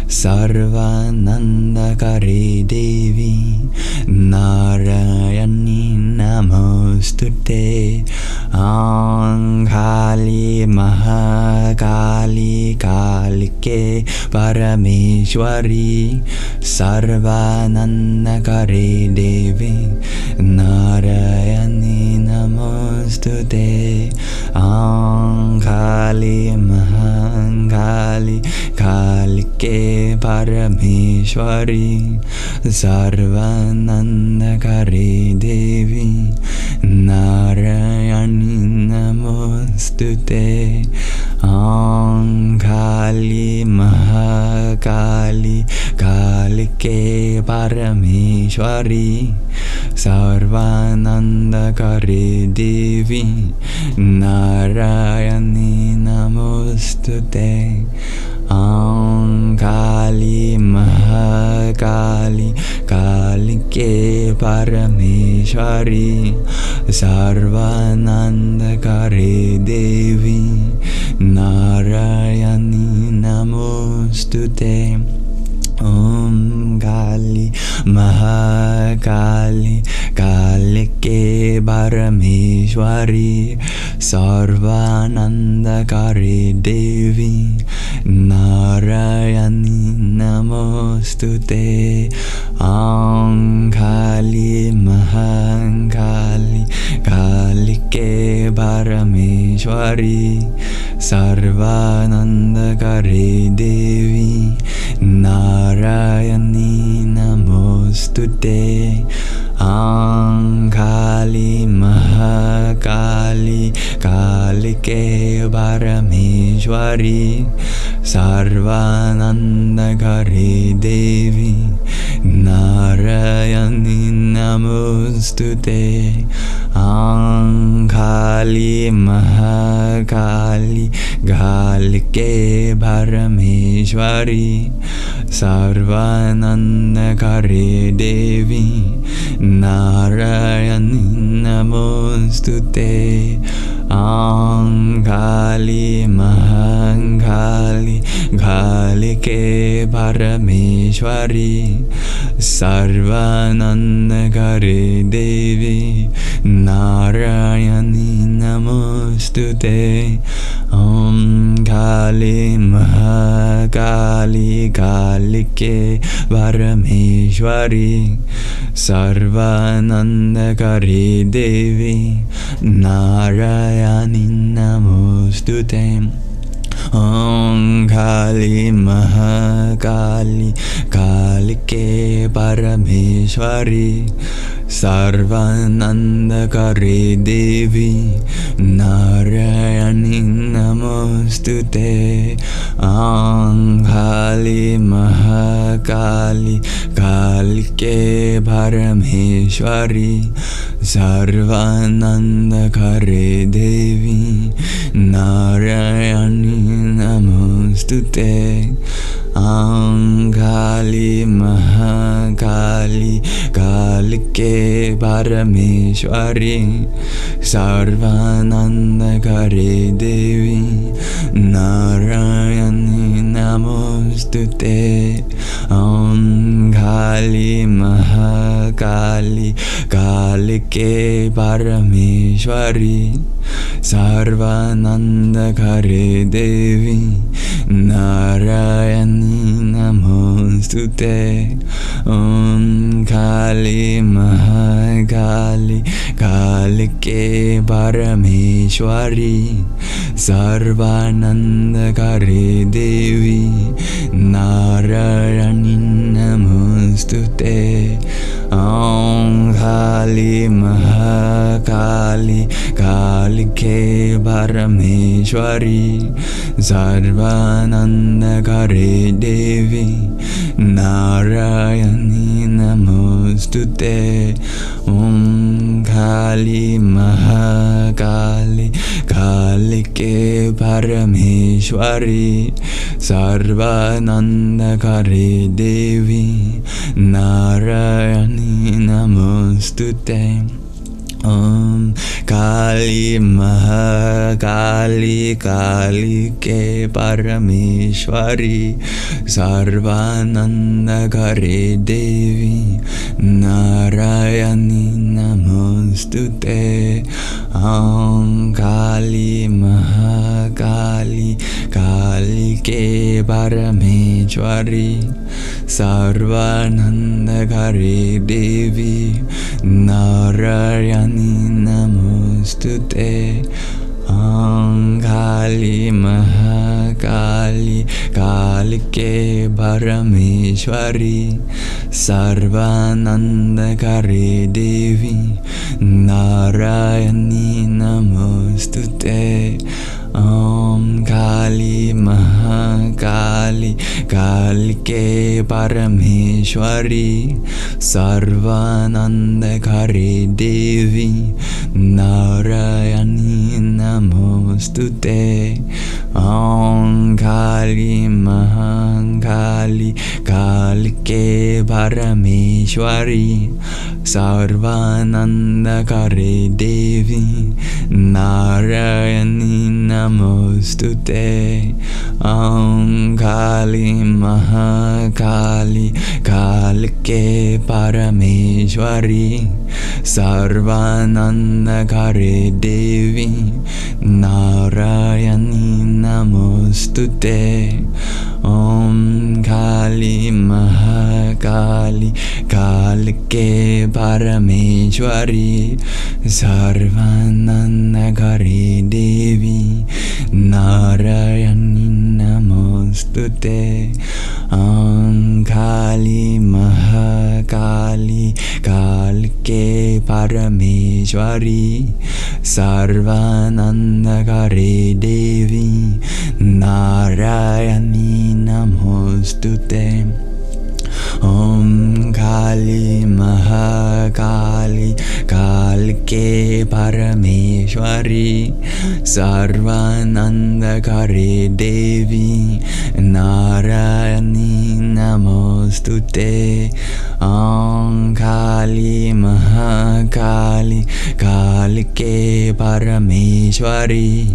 Sarvanandakare Devi Narayani Namostute Kālī Mahakālī Kālike Parameshwari Sarvanandakare Devi Narayani Namostute Kālī Mahakālī Kālike Parameshwari Sarvanandakare Devi Narayani Namostute Kālī Mahakālī Kālike Parameshwari Sarvanandakare Devi Narayani Namostute Kālī Mahakālī Kālike Parameshwari Sarvanandakare Devi Narayani Namostute Kālī Mahakālī Kālike Parameshwari Sarvanandakare Devi Narayani Namostute Kālī Mahakālī Kālike Parameshwari Sarvanandakare Devi Narayani Namostute Kālī Mahakālī Kālike Parameshwari Sarvanandakare Devi Narayani Namostute Kālī Mahakālī Kālike Parameshwari Sarvanandakare Devi Narayani Namostute Kālī Mahakālī Kālike Parameshwari Sarvanandakare Devi Narayani Namostute Kālī Mahakālī Kālike Parameshwari Sarvanandakare Devi Narayani Namostute Kālī Mahakālī Kālike Parameshwari Sarvanandakare Devi Narayani Namostute Kālī Mahakālī Kālike Parameshwari Sarvanandakare Devi Narayani Namostute Kālī Mahakālī Kālike Parameshwari Sarvanandakare Devi Narayani Namostute Kālī Mahakālī Kālike Parameshwari Sarvanandakare Devi Narayani Namostute Kālī Mahakālī Kālike Parameshwari Sarvanandakare Devi Narayani Namostute Kālī Mahakālī Kālike Kālī Parameshwari Sarvanandakare Devi Narayani Namostute Om Kālī Mahakālī Kālī Parameshwari Sarvanandakare Devi Narayani Namostute Om Kālī Mahakālī Kālī Parameshwari Sarvanandakare Devi Narayani Namostute Om Kālī Mahakālī Kālī Parameshwari Sarvanandakare Devi Narayani Namostute Om Kālī Mahakālī Kālī Parameshwari Sarvanandakare Devi Narayani Namostute Om Kālī Mahakālī Kālī Parameshwari Sarvanandakare Devi Narayani Namostute Om Kālī Mahakālī Kālī Parameshwari Sarvanandakare Devi Narayani Namostute Om Kālī Mahakālī Kālī Parameshwari Sarvanandakare Devi Narayani Namostute Om Kālī Mahakālī Kālī Parameshwari Sarvanandakare Devi Narayani Namostute Om Kālī Mahakālī Kālī Parameshwari Sarvanandakare Devi Narayani Namostute Om Kālī Mahakālī Kālī Parameshwari Sarvanandakare Devi Narayani Namostute Om Kālī Mahakālī Kālī Parameshwari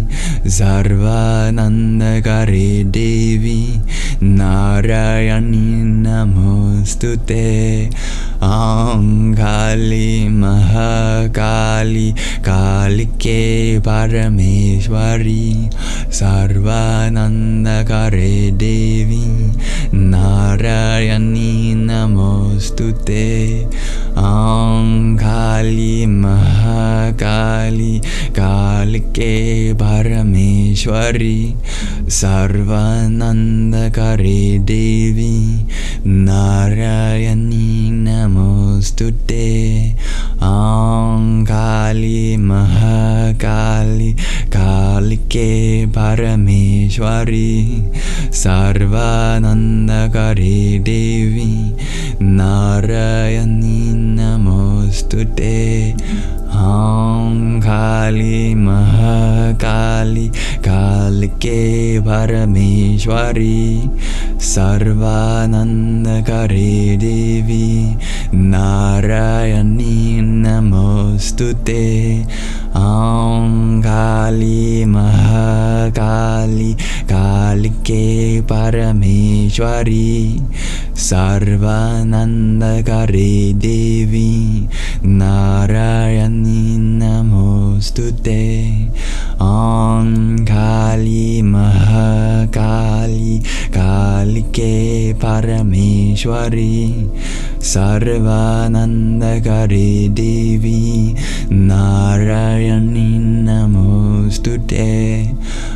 Sarvanandakare Devi Narayani Namostute Om Kālī Mahakālī Kālī Parameshwari Sarvanandakare Devi Narayani Namostute Om Kālī Mahakālī Kālī Parameshwari Sarvanandakare Devi Narayani Namostute Om Kālī Mahakālī Kālī Parameshwari Sarvanandakare Devi Narayani Namostute Om Kālī Mahakālī Kālī Parameshwari Sarvanandakare Devi Narayani Namostute Om Kālī Mahakālī Kālī Parameshwari Sarvanandakare Devi Narayani Namostute Om Kālī Mahakālī Kālī Parameshwari Sarvanandakare Devi Narayani Namostute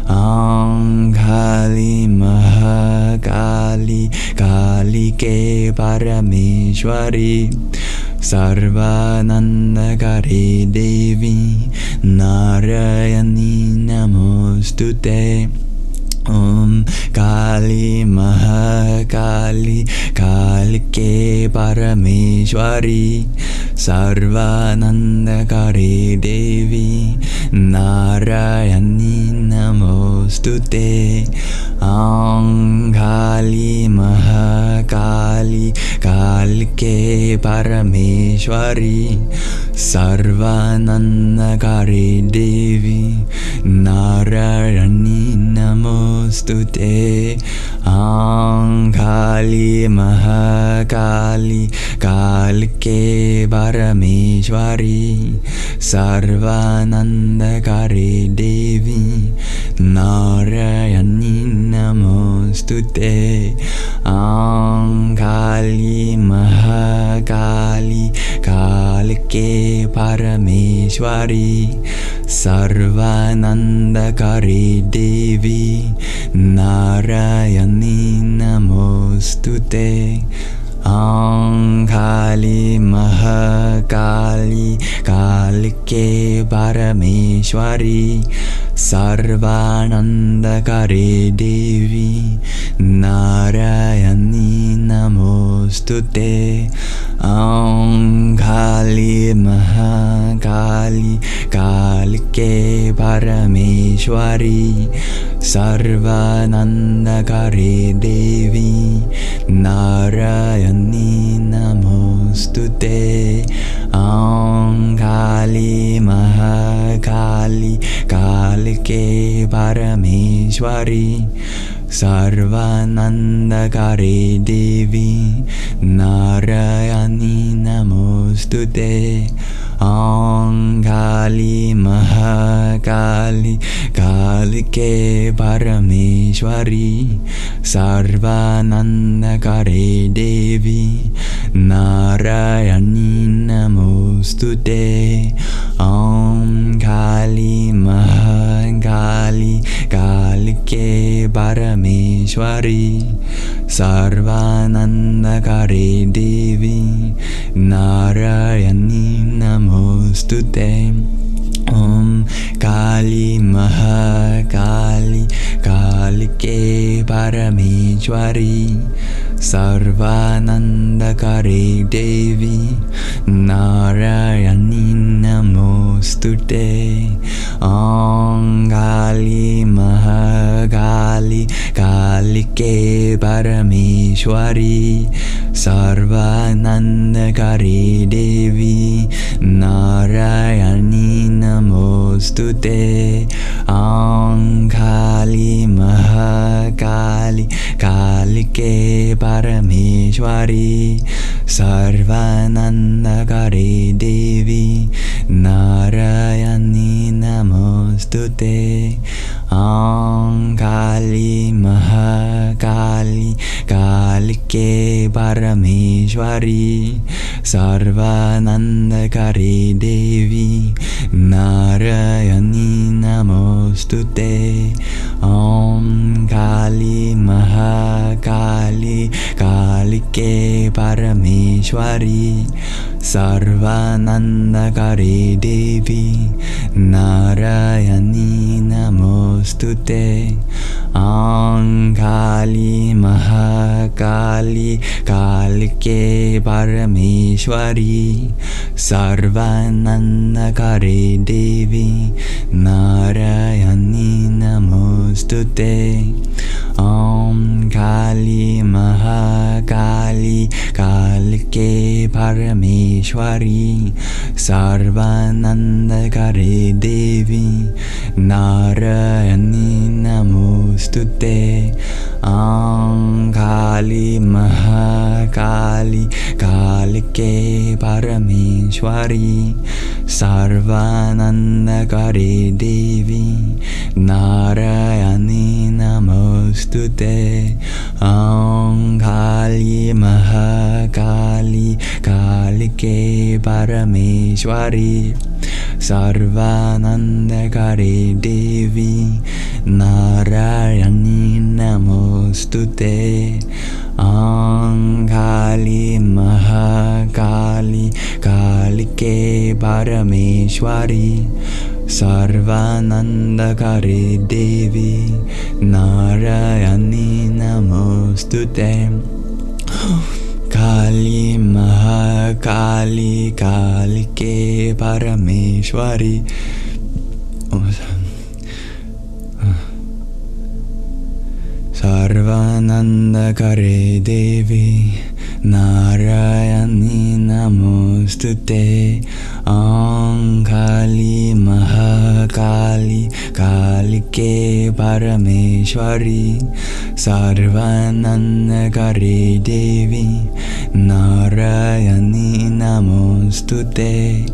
Om Kālī Mahakālī Kālī Parameshwari Sarvanandakari Devi Narayani Namostute. Om Kālī Mahakālī Kālike Parameshwari Sarvanandakari Devi Narayani Namostute. Om Kālī Mahakālī Kālike Parameshwari Sarvanandakari Devi Narayani Namostute. Om Kālī Mahakālī Kālike Parameshwari Sarvanandakari Devi Narayani Namostute. Om Kālī Mahakālī Kālike Parameshwari Sarvanandakari Devi Narayani Namostute. Om Kālī Mahakālī Kālike Parameshwari Sarvanandakari Devi Narayani Namostute. Om Kālī Mahakālī Kālike Parameshwari Sarvanandakari Devi Narayani Namostute. Om Kālī Mahakālī Kālike Parameshwari Sarvanandakari Devi Narayani Namostute. Om Kālī Mahakālī Kālike Parameshwari Sarvanandakari Devi Narayani Namostute. Om Kālī Mahakālī Kālike Parameshwari Sarvanandakari Devi Narayani Namostute. Om Kālī Mahakālī Kālike Parameshwari Sarvanandakari Devi Narayani Namostute. Om Kālī Mahakālī Kālike Parameshwari Sarvanandakari Devi Narayani Namostute. Om Kālī Mahakālī Kālike Parameshwari Sarvanandakari Devi Narayani Namostute. Om Kālī Mahakālī Kālike Parameshwari Sarvanandakari Devi Narayani Namostute. Om Kālī Mahakālī Kālike Parameshwari Sarvanandakari Devi Narayani Namostute. Om Kālī Mahakālī Kālike Parameshwari Sarvanandakari Devi Narayani Namostute. Om Kālī Mahakālī Kālike Parameshwari Sarvanandakari Devi Narayani Namostute. Om Kālī Mahakālī Kālike Parameshwari Sarvanandakari Devi Narayani Namostute. Om Kālī Mahakālī Kālike Parameshwari Sarvanandakari Devi Narayani Namostute. Kālī Mahakālī Kālike Parameshwari Sarvanandakari Devi Narayani Namostute. Kālī Mahakālī Kālike Parameshwari Sarvanandakari Devi Narayani Namostute. Kālī Mahakālī Kālike Parameshwari Sarvanandakari Devi Narayani Namostute.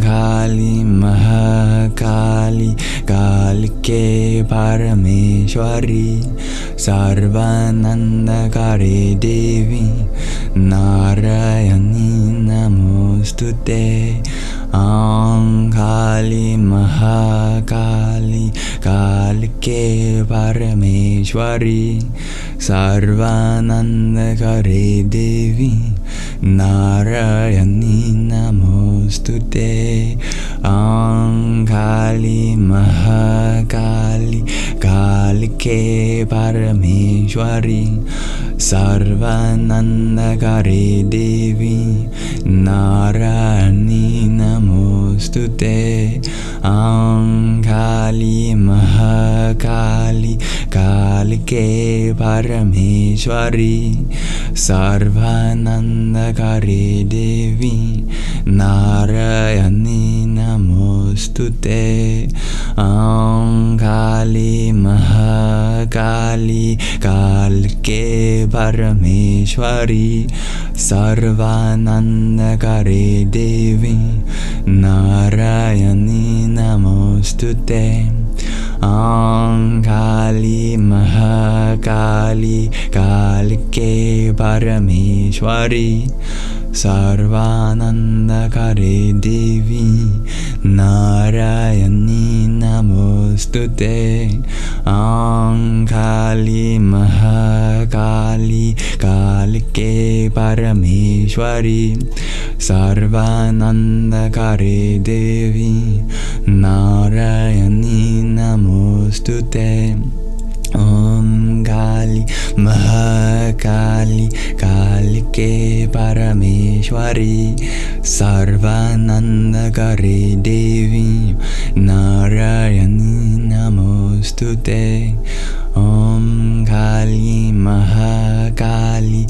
Kālī Mahakālī Kālike Parameshwari Sarvanandakari Devi Narayani Namostute. Kālī Mahakālī Kālike Parameshwari Sarvanandakari Devi Narayani Namostute. Kālī Mahakālī Kālike Parameshwari Sarvanandakari Devi Narayani Namostute. Kālī Mahakālī Kālike Parameshwari Sarvanandakari Devi Narayani Namostute. Kālī Mahakālī Kālike Parameshwari Sarvanandakari Devi Narayani Namostute. Kālī Mahakālī Kālike Parameshwari Sarvanandakari Devi Narayani Namostute. Kālī Mahakālī Kālike Parameshwari Sarvanandakari Devi Narayani Namostute. Kālī Mahakālī Kālike Parameshwari Sarvanandakari Devi Narayani Namostute. Kālī Mahakālī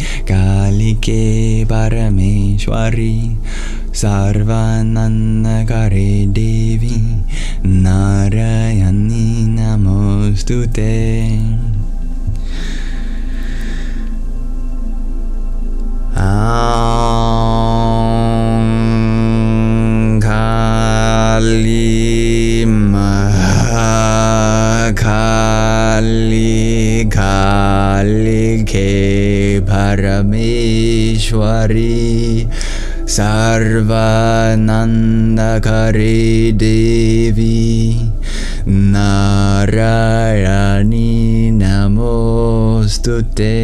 Kālike Parameshwari Sarvanandakari Devi Narayani Namostute. Kālī Mahakālī Kālike Parameshwari Sarvanandakari Devi Narayani Namostute.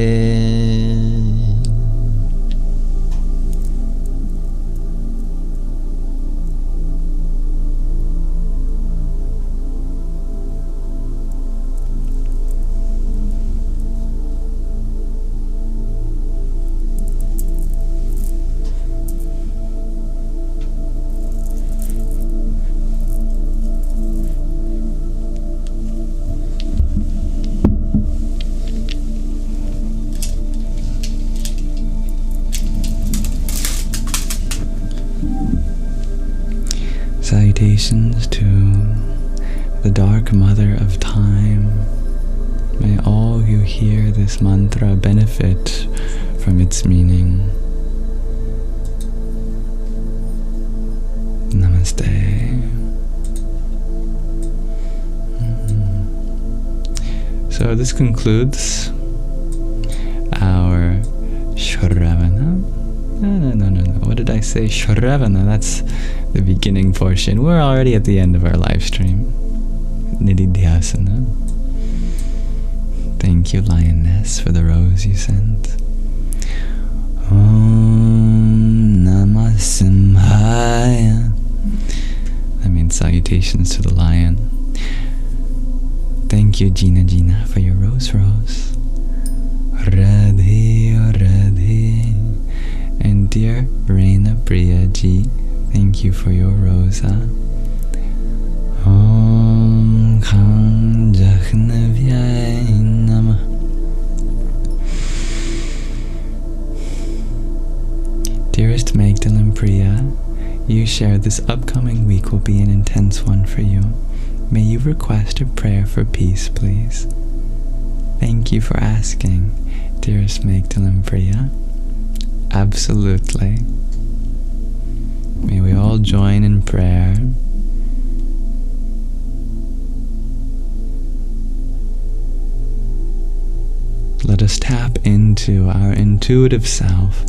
Salutations to the Dark Mother of Time. May all who hear this mantra benefit from its meaning. Namaste. So this concludes our Shravana. No. What did I say? Shravana. That's the beginning portion. We're already at the end of our live stream. Nididhyasana. Thank you, Lioness, for the rose you sent. Om Namah Simhaya. That means salutations to the lion. Thank you, Gina, for your rose. Radhe, Radhe. And dear Reina Priya Ji, thank you for your rosa. Om Kham Jahnavyai Namah. Dearest Magdalene Priya, you share this upcoming week will be an intense one for you. May you request a prayer for peace, please. Thank you for asking, dearest Magdalene Priya. Absolutely. May we all join in prayer. Let us tap into our intuitive self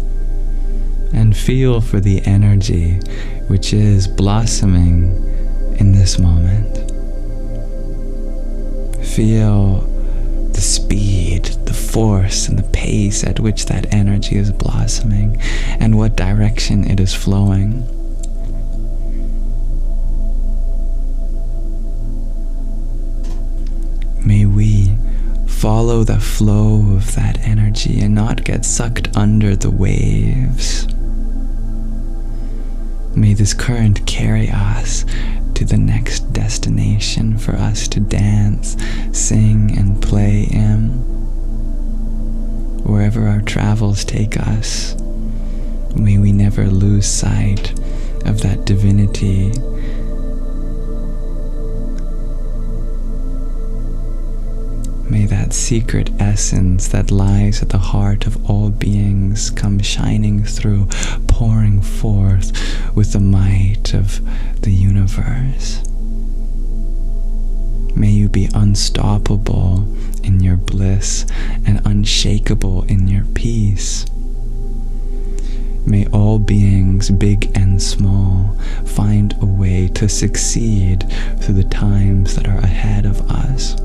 and feel for the energy which is blossoming in this moment. Feel the speed, the force, and the pace at which that energy is blossoming and what direction it is flowing. May we follow the flow of that energy and not get sucked under the waves. May this current carry us to the next destination for us to dance, sing, and play in. Wherever our travels take us, may we never lose sight of that divinity. May that secret essence that lies at the heart of all beings come shining through, pouring forth with the might of the universe. May you be unstoppable in your bliss and unshakable in your peace. May all beings, big and small, find a way to succeed through the times that are ahead of us.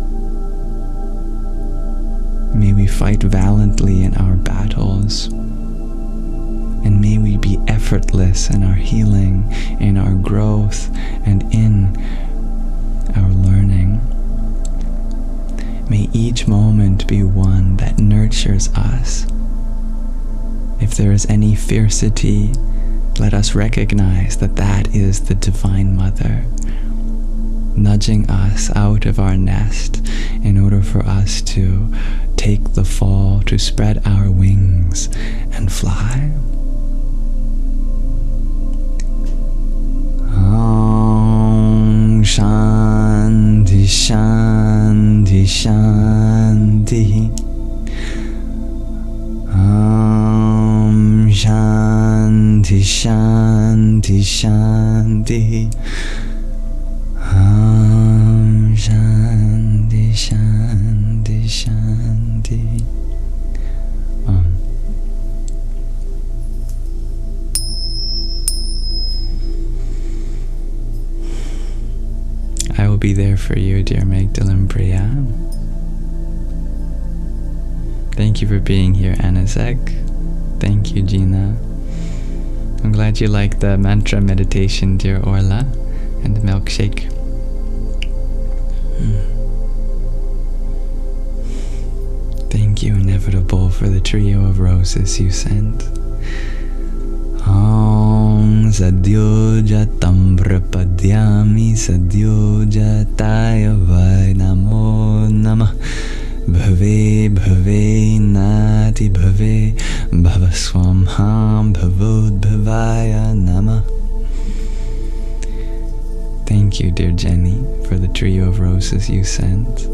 May we fight valiantly in our battles, and may we be effortless in our healing, in our growth, and in our learning. May each moment be one that nurtures us. If there is any fiercity, let us recognize that that is the Divine Mother, nudging us out of our nest in order for us to take the fall, to spread our wings and fly. Om Shanti Shanti Shanti. Om Shanti Shanti Shanti. Om Shanti Shanti Shanti. I will be there for you, dear Magdalene Priya. Thank you for being here, Anazek. Thank you, Gina. I'm glad you liked the mantra meditation, dear Orla, and the milkshake. Thank you, Inevitable, for the trio of roses you sent. Om Sadyoja Tambrapadyami Sadyoja Tayavai Namo Namah Bhave Bhave Nati Bhave Bhavaswam Ham Bhavod Bhavaya Namah. Thank you, dear Jenny, for the trio of roses you sent.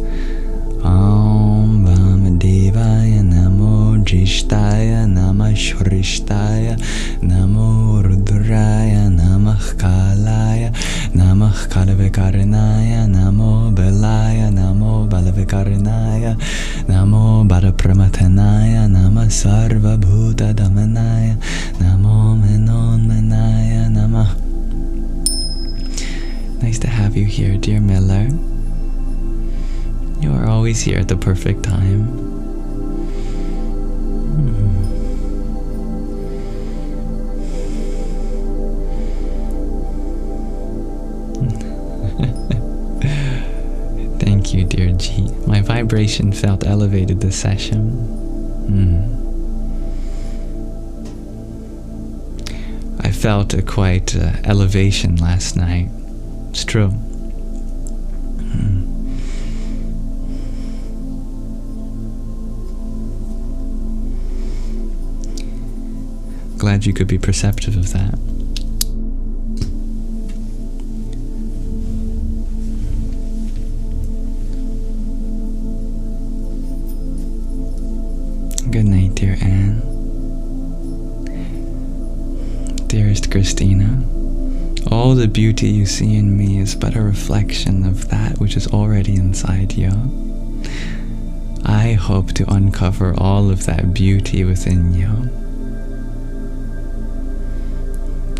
Om Vamadevaya Namo Jishtaya Namah Shrishtaya Namo Rudraya Namah Kālāya Namah Kalavikarnaya Namo Belaya Namo Balavikarnaya Namo Balapramatanaya Namah Sarva Bhuta Damanaya Namo Menon Manaya Namah. Nice to have you here, dear Miller. You are always here at the perfect time. Thank you, dear G. My vibration felt elevated this session. I felt a quite elevation last night. It's true. Glad you could be perceptive of that. Good night, dear Anne. Dearest Christina, all the beauty you see in me is but a reflection of that which is already inside you. I hope to uncover all of that beauty within you.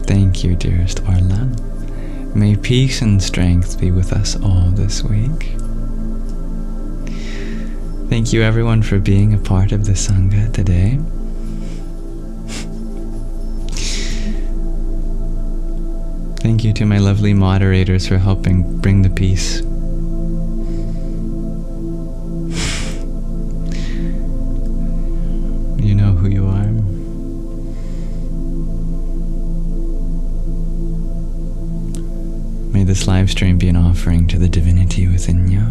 Thank you, dearest Orla. May peace and strength be with us all this week. Thank you, everyone, for being a part of the Sangha today. Thank you to my lovely moderators for helping bring the peace. You know who you are. May this live stream be an offering to the divinity within you.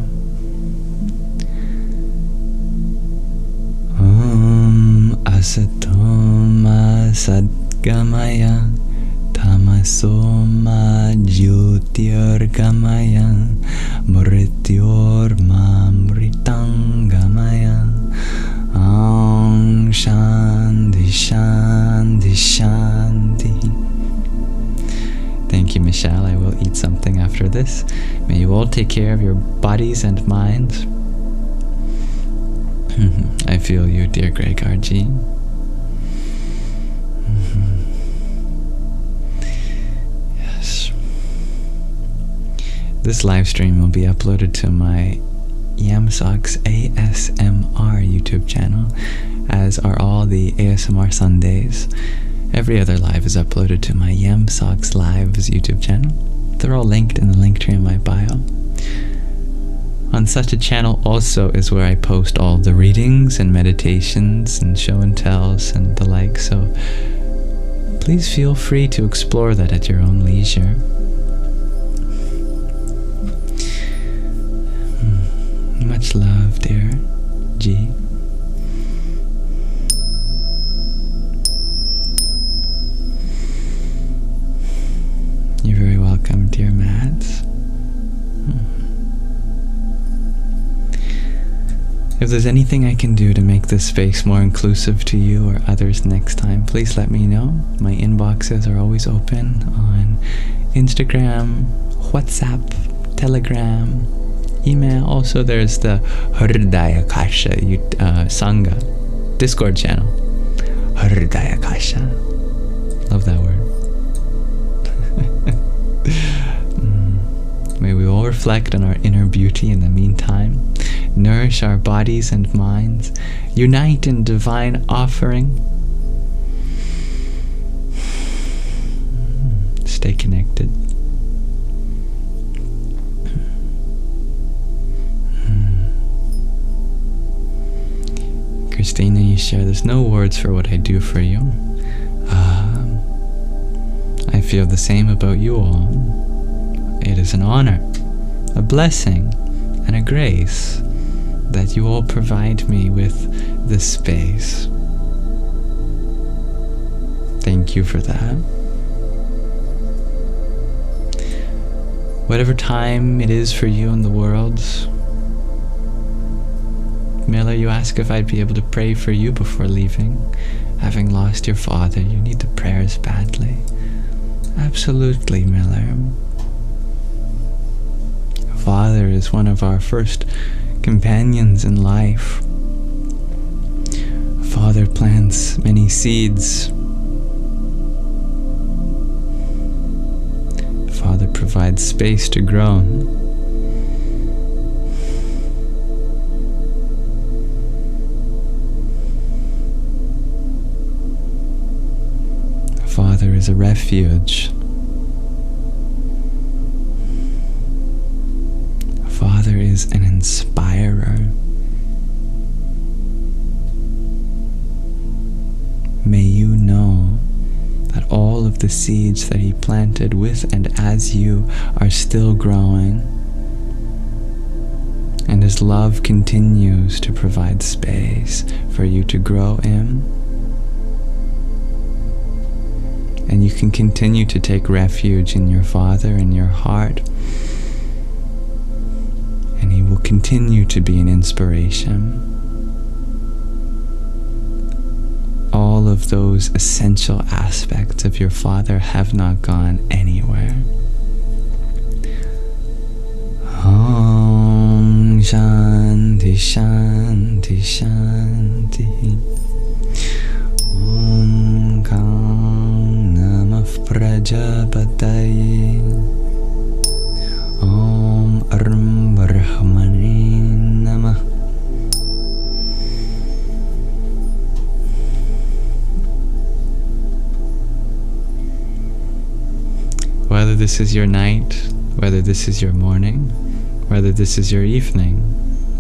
Asatoma Sadgamaya Tamasoma Jyotirgamaya Mrityorma Mritangamaya Om Shanti Shanti Shanti. Thank you, Michelle. I will eat something after this. May you all take care of your bodies and minds. I feel you, dear Greg RG. Yes. This live stream will be uploaded to my Yamsox ASMR YouTube channel, as are all the ASMR Sundays. Every other live is uploaded to my Yamsox Lives YouTube channel. They're all linked in the link tree in my bio. On such a channel also is where I post all the readings and meditations and show and tells and the like, so please feel free to explore that at your own leisure. Much love, dear G. You're very welcome, dear Mads. If there's anything I can do to make this space more inclusive to you or others next time, please let me know. My inboxes are always open on Instagram, WhatsApp, Telegram, email. Also, there's the Hridaya Kasha Sangha Discord channel. Hridaya Kasha. Love that word. May we all reflect on our inner beauty in the meantime. Nourish our bodies and minds, unite in divine offering, stay connected. Christina, you share, there's no words for what I do for you. I feel the same about you all. It is an honor, a blessing, and a grace that you all provide me with this space. Thank you for that. Whatever time it is for you in the world, Miller, you ask if I'd be able to pray for you before leaving. Having lost your father, you need the prayers badly. Absolutely, Miller. Father is one of our first companions in life. Father plants many seeds. Father provides space to grow. a refuge. A father is an inspirer. May you know that all of the seeds that he planted with and as you are still growing, and his love continues to provide space for you to grow in. And you can continue to take refuge in your Father, in your heart, and he will continue to be an inspiration. All of those essential aspects of your Father have not gone anywhere. Om Shanti Shanti Shanti. Om Kam Namah Prajapataye. Om Arum Brahmane Namah. Whether this is your night, whether this is your morning, whether this is your evening,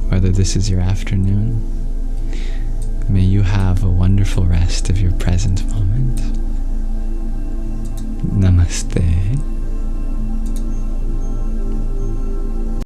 whether this is your afternoon, may you have a wonderful rest of your present moment. Namaste.